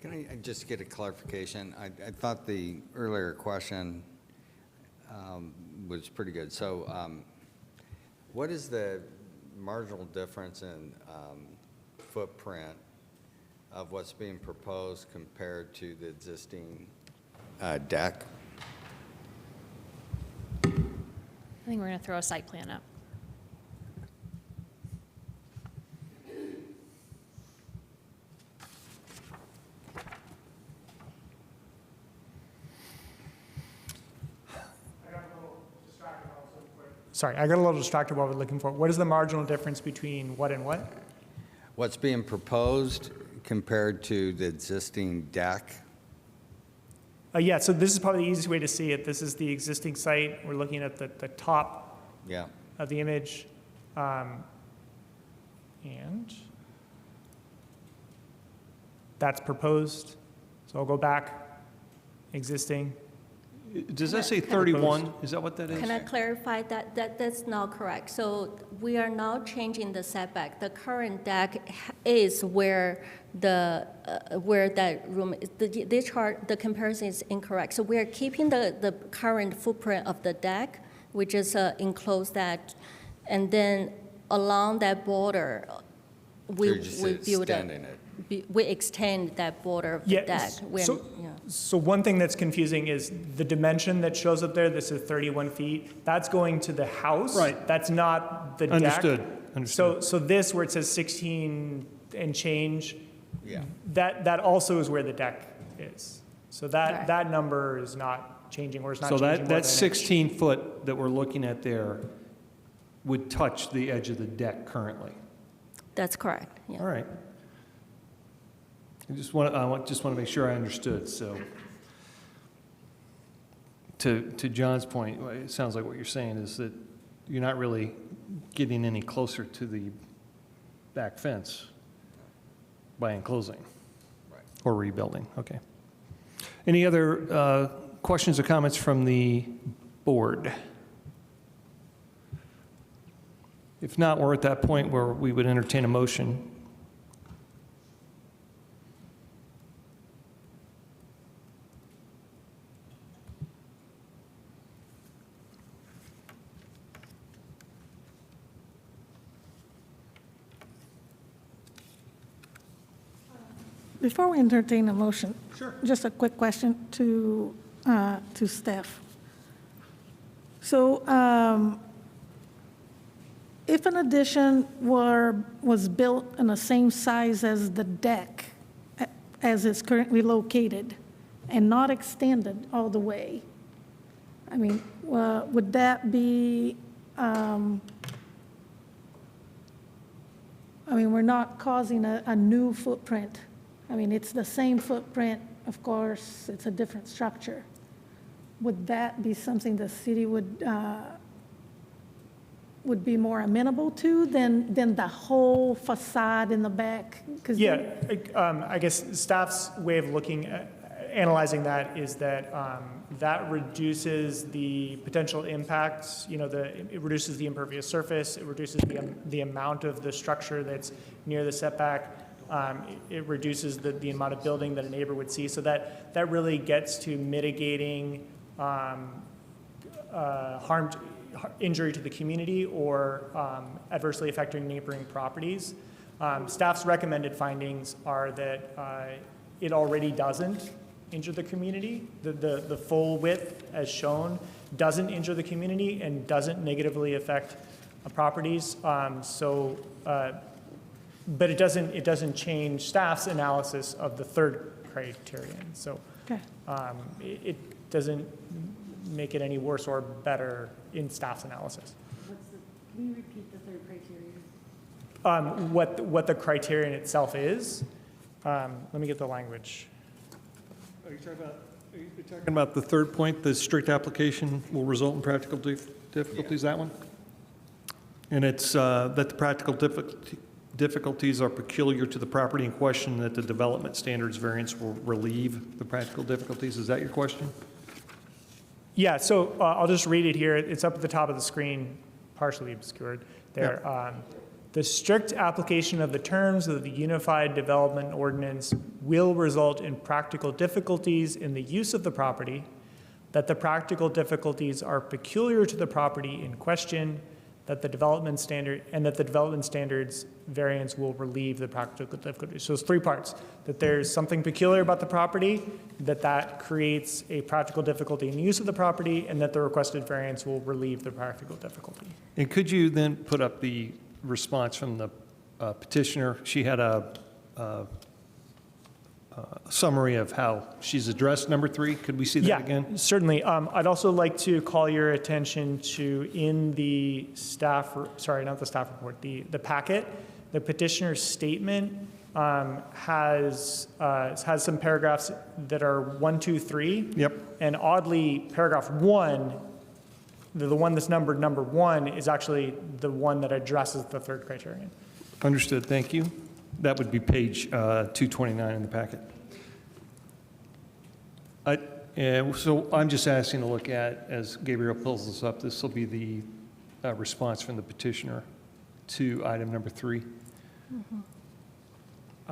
Speaker 8: Can I just get a clarification? I thought the earlier question was pretty good. So what is the marginal difference in footprint of what's being proposed compared to the existing deck?
Speaker 2: I think we're going to throw a site plan up.
Speaker 13: Sorry, I got a little distracted while we're looking for it. What is the marginal difference between what and what?
Speaker 8: What's being proposed compared to the existing deck?
Speaker 13: Yeah, so this is probably the easiest way to see it. This is the existing site. We're looking at the top of the image. And that's proposed. So I'll go back, existing.
Speaker 1: Does that say 31? Is that what that is?
Speaker 14: Can I clarify that? That's not correct. So we are now changing the setback. The current deck is where where that room is. The chart, the comparison is incorrect. So we are keeping the current footprint of the deck, which is enclosed that, and then along that border, we build we extend that border of the deck.
Speaker 13: So one thing that's confusing is the dimension that shows up there. This is 31 feet. That's going to the house.
Speaker 1: Right.
Speaker 13: That's not the
Speaker 1: Understood.
Speaker 13: deck.
Speaker 1: Understood.
Speaker 13: So this, where it says 16 and change, that also is where the deck is. So that number is not changing, or it's not
Speaker 1: So
Speaker 13: changing.
Speaker 1: that 16 foot that we're looking at there would touch the edge of the deck currently.
Speaker 14: That's correct. Yeah.
Speaker 1: All right. I just want to make sure I understood. So, to John's point, it sounds like what you're saying is that you're not really getting any closer to the back fence by enclosing or rebuilding. Okay. Any other questions or comments from the board? If not, we're at that point where we would entertain a motion.
Speaker 3: Before we entertain a motion, just a quick question to staff. So if an addition was built in the same size as the deck as it's currently located and not extended all the way, I mean, would that be, we're not causing a new footprint. I mean, it's the same footprint, of course, it's a different structure. Would that be something the city would be more amenable to than the whole facade in the back?
Speaker 13: Yeah, I guess staff's way of looking at analyzing that is that that reduces the potential impacts. It reduces the impervious surface. It reduces the amount of the structure that's near the setback. It reduces the amount of building that a neighbor would see. So that really gets to mitigating injury to the community or adversely affecting neighboring properties. Staff's recommended findings are that it already doesn't injure the community. The full width as shown doesn't injure the community and doesn't negatively affect properties. But it doesn't change staff's analysis of the third criterion. So
Speaker 3: Okay.
Speaker 13: it doesn't make it any worse or better in staff's analysis.
Speaker 4: Can you repeat the third criteria?
Speaker 13: What the criterion itself is. Let me get the language.
Speaker 1: Are you talking about the third point, the strict application will result in practical difficulties, that one? And it's that the practical difficulties are peculiar to the property in question, that the development standards variance will relieve the practical difficulties. Is that your question?
Speaker 13: Yeah, so I'll just read it here. It's up at the top of the screen, partially obscured there.
Speaker 1: Yeah.
Speaker 13: The strict application of the terms of the Unified Development Ordinance will result in practical difficulties in the use of the property, that the practical difficulties are peculiar to the property in question, that the development standards variance will relieve the practical difficulties. So it's three parts: that there's something peculiar about the property, that creates a practical difficulty in the use of the property, and that the requested variance will relieve the practical difficulty.
Speaker 1: And could you then put up the response from the petitioner? She had a summary of how she's addressed number 3. Could we see that again?
Speaker 13: Yeah, certainly. I'd also like to call your attention to, in the staff, sorry, not the staff report, the packet, the petitioner's statement has some paragraphs that are 1, 2, 3.
Speaker 1: Yep.
Speaker 13: And oddly, paragraph 1, the one that's numbered number 1, is actually the one that addresses the third criterion.
Speaker 1: Understood, thank you. That would be page 229 in the packet. So I'm just asking to look at, as Gabriel pulls this up, this will be the response from the petitioner to item number 3.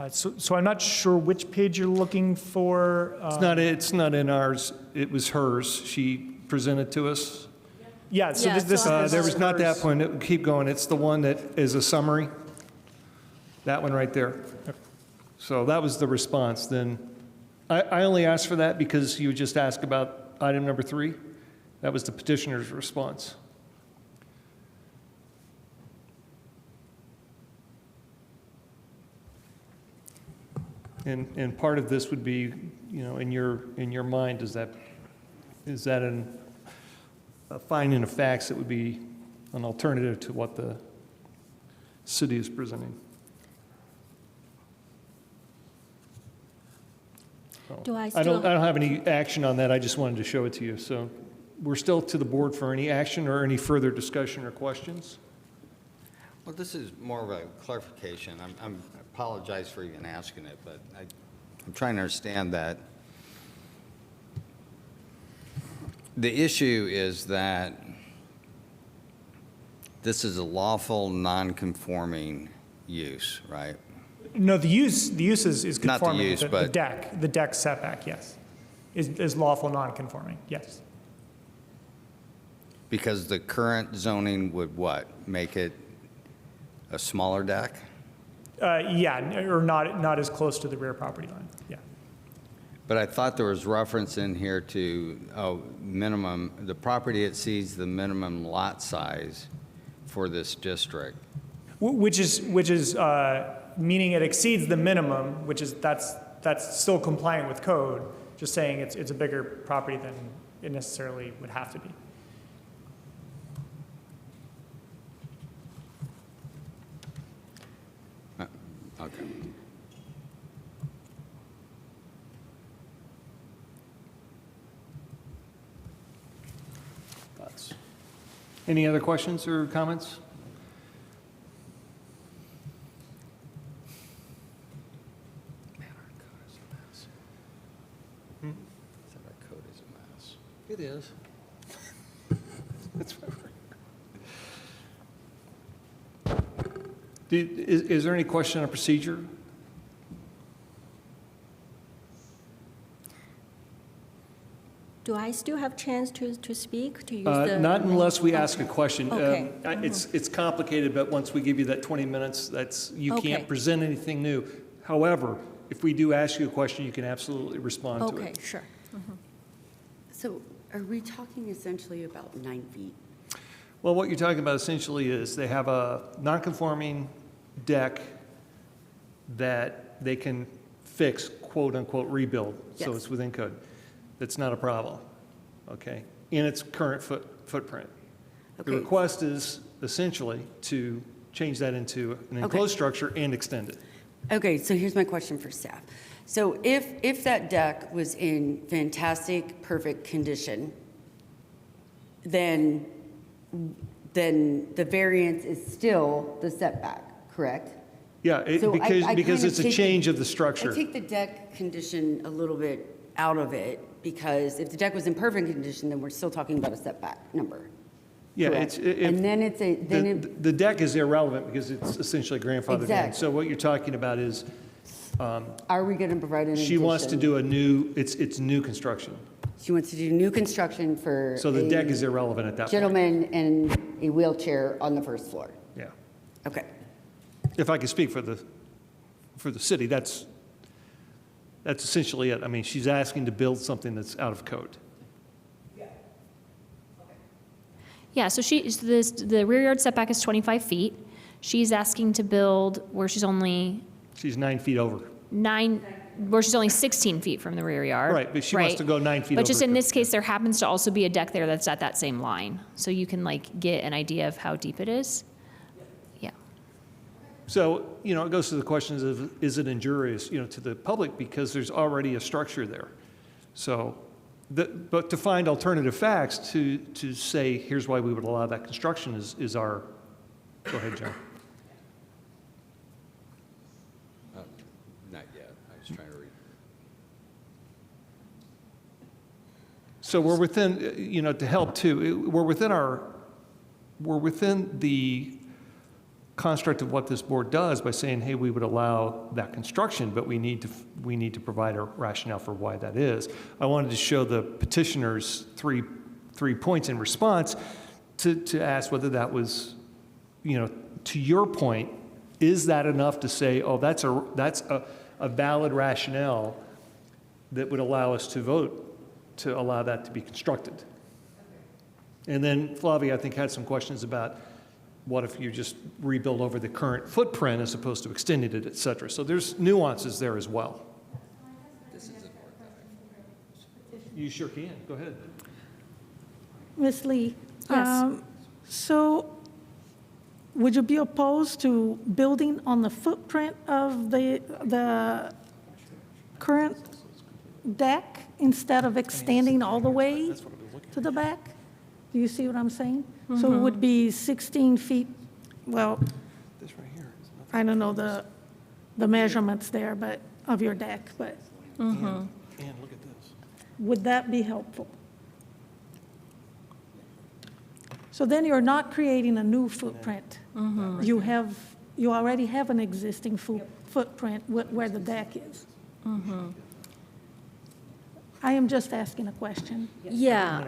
Speaker 13: So I'm not sure which page you're looking for.
Speaker 1: It's not in ours, it was hers. She presented to us.
Speaker 13: Yeah, so
Speaker 14: Yeah,
Speaker 13: this
Speaker 14: so
Speaker 1: There was not that one, keep going, it's the one that is a summary. That one right there. So that was the response. Then I only asked for that because you just asked about item number 3. That was the petitioner's response. And part of this would be, you know, in your mind, is that a finding of facts that would be an alternative to what the city is presenting?
Speaker 14: Do I
Speaker 1: I
Speaker 14: still?
Speaker 1: don't have any action on that. I just wanted to show it to you. So we're still to the board for any action or any further discussion or questions.
Speaker 8: Well, this is more of a clarification. I apologize for even asking it, but I'm trying to understand that the issue is that this is a lawful, non-conforming use, right?
Speaker 13: No, the use is
Speaker 8: Not the
Speaker 13: conforming.
Speaker 8: use,
Speaker 13: The
Speaker 8: but-
Speaker 13: deck setback, yes, is lawful non-conforming, yes.
Speaker 8: Because the current zoning would what? Make it a smaller deck?
Speaker 13: Yeah, or not as close to the rear property line, yeah.
Speaker 8: But I thought there was reference in here to, minimum, the property exceeds the minimum lot size for this district.
Speaker 13: Which is meaning it exceeds the minimum, that's still compliant with code, just saying it's a bigger property than it necessarily would have to be.
Speaker 8: Okay.
Speaker 1: Thoughts? Any other questions or comments?
Speaker 8: Man, our code is a mess. I said our code is a mess.
Speaker 1: It is. Is there any question on procedure?
Speaker 14: Do I still have chance to speak, to use the?
Speaker 1: Not unless we ask a question.
Speaker 14: Okay.
Speaker 1: It's complicated, but once we give you that 20 minutes, you
Speaker 14: Okay.
Speaker 1: can't present anything new. However, if we do ask you a question, you can absolutely respond to
Speaker 14: Okay,
Speaker 1: it.
Speaker 14: sure.
Speaker 4: So are we talking essentially about 9 feet?
Speaker 1: Well, what you're talking about essentially is they have a non-conforming deck that they can fix, quote-unquote, rebuild, so
Speaker 4: Yes.
Speaker 1: it's within code. That's not a problem, okay, in its current footprint. The
Speaker 4: Okay.
Speaker 1: request is essentially to change that into an enclosed structure and extend it.
Speaker 4: Okay, so here's my question for staff. So if that deck was in fantastic, perfect condition, then the variance is still the setback, correct?
Speaker 1: Yeah,
Speaker 4: So I
Speaker 1: because
Speaker 4: kind of
Speaker 1: it's a
Speaker 4: take
Speaker 1: change
Speaker 4: the-
Speaker 1: of the structure.
Speaker 4: I take the deck condition a little bit out of it, because if the deck was in perfect condition, then we're still talking about a setback number.
Speaker 1: Yeah,
Speaker 4: correct?
Speaker 1: it's,
Speaker 4: And then it's a, then it,
Speaker 1: the deck is irrelevant because it's essentially grandfathered in.
Speaker 4: Exactly.
Speaker 1: So what you're talking about is,
Speaker 4: are we going to provide an addition?
Speaker 1: she wants to do a new, it's new construction.
Speaker 4: She wants to do new construction for
Speaker 1: So the
Speaker 4: a
Speaker 1: deck is irrelevant at that point.
Speaker 4: gentleman and a wheelchair on the first floor.
Speaker 1: Yeah.
Speaker 4: Okay.
Speaker 1: If I could speak for the city, that's essentially it. I mean, she's asking to build something that's out of code.
Speaker 2: Yeah, so the rear yard setback is 25 feet. She's asking to build where she's only
Speaker 1: She's 9 feet over.
Speaker 2: where she's only 16 feet from the rear yard.
Speaker 1: Right, but she wants
Speaker 2: right?
Speaker 1: to go 9 feet
Speaker 2: But just
Speaker 1: over.
Speaker 2: in this case, there happens to also be a deck there that's at that same line. So you can like get an idea of how deep it is. Yeah.
Speaker 1: So, it goes to the questions of, is it injurious, to the public because there's already a structure there? So, but to find alternative facts to say, here's why we would allow that construction is our, go ahead, John.
Speaker 8: Not yet. I was trying to read.
Speaker 1: So we're within, to help too, we're within the construct of what this board does by saying, hey, we would allow that construction, but we need to provide a rationale for why that is. I wanted to show the petitioners three points in response to ask whether that was, to your point, is that enough to say, oh, that's a valid rationale that would allow us to vote to allow that to be constructed? And then Flavia, I think, had some questions about what if you just rebuild over the current footprint as opposed to extending it, et cetera. So there's nuances there as well. You sure can. Go ahead.
Speaker 3: Ms. Lee?
Speaker 2: Yes.
Speaker 3: So would you be opposed to building on the footprint of the current deck instead of extending all the way to the back? Do you see what I'm saying? So it would be 16 feet, well,
Speaker 1: This right here.
Speaker 3: I don't know the measurements there, but, of your deck, but
Speaker 1: And look at this.
Speaker 3: would that be helpful? So then you're not creating a new footprint. You already have an existing footprint where the deck is. I am just asking a question,
Speaker 14: Yeah,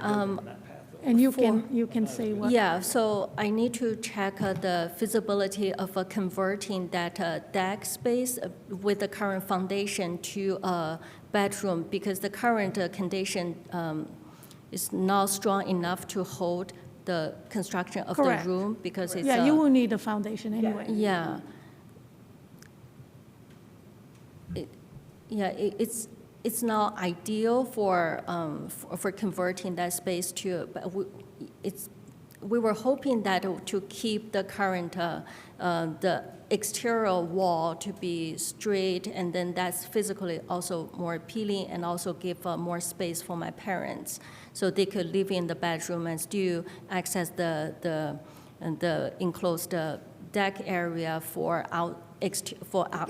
Speaker 3: and you can say what.
Speaker 14: yeah, so I need to check the feasibility of converting that deck space with the current foundation to a bedroom, because the current condition is not strong enough to hold the construction of the
Speaker 3: Correct.
Speaker 14: room, because it's.
Speaker 3: Yeah, you will need a foundation anyway.
Speaker 14: Yeah. It's not ideal for converting that space to, but we were hoping that to keep the current, the exterior wall to be straight, and then that's physically also more appealing, and also give more space for my parents, so they could live in the bedroom and still access the enclosed deck area for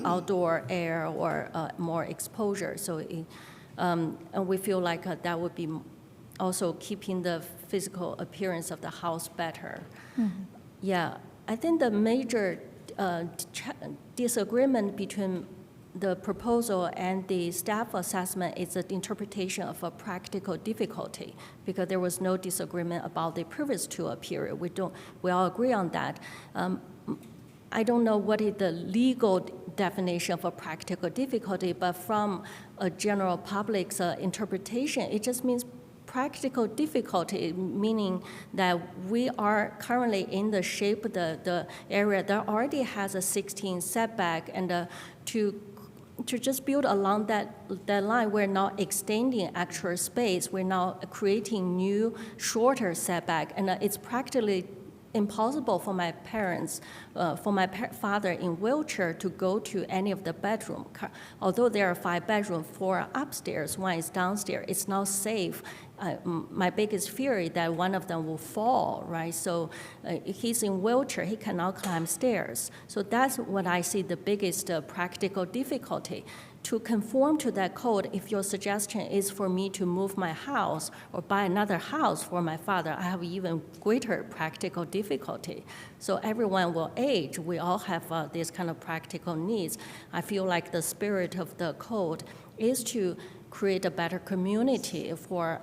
Speaker 14: outdoor air or more exposure. So, and we feel like that would be also keeping the physical appearance of the house better. Yeah, I think the major disagreement between the proposal and the staff assessment is the interpretation of a practical difficulty, because there was no disagreement about the previous two period. We all agree on that. I don't know what is the legal definition for practical difficulty, but from a general public's interpretation, it just means practical difficulty, meaning that we are currently in the shape of the area that already has a 16 setback, and to just build along that line, we're not extending actual space, we're now creating new, shorter setback, and it's practically impossible for my parents, for my father in wheelchair to go to any of the bedroom. Although there are 5 bedrooms, 4 are upstairs, 1 is downstairs, it's not safe. My biggest fear is that one of them will fall, right? So he's in wheelchair, he cannot climb stairs. So that's what I see the biggest practical difficulty. To conform to that code, if your suggestion is for me to move my house or buy another house for my father, I have even greater practical difficulty. So everyone will age. We all have this kind of practical needs. I feel like the spirit of the code is to create a better community for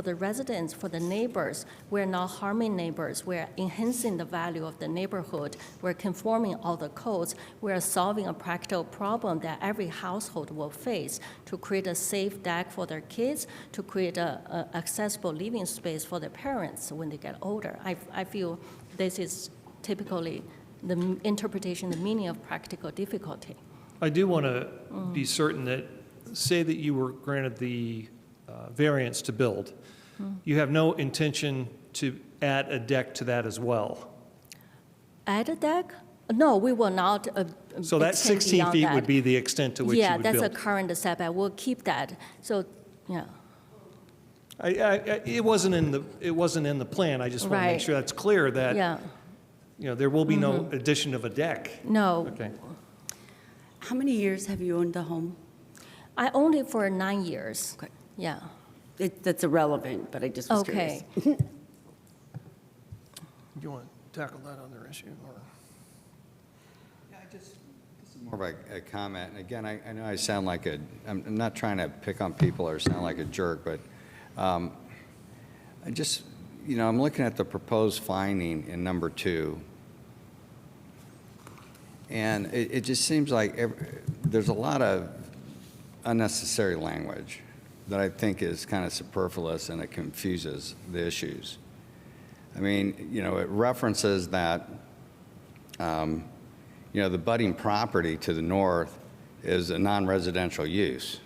Speaker 14: the residents, for the neighbors. We're not harming neighbors. We're enhancing the value of the neighborhood. We're conforming all the codes. We're solving a practical problem that every household will face to create a safe deck for their kids, to create a accessible living space for their parents when they get older. I feel this is typically the interpretation, the meaning of practical difficulty.
Speaker 1: I do want to be certain that, say that you were granted the variance to build, you have no intention to add a deck to that as well?
Speaker 14: Add a deck? No, we will not.
Speaker 1: So that 16 feet would be the extent to which you would build?
Speaker 14: Yeah, that's a current setback. We'll keep that. So, yeah.
Speaker 1: It wasn't in the plan. I just want to make sure that's clear that, there will be no addition of a deck.
Speaker 14: No.
Speaker 1: Okay.
Speaker 4: How many years have you owned the home?
Speaker 14: I owned it for 9 years.
Speaker 4: Okay.
Speaker 14: Yeah.
Speaker 4: That's irrelevant, but I just was curious.
Speaker 14: Okay.
Speaker 1: Do you want to tackle that other issue? Or?
Speaker 8: This is more of a comment. And again, I know I sound like I'm not trying to pick on people or sound like a jerk, but I just, I'm looking at the proposed finding in number 2. And it just seems like there's a lot of unnecessary language that I think is kind of superfluous, and it confuses the issues. I mean, it references that, the budding property to the north is a non-residential use.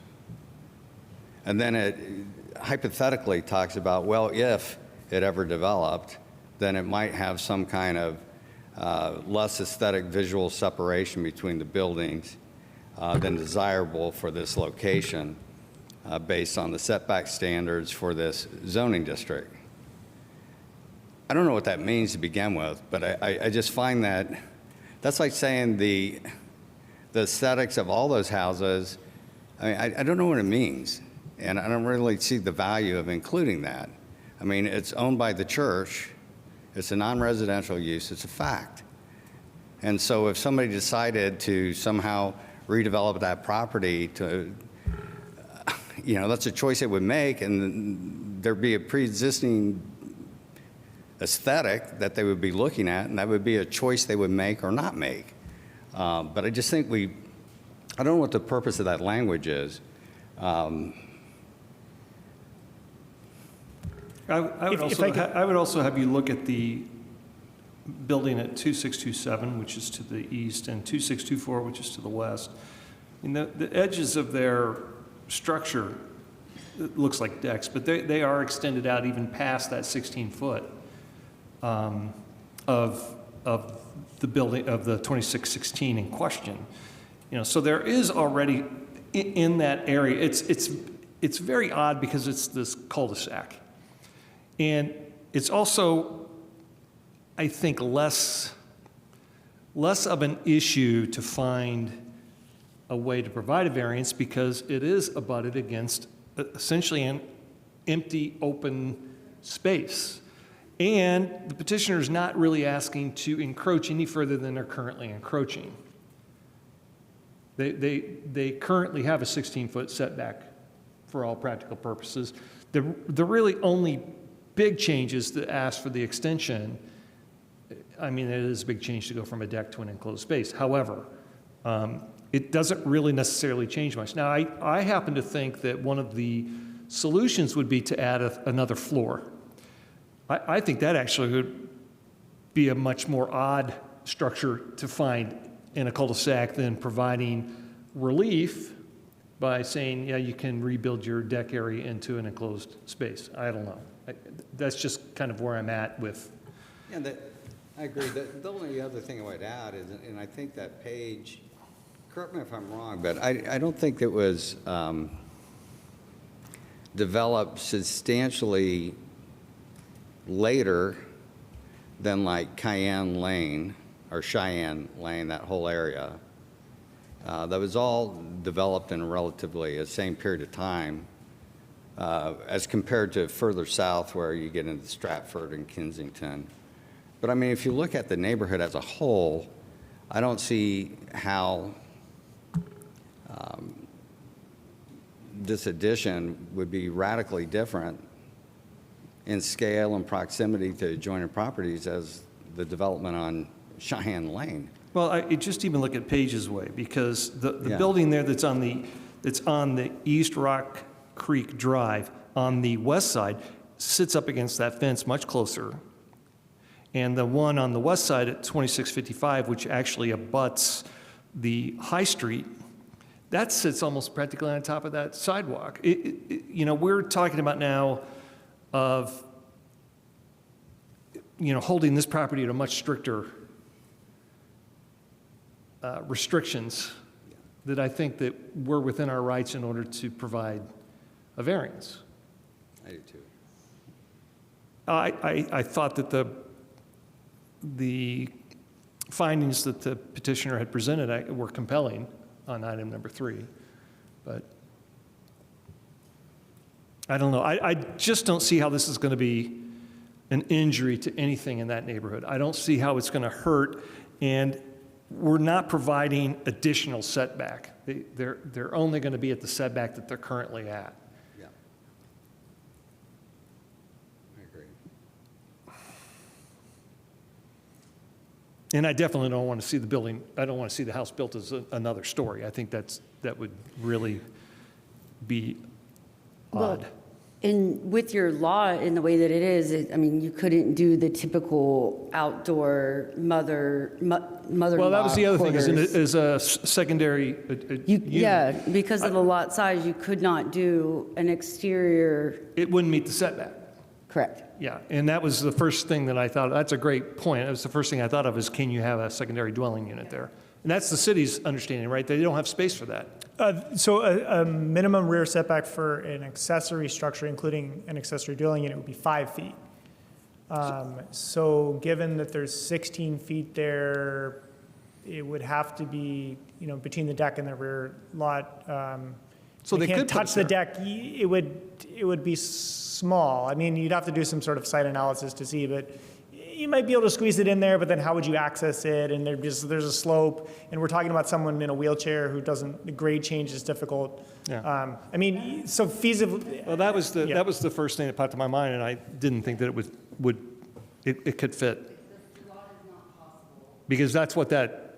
Speaker 8: And then it hypothetically talks about, well, if it ever developed, then it might have some kind of less aesthetic visual separation between the buildings than desirable for this location based on the setback standards for this zoning district. I don't know what that means to begin with, but I just find that's like saying the aesthetics of all those houses. I mean, I don't know what it means, and I don't really see the value of including that. I mean, it's owned by the church. It's a non-residential use. It's a fact. And so if somebody decided to somehow redevelop that property to, that's a choice they would make, and there'd be a pre-existing aesthetic that they would be looking at, and that would be a choice they would make or not make. But I just think I don't know what the purpose of that language is.
Speaker 1: I would also have you look at the building at 2627, which is to the east, and 2624, which is to the west. The edges of their structure, it looks like decks, but they are extended out even past that 16-foot of the building of the 2616 in question. So there is already in that area. It's very odd because it's this cul-de-sac, and it's also, I think, less of an issue to find a way to provide a variance because it is abutted against essentially an empty, open space. And the petitioner is not really asking to encroach any further than they're currently encroaching. They currently have a 16-foot setback for all practical purposes. The really only big changes that ask for the extension I mean, it is a big change to go from a deck to an enclosed space. However, it doesn't really necessarily change much. Now, I happen to think that one of the solutions would be to add another floor. I think that actually would be a much more odd structure to find in a cul-de-sac than providing relief by saying, yeah, you can rebuild your deck area into an enclosed space. I don't know. That's just kind of where I'm at with.
Speaker 8: Yeah, I agree. The only other thing I would add is, and I think that page, correct me if I'm wrong, but I don't think it was developed substantially later than like Cayenne Lane or Cheyenne Lane, that whole area. That was all developed in relatively the same period of time as compared to further south where you get into Stratford and Kensington. But I mean, if you look at the neighborhood as a whole, I don't see how this addition would be radically different in scale and proximity to adjoining properties as the development on Cheyenne Lane.
Speaker 1: Well, just even look at Page's Way, because the
Speaker 8: Yeah.
Speaker 1: building there that's on the East Rock Creek Drive on the west side sits up against that fence much closer. And the one on the west side at 2655, which actually abuts the High Street, that sits almost practically on top of that sidewalk. You know, we're talking about now of, you know, holding this property to a much stricter restrictions that I think that we're within our rights in order to provide a variance.
Speaker 8: I do too.
Speaker 1: I thought that the findings that the petitioner had presented were compelling on item number 3, but I don't know. I just don't see how this is going to be an injury to anything in that neighborhood. I don't see how it's going to hurt, and we're not providing additional setback. They're only going to be at the setback that they're currently at.
Speaker 8: Yeah. I agree.
Speaker 1: And I definitely don't want to see the building, I don't want to see the house built as another story. I think that would really be odd.
Speaker 4: And with your law in the way that it is, I mean, you couldn't do the typical outdoor mother-in-law
Speaker 1: Well, that was the other thing,
Speaker 4: quarters.
Speaker 1: is a secondary unit.
Speaker 4: Yeah, because of the lot size, you could not do an exterior,
Speaker 1: It wouldn't meet the setback.
Speaker 4: correct?
Speaker 1: Yeah, and that was the first thing that I thought, that's a great point. That was the first thing I thought of is, can you have a secondary dwelling unit there? And that's the city's understanding, right? They don't have space for that.
Speaker 13: So a minimum rear setback for an accessory structure, including an accessory dwelling unit, would be 5 feet. So given that there's 16 feet there, it would have to be, you know, between the deck and the rear lot.
Speaker 1: So they
Speaker 13: can't
Speaker 1: could put
Speaker 13: touch the
Speaker 1: there.
Speaker 13: deck. It would be small. I mean, you'd have to do some sort of site analysis to see, but you might be able to squeeze it in there, but then how would you access it? And there's a slope, and we're talking about someone in a wheelchair who the grade change is difficult.
Speaker 1: Yeah.
Speaker 13: I mean, so feasible.
Speaker 1: Well, that was
Speaker 13: Yeah.
Speaker 1: that was the first thing that popped in my mind, and I didn't think that it could fit. Because that's what that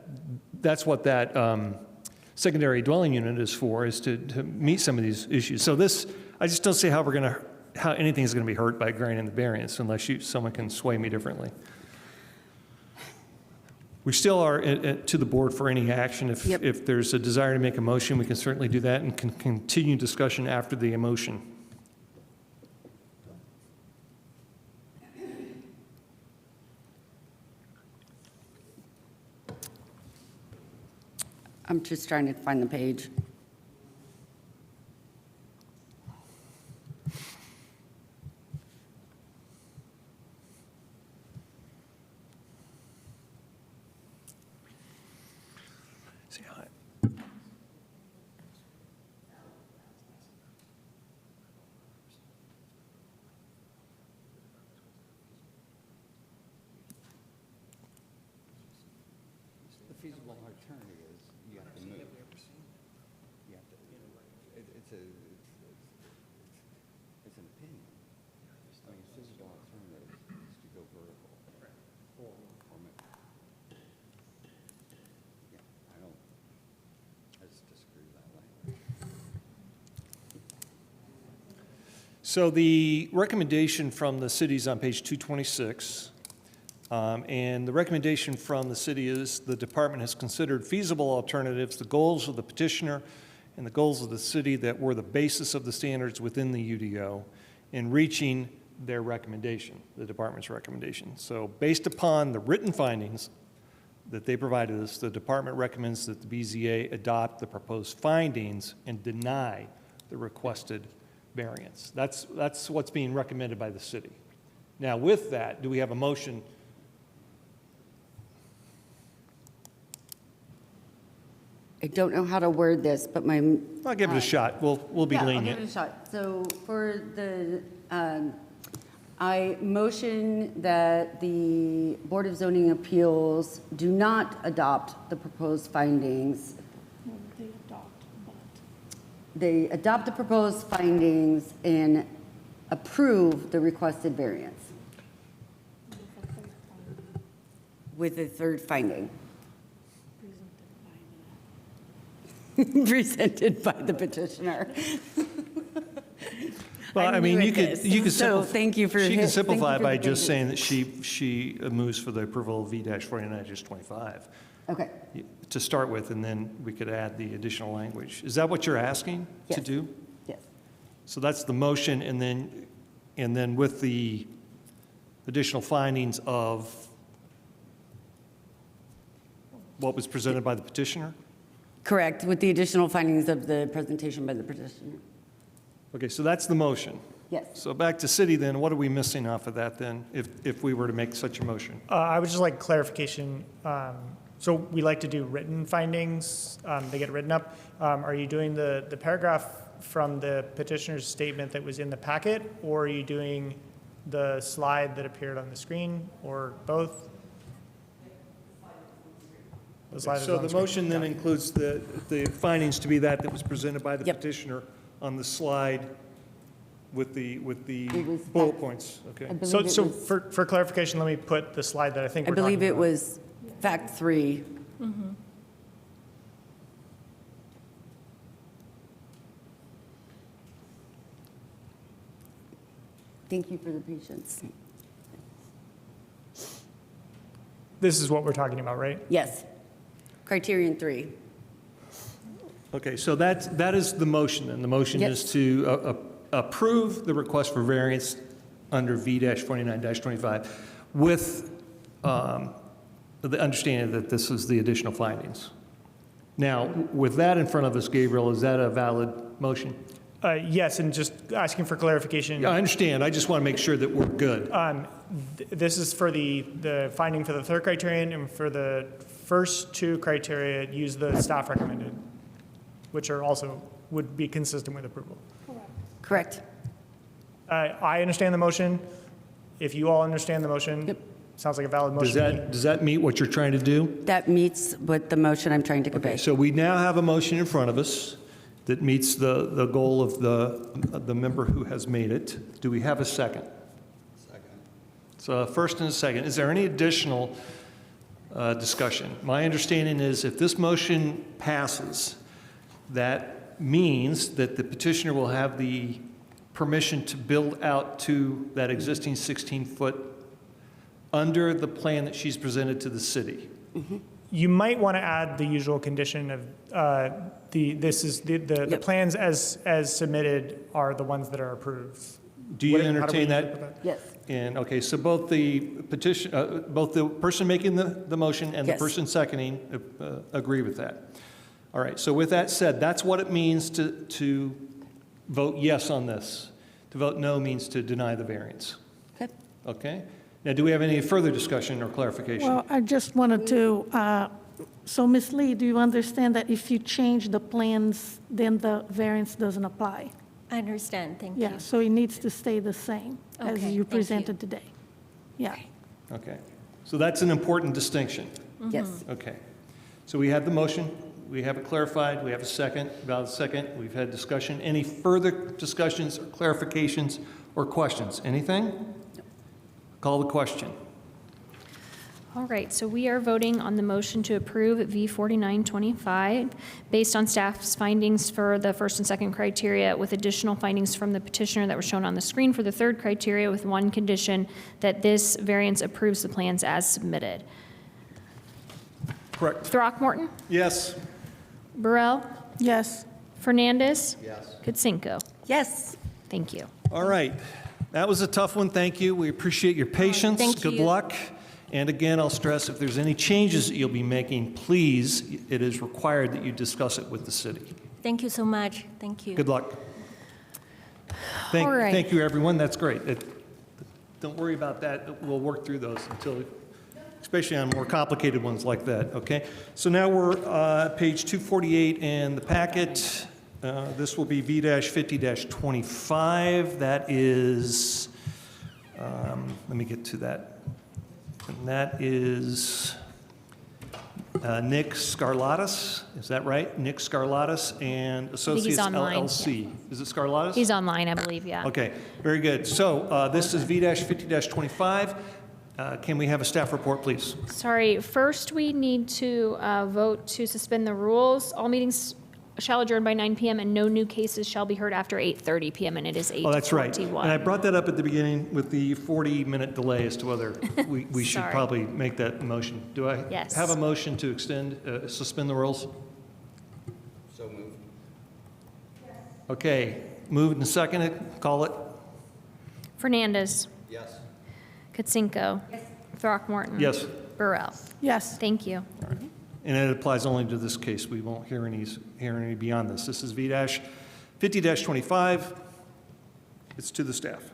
Speaker 1: secondary dwelling unit is for, is to meet some of these issues. So I just don't see how how anything is going to be hurt by granting the variance unless someone can sway me differently. We still are to the board for any action. If there's a desire to make a motion, we can certainly do that and can continue discussion after the motion.
Speaker 4: I'm just trying to find the page.
Speaker 1: See how
Speaker 8: The feasible alternative is you have to move.
Speaker 1: So the recommendation from the city is on page 226. And the recommendation from the city is the department has considered feasible alternatives, the goals of the petitioner and the goals of the city that were the basis of the standards within the UDO in reaching their recommendation, the department's recommendation. So based upon the written findings that they provided us, the department recommends that the BZA adopt the proposed findings and deny the requested variance. That's what's being recommended by the city. Now, with that, do we have a motion?
Speaker 4: I don't know how to word this, but
Speaker 1: I'll give it a shot. We'll be
Speaker 4: yeah,
Speaker 1: lenient.
Speaker 4: I'll give it a shot. So for the, I motion that the Board of Zoning Appeals do not adopt the proposed findings. They adopt the proposed findings and approve the requested variance. With a third finding. Presented by the petitioner.
Speaker 1: Well, I mean, you could
Speaker 4: So
Speaker 1: simplify.
Speaker 4: thank you for.
Speaker 1: She can simplify it
Speaker 4: thank you for
Speaker 1: by
Speaker 4: the
Speaker 1: just saying that
Speaker 4: patience.
Speaker 1: she moves for the approval of V-49-25
Speaker 4: Okay,
Speaker 1: to start with, and then we could add the additional language. Is that what you're asking to
Speaker 4: Yes.
Speaker 1: do?
Speaker 4: yes.
Speaker 1: So that's the motion, and then with the additional findings of what was presented by the petitioner?
Speaker 4: Correct, with the additional findings of the presentation by the petitioner.
Speaker 1: Okay, so that's the motion.
Speaker 4: Yes.
Speaker 1: So back to city then, what are we missing off of that then, if we were to make such a motion?
Speaker 13: I would just like clarification. So we like to do written findings. They get written up. Are you doing the paragraph from the petitioner's statement that was in the packet, or are you doing the slide that appeared on the screen, or both? The slide is
Speaker 1: So
Speaker 13: on
Speaker 1: the
Speaker 13: screen.
Speaker 1: motion then includes the findings to be that was presented by the
Speaker 4: Yep.
Speaker 1: petitioner on the slide with the
Speaker 4: It was
Speaker 1: bullet
Speaker 4: fact-
Speaker 1: points, okay?
Speaker 4: I believe
Speaker 13: So,
Speaker 4: it
Speaker 13: so
Speaker 4: was-
Speaker 13: for clarification, let me put the slide that I think
Speaker 4: I
Speaker 13: we're talking
Speaker 4: believe it
Speaker 13: about.
Speaker 4: was fact 3. Thank you for the patience.
Speaker 13: This is what we're talking about, right?
Speaker 4: Yes. Criterion 3.
Speaker 1: Okay, so that is the motion, and the motion
Speaker 4: Yes.
Speaker 1: is to approve the request for variance under V-49-25 with the understanding that this is the additional findings. Now, with that in front of us, Gabriel, is that a valid motion?
Speaker 13: Yes, and just asking for clarification.
Speaker 1: Yeah, I understand. I just want to make sure that we're good.
Speaker 13: This is for the finding for the third criterion, and for the first two criteria, use the staff recommended, which are also, would be consistent with approval.
Speaker 4: Correct.
Speaker 13: I understand the motion. If you all understand the motion,
Speaker 4: Yep.
Speaker 13: sounds like a valid motion to me.
Speaker 1: Does that meet what you're trying to do?
Speaker 4: That meets with the motion I'm trying to convey.
Speaker 1: Okay, so we now have a motion in front of us that meets the goal of the member who has made it. Do we have a second? Second. So a first and a second. Is there any additional discussion? My understanding is if this motion passes, that means that the petitioner will have the permission to build out to that existing 16-foot under the plan that she's presented to the city.
Speaker 13: You might want to add the usual condition of the plans as submitted are the ones that are approved.
Speaker 1: Do you
Speaker 13: How do we
Speaker 1: entertain
Speaker 13: usually
Speaker 1: that?
Speaker 13: put that?
Speaker 4: Yes.
Speaker 1: And, okay, so both the petition, both the person making the motion and the
Speaker 4: Yes.
Speaker 1: person seconding agree with that. All right, so with that said, that's what it means to vote yes on this. To vote no means to deny the variance.
Speaker 4: Okay.
Speaker 1: Okay? Now, do we have any further discussion or clarification?
Speaker 3: Well, I just wanted to, so Ms. Lee, do you understand that if you change the plans, then the variance doesn't apply?
Speaker 14: I understand, thank you.
Speaker 3: Yeah, so it needs to stay the same as
Speaker 14: Okay,
Speaker 3: you
Speaker 14: thank you.
Speaker 3: presented today. Yeah.
Speaker 1: Okay, so that's an important distinction.
Speaker 4: Yes.
Speaker 1: Okay, so we have the motion, we have it clarified, we have a second, valid second, we've had discussion. Any further discussions or clarifications or questions? Anything? Call the question.
Speaker 2: All right, so we are voting on the motion to approve V4925 based on staff's findings for the first and second criteria with additional findings from the petitioner that were shown on the screen for the third criteria with one condition that this variance approves the plans as submitted.
Speaker 1: Correct.
Speaker 2: Throckmorton?
Speaker 1: Yes.
Speaker 2: Burrell?
Speaker 3: Yes.
Speaker 2: Fernandez?
Speaker 8: Yes.
Speaker 2: Kutsenko?
Speaker 4: Yes.
Speaker 2: Thank you.
Speaker 1: All right. That was a tough one. Thank you. We appreciate your patience.
Speaker 14: Thank
Speaker 1: Good
Speaker 14: you.
Speaker 1: luck. And again, I'll stress, if there's any changes that you'll be making, please, it is required that you discuss it with the city.
Speaker 14: Thank you so much. Thank you.
Speaker 1: Good luck.
Speaker 2: All right.
Speaker 1: Thank you, everyone. That's great. Don't worry about that. We'll work through those until, especially on more complicated ones like that, okay? So now we're page 248 in the packet. This will be V-50-25. That is, let me get to that. And that is Nick Scarlatus. Is that right? Nick Scarlatus and Associates
Speaker 2: online,
Speaker 1: LLC. Is it Scarlatus?
Speaker 2: He's online, I believe, yeah.
Speaker 1: Okay, very good. So this is V-50-25. Can we have a staff report, please?
Speaker 2: Sorry, first we need to vote to suspend the rules. All meetings shall adjourn by 9 p.m. and no new cases shall be heard after 8:30 p.m. and it is 8:41.
Speaker 1: Oh, that's right. And I brought that up at the beginning with the 40-minute delay as to whether we should
Speaker 2: Sorry.
Speaker 1: probably make that motion. Do I
Speaker 2: Yes.
Speaker 1: have a motion to suspend the rules?
Speaker 8: So moved.
Speaker 1: Okay, moved and seconded. Call it.
Speaker 2: Fernandez.
Speaker 8: Yes.
Speaker 2: Kutsenko. Yes. Throckmorton.
Speaker 1: Yes.
Speaker 2: Burrell.
Speaker 3: Yes.
Speaker 2: Thank you.
Speaker 1: And it applies only to this case. We won't hear any beyond this. This is V-50-25. It's to the staff.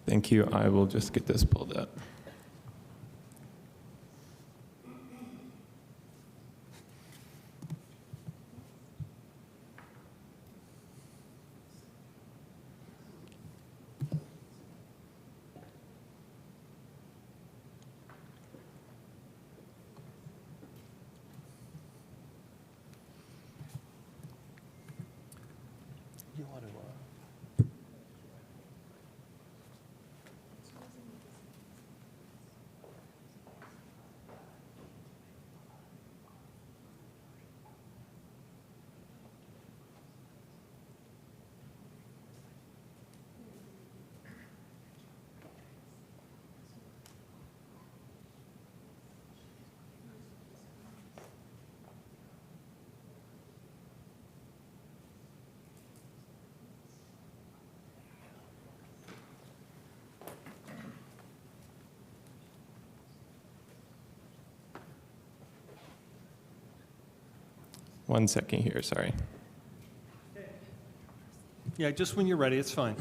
Speaker 15: Thank you. I will just get this pulled up. One second here, sorry.
Speaker 1: Yeah, just when you're ready, it's fine.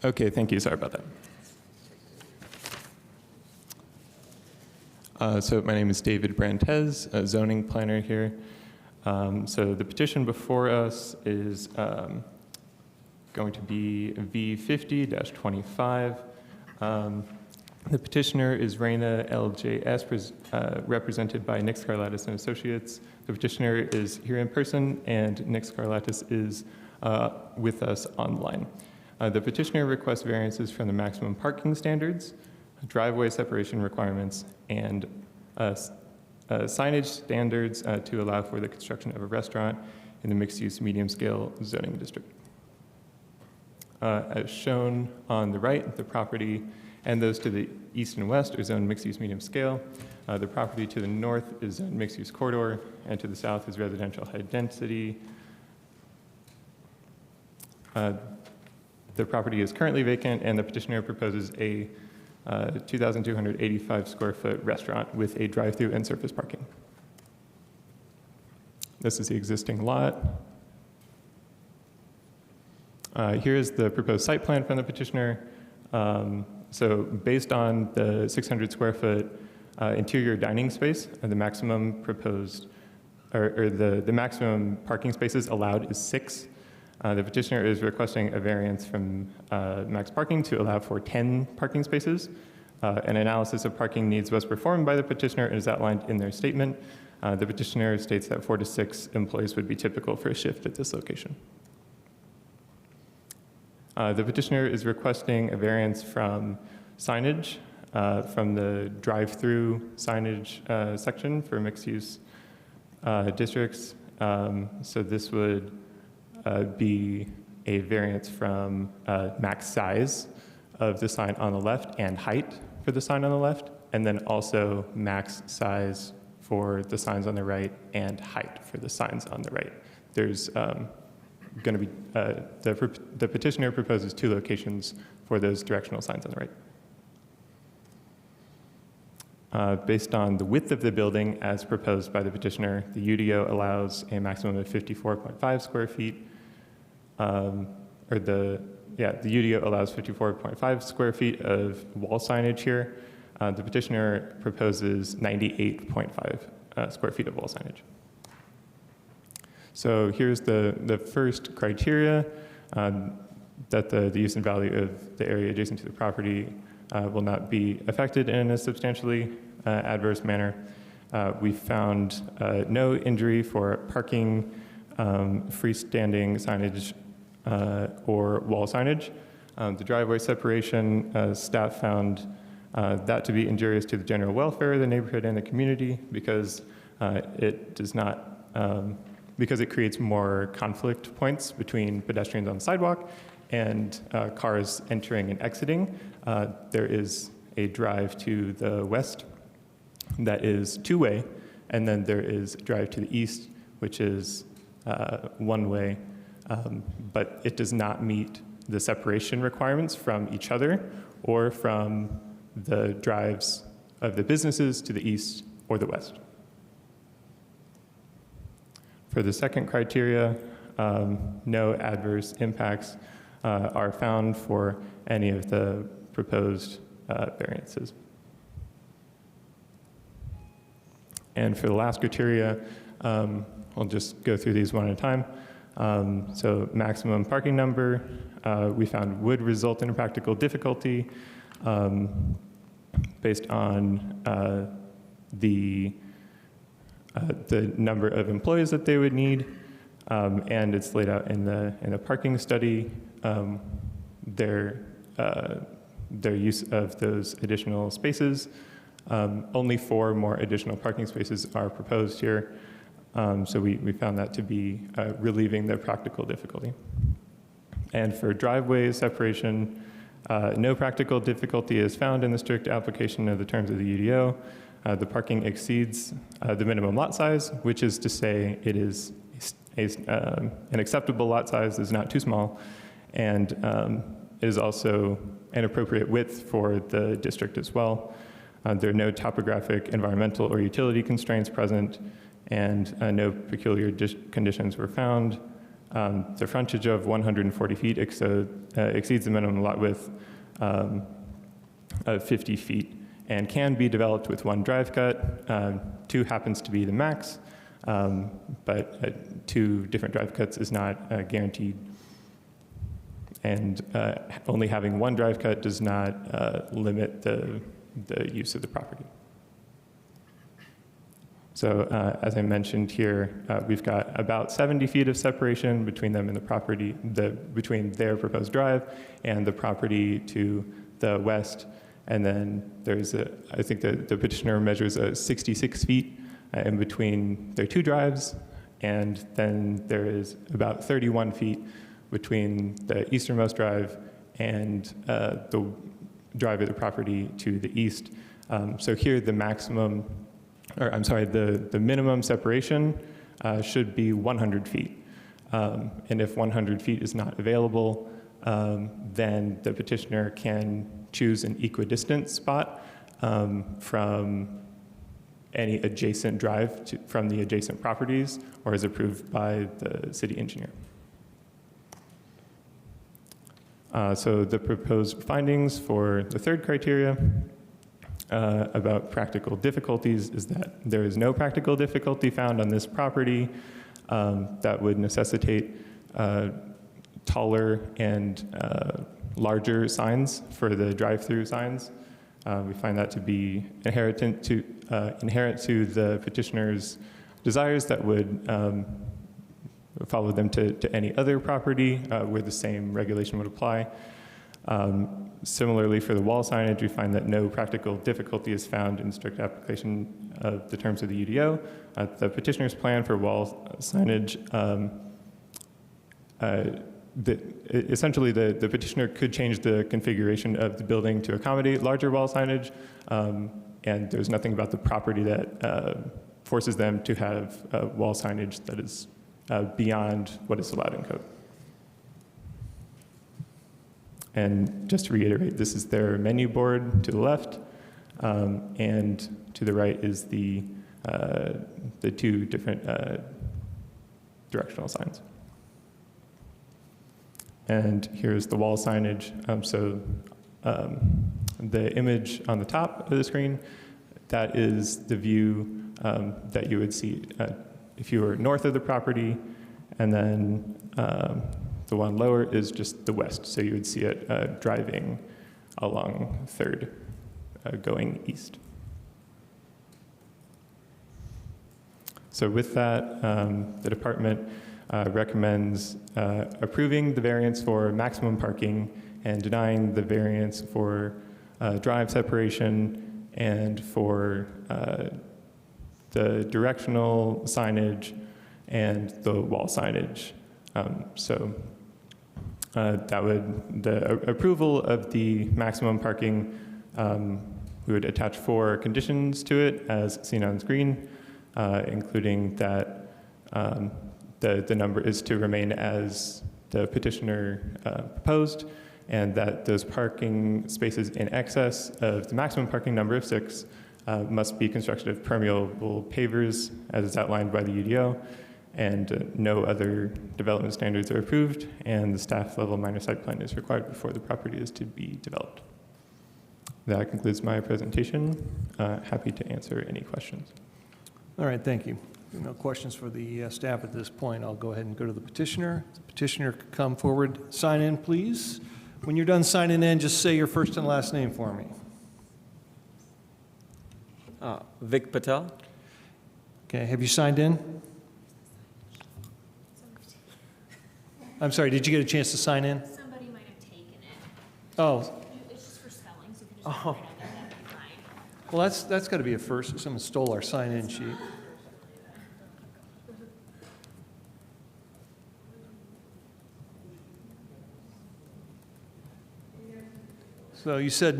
Speaker 15: Okay, thank you. Sorry about that. So my name is David Brantez, a zoning planner here. So the petition before us is going to be V50-25. The petitioner is Raina LJS, represented by Nick Scarlatus and Associates. The petitioner is here in person, and Nick Scarlatus is with us online. The petitioner requests variances from the maximum parking standards, driveway separation requirements, and signage standards to allow for the construction of a restaurant in the mixed-use medium-scale zoning district. As shown on the right, the property and those to the east and west are zoned mixed-use medium scale. The property to the north is zoned mixed-use corridor, and to the south is residential high density. The property is currently vacant, and the petitioner proposes a 2,285 square foot restaurant with a drive-through and surface parking. This is the existing lot. Here is the proposed site plan from the petitioner. So based on the 600 square foot interior dining space, the maximum proposed, or the maximum parking spaces allowed is 6. The petitioner is requesting a variance from max parking to allow for 10 parking spaces. An analysis of parking needs was performed by the petitioner and is outlined in their statement. The petitioner states that 4 to 6 employees would be typical for a shift at this location. The petitioner is requesting a variance from signage from the drive-through signage section for mixed-use districts. So this would be a variance from max size of the sign on the left and height for the sign on the left, and then also max size for the signs on the right and height for the signs on the right. There's going to be, the petitioner proposes 2 locations for those directional signs on the right. Based on the width of the building as proposed by the petitioner, the UDO allows a maximum of 54.5 square feet, the UDO allows 54.5 square feet of wall signage here. The petitioner proposes 98.5 square feet of wall signage. So here's the first criteria, that the use and value of the area adjacent to the property will not be affected in a substantially adverse manner. We found no injury for parking, freestanding signage, or wall signage. The driveway separation, staff found that to be injurious to the general welfare of the neighborhood and the community because it does not, because it creates more conflict points between pedestrians on the sidewalk and cars entering and exiting. There is a drive to the west that is 2-way, and then there is a drive to the east, which is 1-way, but it does not meet the separation requirements from each other or from the drives of the businesses to the east or the west. For the second criteria, no adverse impacts are found for any of the proposed variances. And for the last criteria, I'll just go through these one at a time. So maximum parking number, we found would result in a practical difficulty based on the number of employees that they would need, and it's laid out in the parking study. Their use of those additional spaces. Only 4 more additional parking spaces are proposed here. So we found that to be relieving the practical difficulty. And for driveway separation, no practical difficulty is found in the strict application of the terms of the UDO. The parking exceeds the minimum lot size, which is to say it is an acceptable lot size, is not too small, and is also an appropriate width for the district as well. There are no topographic, environmental, or utility constraints present, and no peculiar conditions were found. The frontage of 140 feet exceeds the minimum lot width of 50 feet and can be developed with 1 drive cut. 2 happens to be the max, but 2 different drive cuts is not guaranteed. And only having 1 drive cut does not limit the use of the property. So as I mentioned here, we've got about 70 feet of separation between them and the property, between their proposed drive and the property to the west. And then there's I think the petitioner measures 66 feet in between their 2 drives. And then there is about 31 feet between the easternmost drive and the drive of the property to the east. So here the maximum, or I'm sorry, the minimum separation should be 100 feet. And if 100 feet is not available, then the petitioner can choose an equidistant spot from any adjacent drive from the adjacent properties or is approved by the city engineer. So the proposed findings for the third criteria about practical difficulties is that there is no practical difficulty found on this property that would necessitate taller and larger signs for the drive-through signs. We find that to be inherent to the petitioner's desires that would follow them to any other property where the same regulation would apply. Similarly, for the wall signage, we find that no practical difficulty is found in strict application of the terms of the UDO. The petitioner's plan for wall signage, essentially the petitioner could change the configuration of the building to accommodate larger wall signage, and there's nothing about the property that forces them to have wall signage that is beyond what is allowed in code. And just to reiterate, this is their menu board to the left, and to the right is the two different directional signs. And here's the wall signage. The image on the top of the screen, that is the view that you would see if you were north of the property, and then the one lower is just the west, so you would see it driving along 3rd, going east. So with that, the department recommends approving the variance for maximum parking and denying the variance for drive separation and for the directional signage and the wall signage. The approval of the maximum parking, we would attach 4 conditions to it as seen on screen, including that the number is to remain as the petitioner proposed, and that those parking spaces in excess of the maximum parking number of 6 must be constructed of permeable pavers as is outlined by the UDO, and no other development standards are approved, and the staff level minor site plan is required before the property is to be developed. That concludes my presentation. Happy to answer any questions.
Speaker 1: All right, thank you. No questions for the staff at this point. I'll go ahead and go to the petitioner. The petitioner could come forward. Sign in, please. When you're done signing in, just say your first and last name for me.
Speaker 16: Vic Patel.
Speaker 1: Okay, have you signed in? I'm sorry, did you get a chance to sign in?
Speaker 2: Somebody might have taken it.
Speaker 1: Oh,
Speaker 2: It's just for spelling, so if you just write it out there, that'd be fine.
Speaker 1: well, that's got to be a first. Someone stole our sign-in sheet. So you said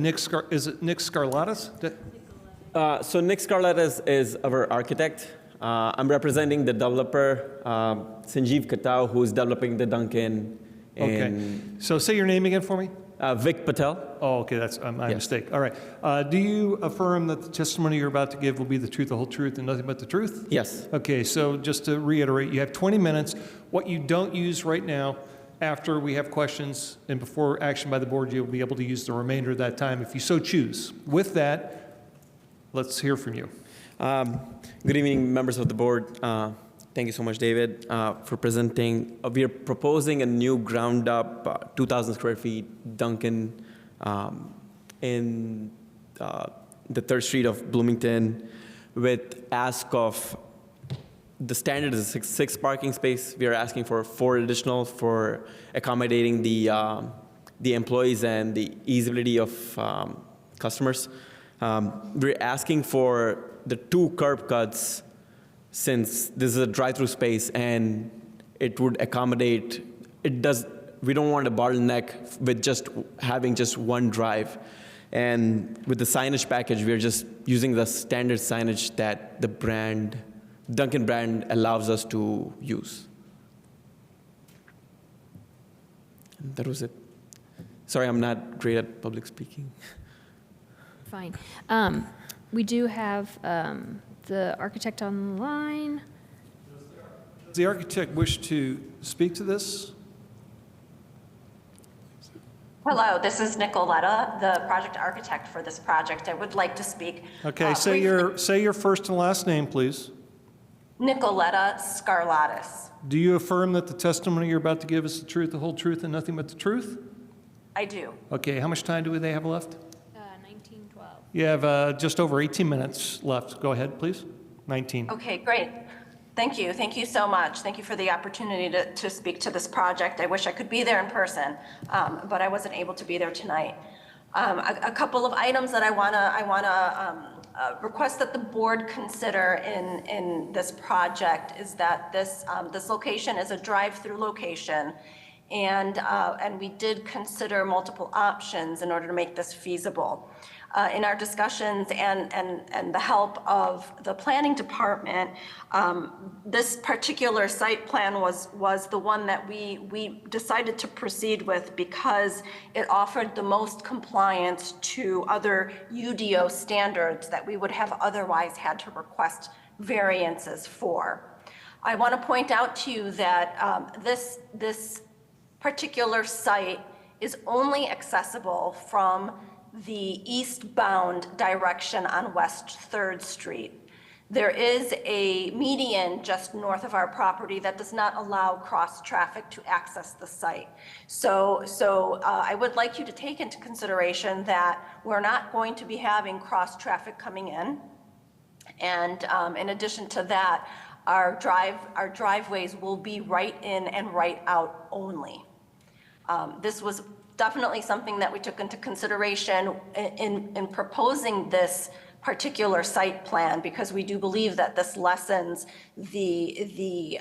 Speaker 1: is it Nick Scarlatus?
Speaker 16: So Nick Scarlett is our architect. I'm representing the developer, Sanjeev Katau, who's developing the Dunkin'.
Speaker 1: Okay. So say your name again for me.
Speaker 16: Vic Patel.
Speaker 1: Oh, okay, that's my mistake. All right. Do you affirm that the testimony you're about to give will be the truth, the whole truth, and nothing but the truth?
Speaker 16: Yes.
Speaker 1: Okay, so just to reiterate, you have 20 minutes. What you don't use right now, after we have questions and before action by the board, you'll be able to use the remainder of that time if you so choose. With that, let's hear from you.
Speaker 16: Good evening, members of the board. Thank you so much, David, for presenting. We are proposing a new ground-up 2,000 square feet Dunkin' in the 3rd Street of Bloomington with ask of the standard is a 6 parking space. We are asking for 4 additional for accommodating the employees and the easeability of customers. We're asking for the 2 curb cuts since this is a drive-through space and it would accommodate, we don't want a bottleneck with just having just 1 drive. And with the signage package, we're just using the standard signage that the Dunkin' brand allows us to use. And that was it. Sorry, I'm not great at public speaking.
Speaker 2: Fine. We do have the architect online.
Speaker 1: Does the architect wish to speak to this?
Speaker 17: Hello, this is Nicoletta, the project architect for this project. I would like to speak.
Speaker 1: Okay, say your first and last name, please.
Speaker 17: Nicoletta Scarlatus.
Speaker 1: Do you affirm that the testimony you're about to give is the truth, the whole truth, and nothing but the truth?
Speaker 17: I do.
Speaker 1: Okay, how much time do they have left?
Speaker 2: 1912.
Speaker 1: You have just over 18 minutes left. Go ahead, please. 19.
Speaker 17: Okay, great. Thank you. Thank you so much. Thank you for the opportunity to speak to this project. I wish I could be there in person, but I wasn't able to be there tonight. A couple of items that I wanna request that the board consider in this project is that this location is a drive-through location, and we did consider multiple options in order to make this feasible. In our discussions and the help of the planning department, this particular site plan was the one that we decided to proceed with because it offered the most compliance to other UDO standards that we would have otherwise had to request variances for. I want to point out to you that this particular site is only accessible from the eastbound direction on West 3rd Street. There is a median just north of our property that does not allow cross-traffic to access the site. So I would like you to take into consideration that we're not going to be having cross-traffic coming in. And in addition to that, our driveways will be right in and right out only. This was definitely something that we took into consideration in proposing this particular site plan, because we do believe that this lessens the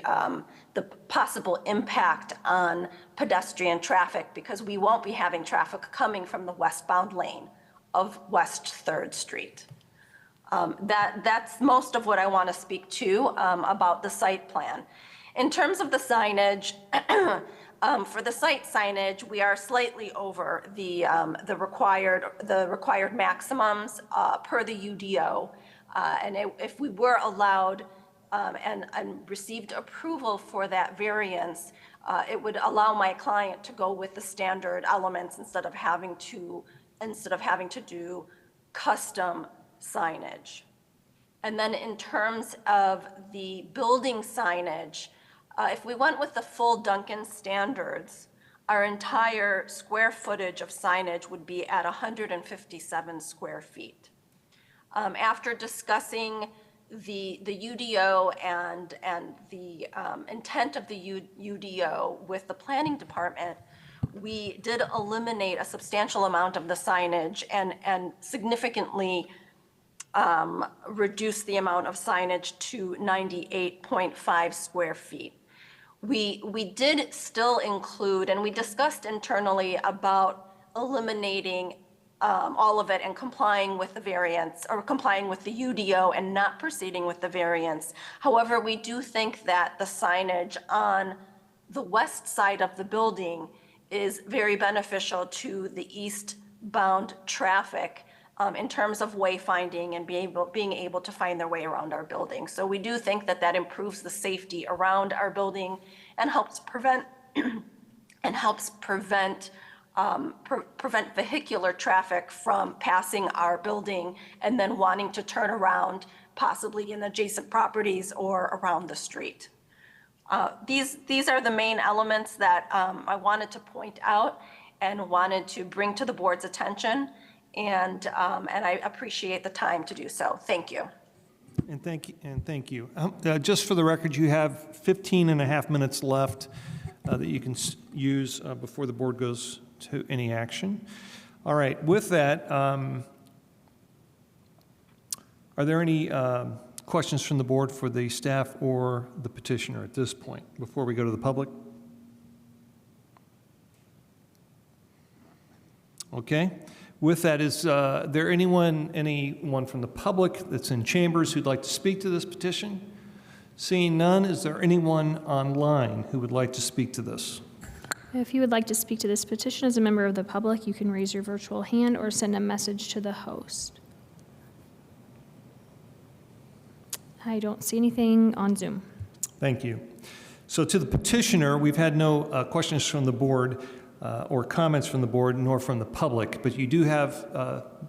Speaker 17: possible impact on pedestrian traffic, because we won't be having traffic coming from the westbound lane of West 3rd Street. That's most of what I want to speak to about the site plan. In terms of the signage, for the site signage, we are slightly over the required maximums per the UDO. And if we were allowed and received approval for that variance, it would allow my client to go with the standard elements instead of having to do custom signage. And then in terms of the building signage, if we went with the full Duncan standards, our entire square footage of signage would be at 157 square feet. After discussing the UDO and the intent of the UDO with the planning department, we did eliminate a substantial amount of the signage and significantly reduce the amount of signage to 98.5 square feet. We did still include, and we discussed internally about eliminating all of it and complying with the variance, or complying with the UDO and not proceeding with the variance. However, we do think that the signage on the west side of the building is very beneficial to the eastbound traffic in terms of wayfinding and being able to find their way around our building. So we do think that that improves the safety around our building and helps prevent vehicular traffic from passing our building and then wanting to turn around, possibly in adjacent properties or around the street. These are the main elements that I wanted to point out and wanted to bring to the board's attention. And I appreciate the time to do so. Thank you.
Speaker 1: And thank you. Just for the record, you have 15 and a half minutes left that you can use before the board goes to any action. All right, with that, are there any questions from the board for the staff or the petitioner at this point, before we go to the public? Okay. With that, is there anyone from the public that's in chambers who'd like to speak to this petition? Seeing none, is there anyone online who would like to speak to this?
Speaker 2: If you would like to speak to this petition as a member of the public, you can raise your virtual hand or send a message to the host. I don't see anything on Zoom.
Speaker 1: Thank you. So to the petitioner, we've had no questions from the board or comments from the board, nor from the public, but you do have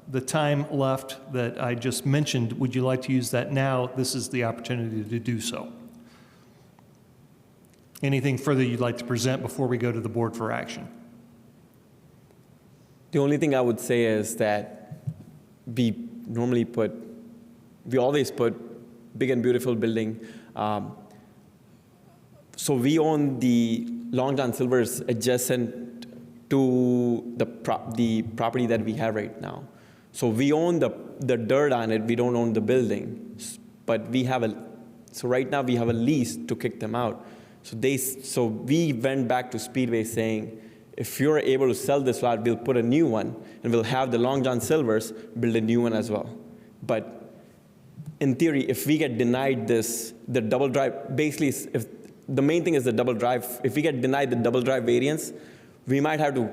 Speaker 1: the time left that I just mentioned. Would you like to use that now? This is the opportunity to do so. Anything further you'd like to present before we go to the board for action?
Speaker 16: The only thing I would say is that we always put big and beautiful building. So we own the Long John Silver's adjacent to the property that we have right now. So we own the dirt on it, we don't own the building. But so right now we have a lease to kick them out. So we went back to Speedway saying, if you're able to sell this lot, we'll put a new one, and we'll have the Long John Silvers build a new one as well. But in theory, if we get denied the double drive, basically, if the main thing is the double drive, if we get denied the double drive variance, we might have to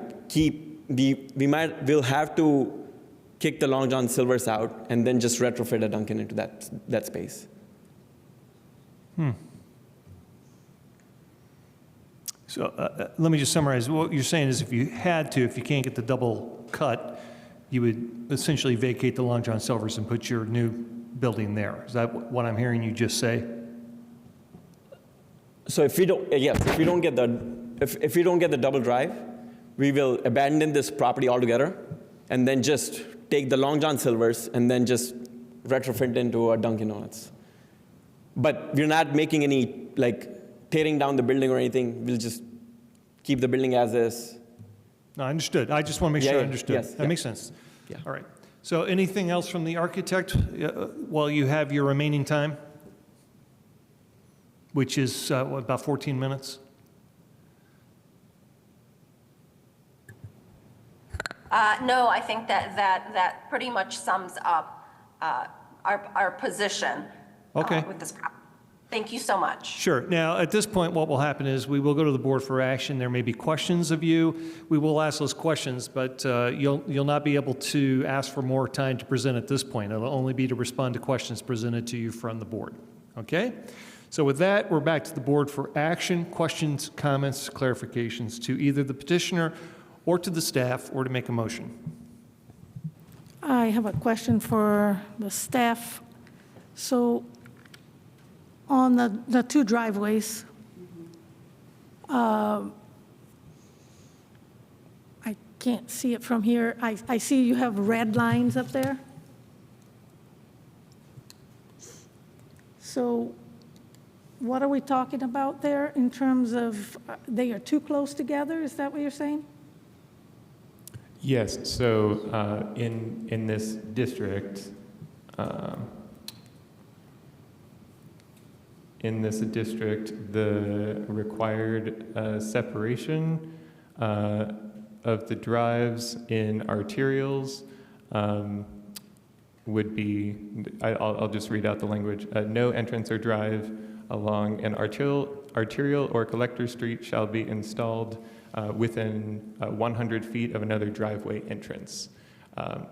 Speaker 16: we'll have to kick the Long John Silvers out and then just retrofit a Dunkin' into that space.
Speaker 1: So let me just summarize. What you're saying is if you can't get the double cut, you would essentially vacate the Long John Silvers and put your new building there. Is that what I'm hearing you just say?
Speaker 16: So if we don't get the double drive, we will abandon this property altogether and then just take the Long John Silvers and then just retrofit into a Dunkin' Donuts. But we're not making any, tearing down the building or anything. We'll just keep the building as is.
Speaker 1: No, I understood. I just want to make sure I understood.
Speaker 16: Yes,
Speaker 1: that makes sense. Yeah. All right. So anything else from the architect while you have your remaining time? Which is about 14 minutes?
Speaker 17: No, I think that pretty much sums up our position with this problem. Thank you so much.
Speaker 1: Sure. Now, at this point, what will happen is we will go to the board for action. There may be questions of you. We will ask those questions, but you'll not be able to ask for more time to present at this point. It'll only be to respond to questions presented to you from the board. Okay? So with that, we're back to the board for action. Questions, comments, clarifications to either the petitioner or to the staff or to make a motion.
Speaker 3: I have a question for the staff. So on the two driveways, I can't see it from here. I see you have red lines up there. So what are we talking about there in terms of they are too close together? Is that what you're saying?
Speaker 15: Yes, so in this district, the required separation of the drives in arterials would be, I'll just read out the language, no entrance or drive along an arterial or collector street shall be installed within 100 feet of another driveway entrance.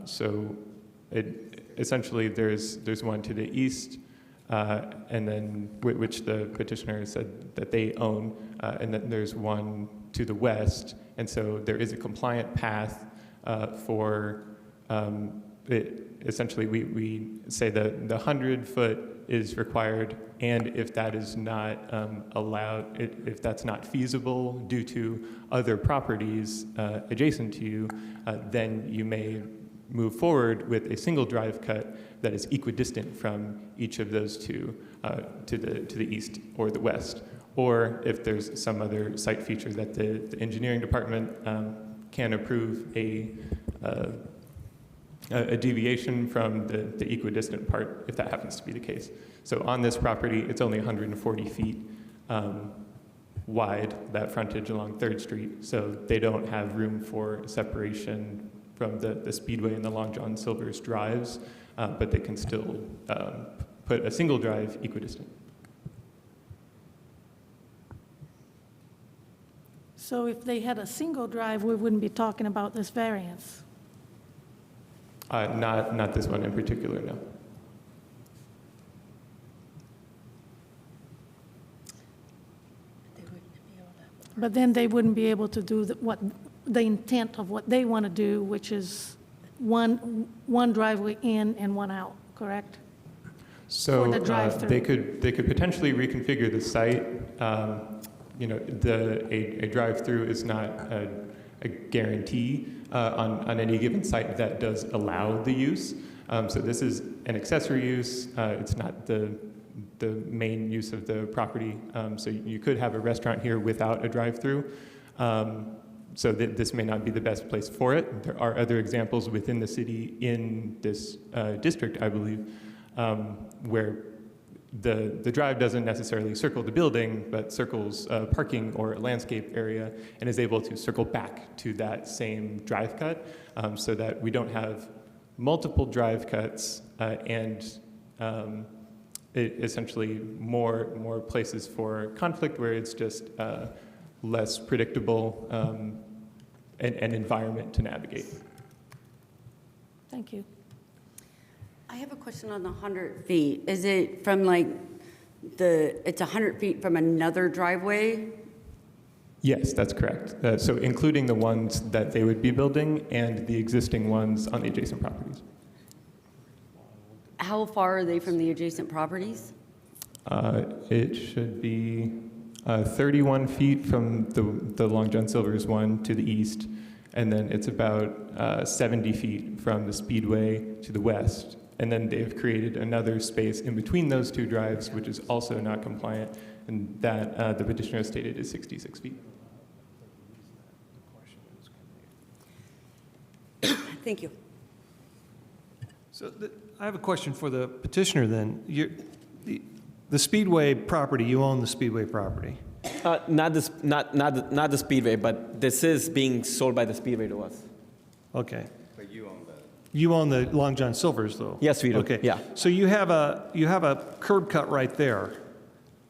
Speaker 15: So essentially there's one to the east, and then which the petitioner said that they own, and then there's one to the west, and so there is a compliant path for essentially we say that the 100-foot is required, and if that is not allowed, if that's not feasible due to other properties adjacent to you, then you may move forward with a single drive cut that is equidistant from each of those two to the east or the west. Or if there's some other site feature that the engineering department can approve a deviation from the equidistant part, if that happens to be the case. So on this property, it's only 140 feet wide, that frontage along 3rd Street, so they don't have room for separation from the Speedway and the Long John Silver's drives, but they can still put a single drive equidistant.
Speaker 3: So if they had a single drive, we wouldn't be talking about this variance?
Speaker 15: Not this one in particular, no.
Speaker 3: But then they wouldn't be able to do the intent of what they want to do, which is one driveway in and one out, correct?
Speaker 15: So
Speaker 3: For the drive-through.
Speaker 15: they could potentially reconfigure the site. You know, a drive-through is not a guarantee on any given site that does allow the use. So this is an accessory use. It's not the main use of the property. So you could have a restaurant here without a drive-through. So this may not be the best place for it. There are other examples within the city in this district, I believe, where the drive doesn't necessarily circle the building, but circles parking or a landscape area and is able to circle back to that same drive cut so that we don't have multiple drive cuts and essentially more places for conflict where it's just less predictable an environment to navigate.
Speaker 3: Thank you.
Speaker 4: I have a question on the 100 feet. Is it from like it's 100 feet from another driveway?
Speaker 15: Yes, that's correct. So including the ones that they would be building and the existing ones on the adjacent properties.
Speaker 4: How far are they from the adjacent properties?
Speaker 15: It should be 31 feet from the Long John Silver's one to the east, and then it's about 70 feet from the Speedway to the west. And then they've created another space in between those two drives, which is also not compliant, and that the petitioner has stated is 66 feet.
Speaker 4: Thank you.
Speaker 1: So I have a question for the petitioner then. The Speedway property, you own the Speedway property?
Speaker 16: Not the Speedway, but this is being sold by the Speedway to us.
Speaker 1: Okay.
Speaker 8: But you own that.
Speaker 1: You own the Long John Silver's, though?
Speaker 16: Yes, we do.
Speaker 1: Okay.
Speaker 16: Yeah.
Speaker 1: So you have a curb cut right there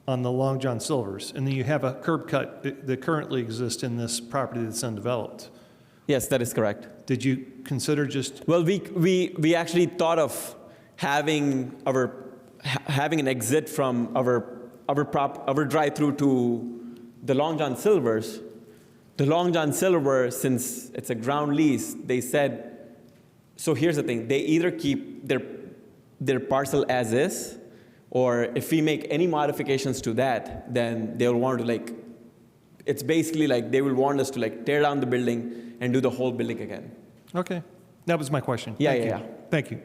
Speaker 1: on the Long John Silver's, and then you have a curb cut that currently exists in this property that's undeveloped.
Speaker 16: Yes, that is correct.
Speaker 1: Did you consider just?
Speaker 16: Well, we actually thought of having an exit from our drive-through to the Long John Silver's. The Long John Silver, since it's a ground lease, they said. So here's the thing: they either keep their parcel as is, or if we make any modifications to that, then they'll want to it's basically like they will want us to tear down the building and do the whole building again.
Speaker 1: Okay, that was my question.
Speaker 16: Yeah.
Speaker 1: Thank you.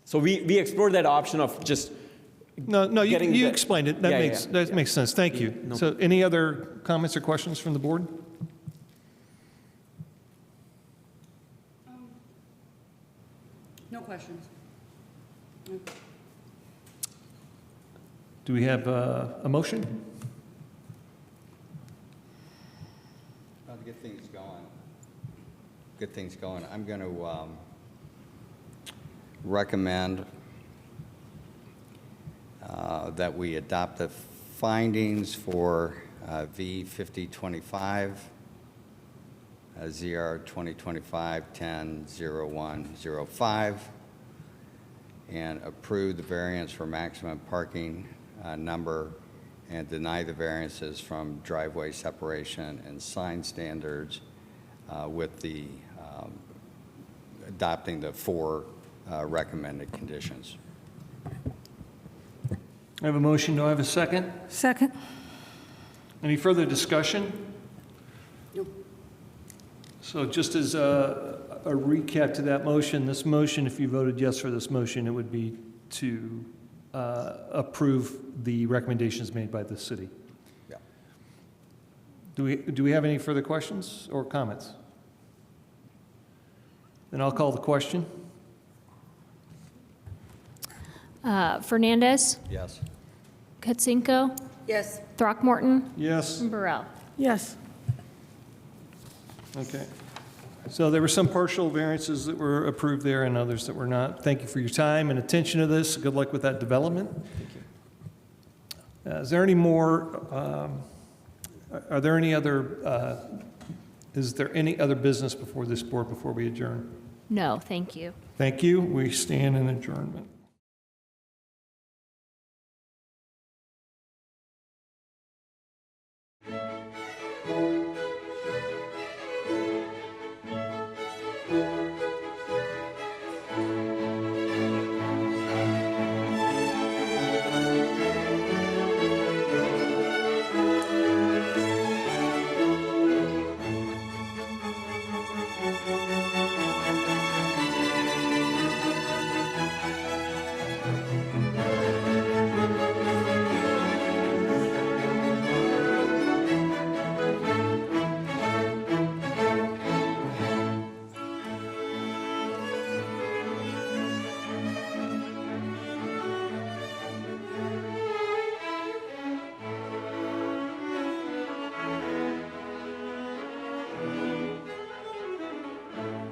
Speaker 16: So we explored that option of just.
Speaker 1: No, you explained it. That makes sense. Thank you.
Speaker 16: No.
Speaker 1: So any other comments or questions from the board?
Speaker 4: No questions.
Speaker 1: Do we have a motion?
Speaker 8: Well, to get things going, I'm going to recommend that we adopt the findings for V5025, ZR 2025-10-0105, and approve the variance for maximum parking number and deny the variances from driveway separation and sign standards with the adopting the 4 recommended conditions.
Speaker 1: I have a motion. Do I have a second?
Speaker 3: Second.
Speaker 1: Any further discussion?
Speaker 4: Nope.
Speaker 1: So just as a recap to that motion, this motion, if you voted yes for this motion, it would be to approve the recommendations made by the city.
Speaker 8: Yeah.
Speaker 1: Do we have any further questions or comments? Then I'll call the question.
Speaker 2: Fernandez,
Speaker 8: Yes.
Speaker 2: Katsinko,
Speaker 4: Yes.
Speaker 2: Throckmorton,
Speaker 1: Yes.
Speaker 2: and Burrell.
Speaker 3: Yes.
Speaker 1: Okay. So there were some partial variances that were approved there and others that were not. Thank you for your time and attention to this. Good luck with that development. Thank you. Is there any more, are there any other, is there any other business before this board before we adjourn?
Speaker 2: No, thank you.
Speaker 1: Thank you. We stand in adjournment.
Speaker 3: you.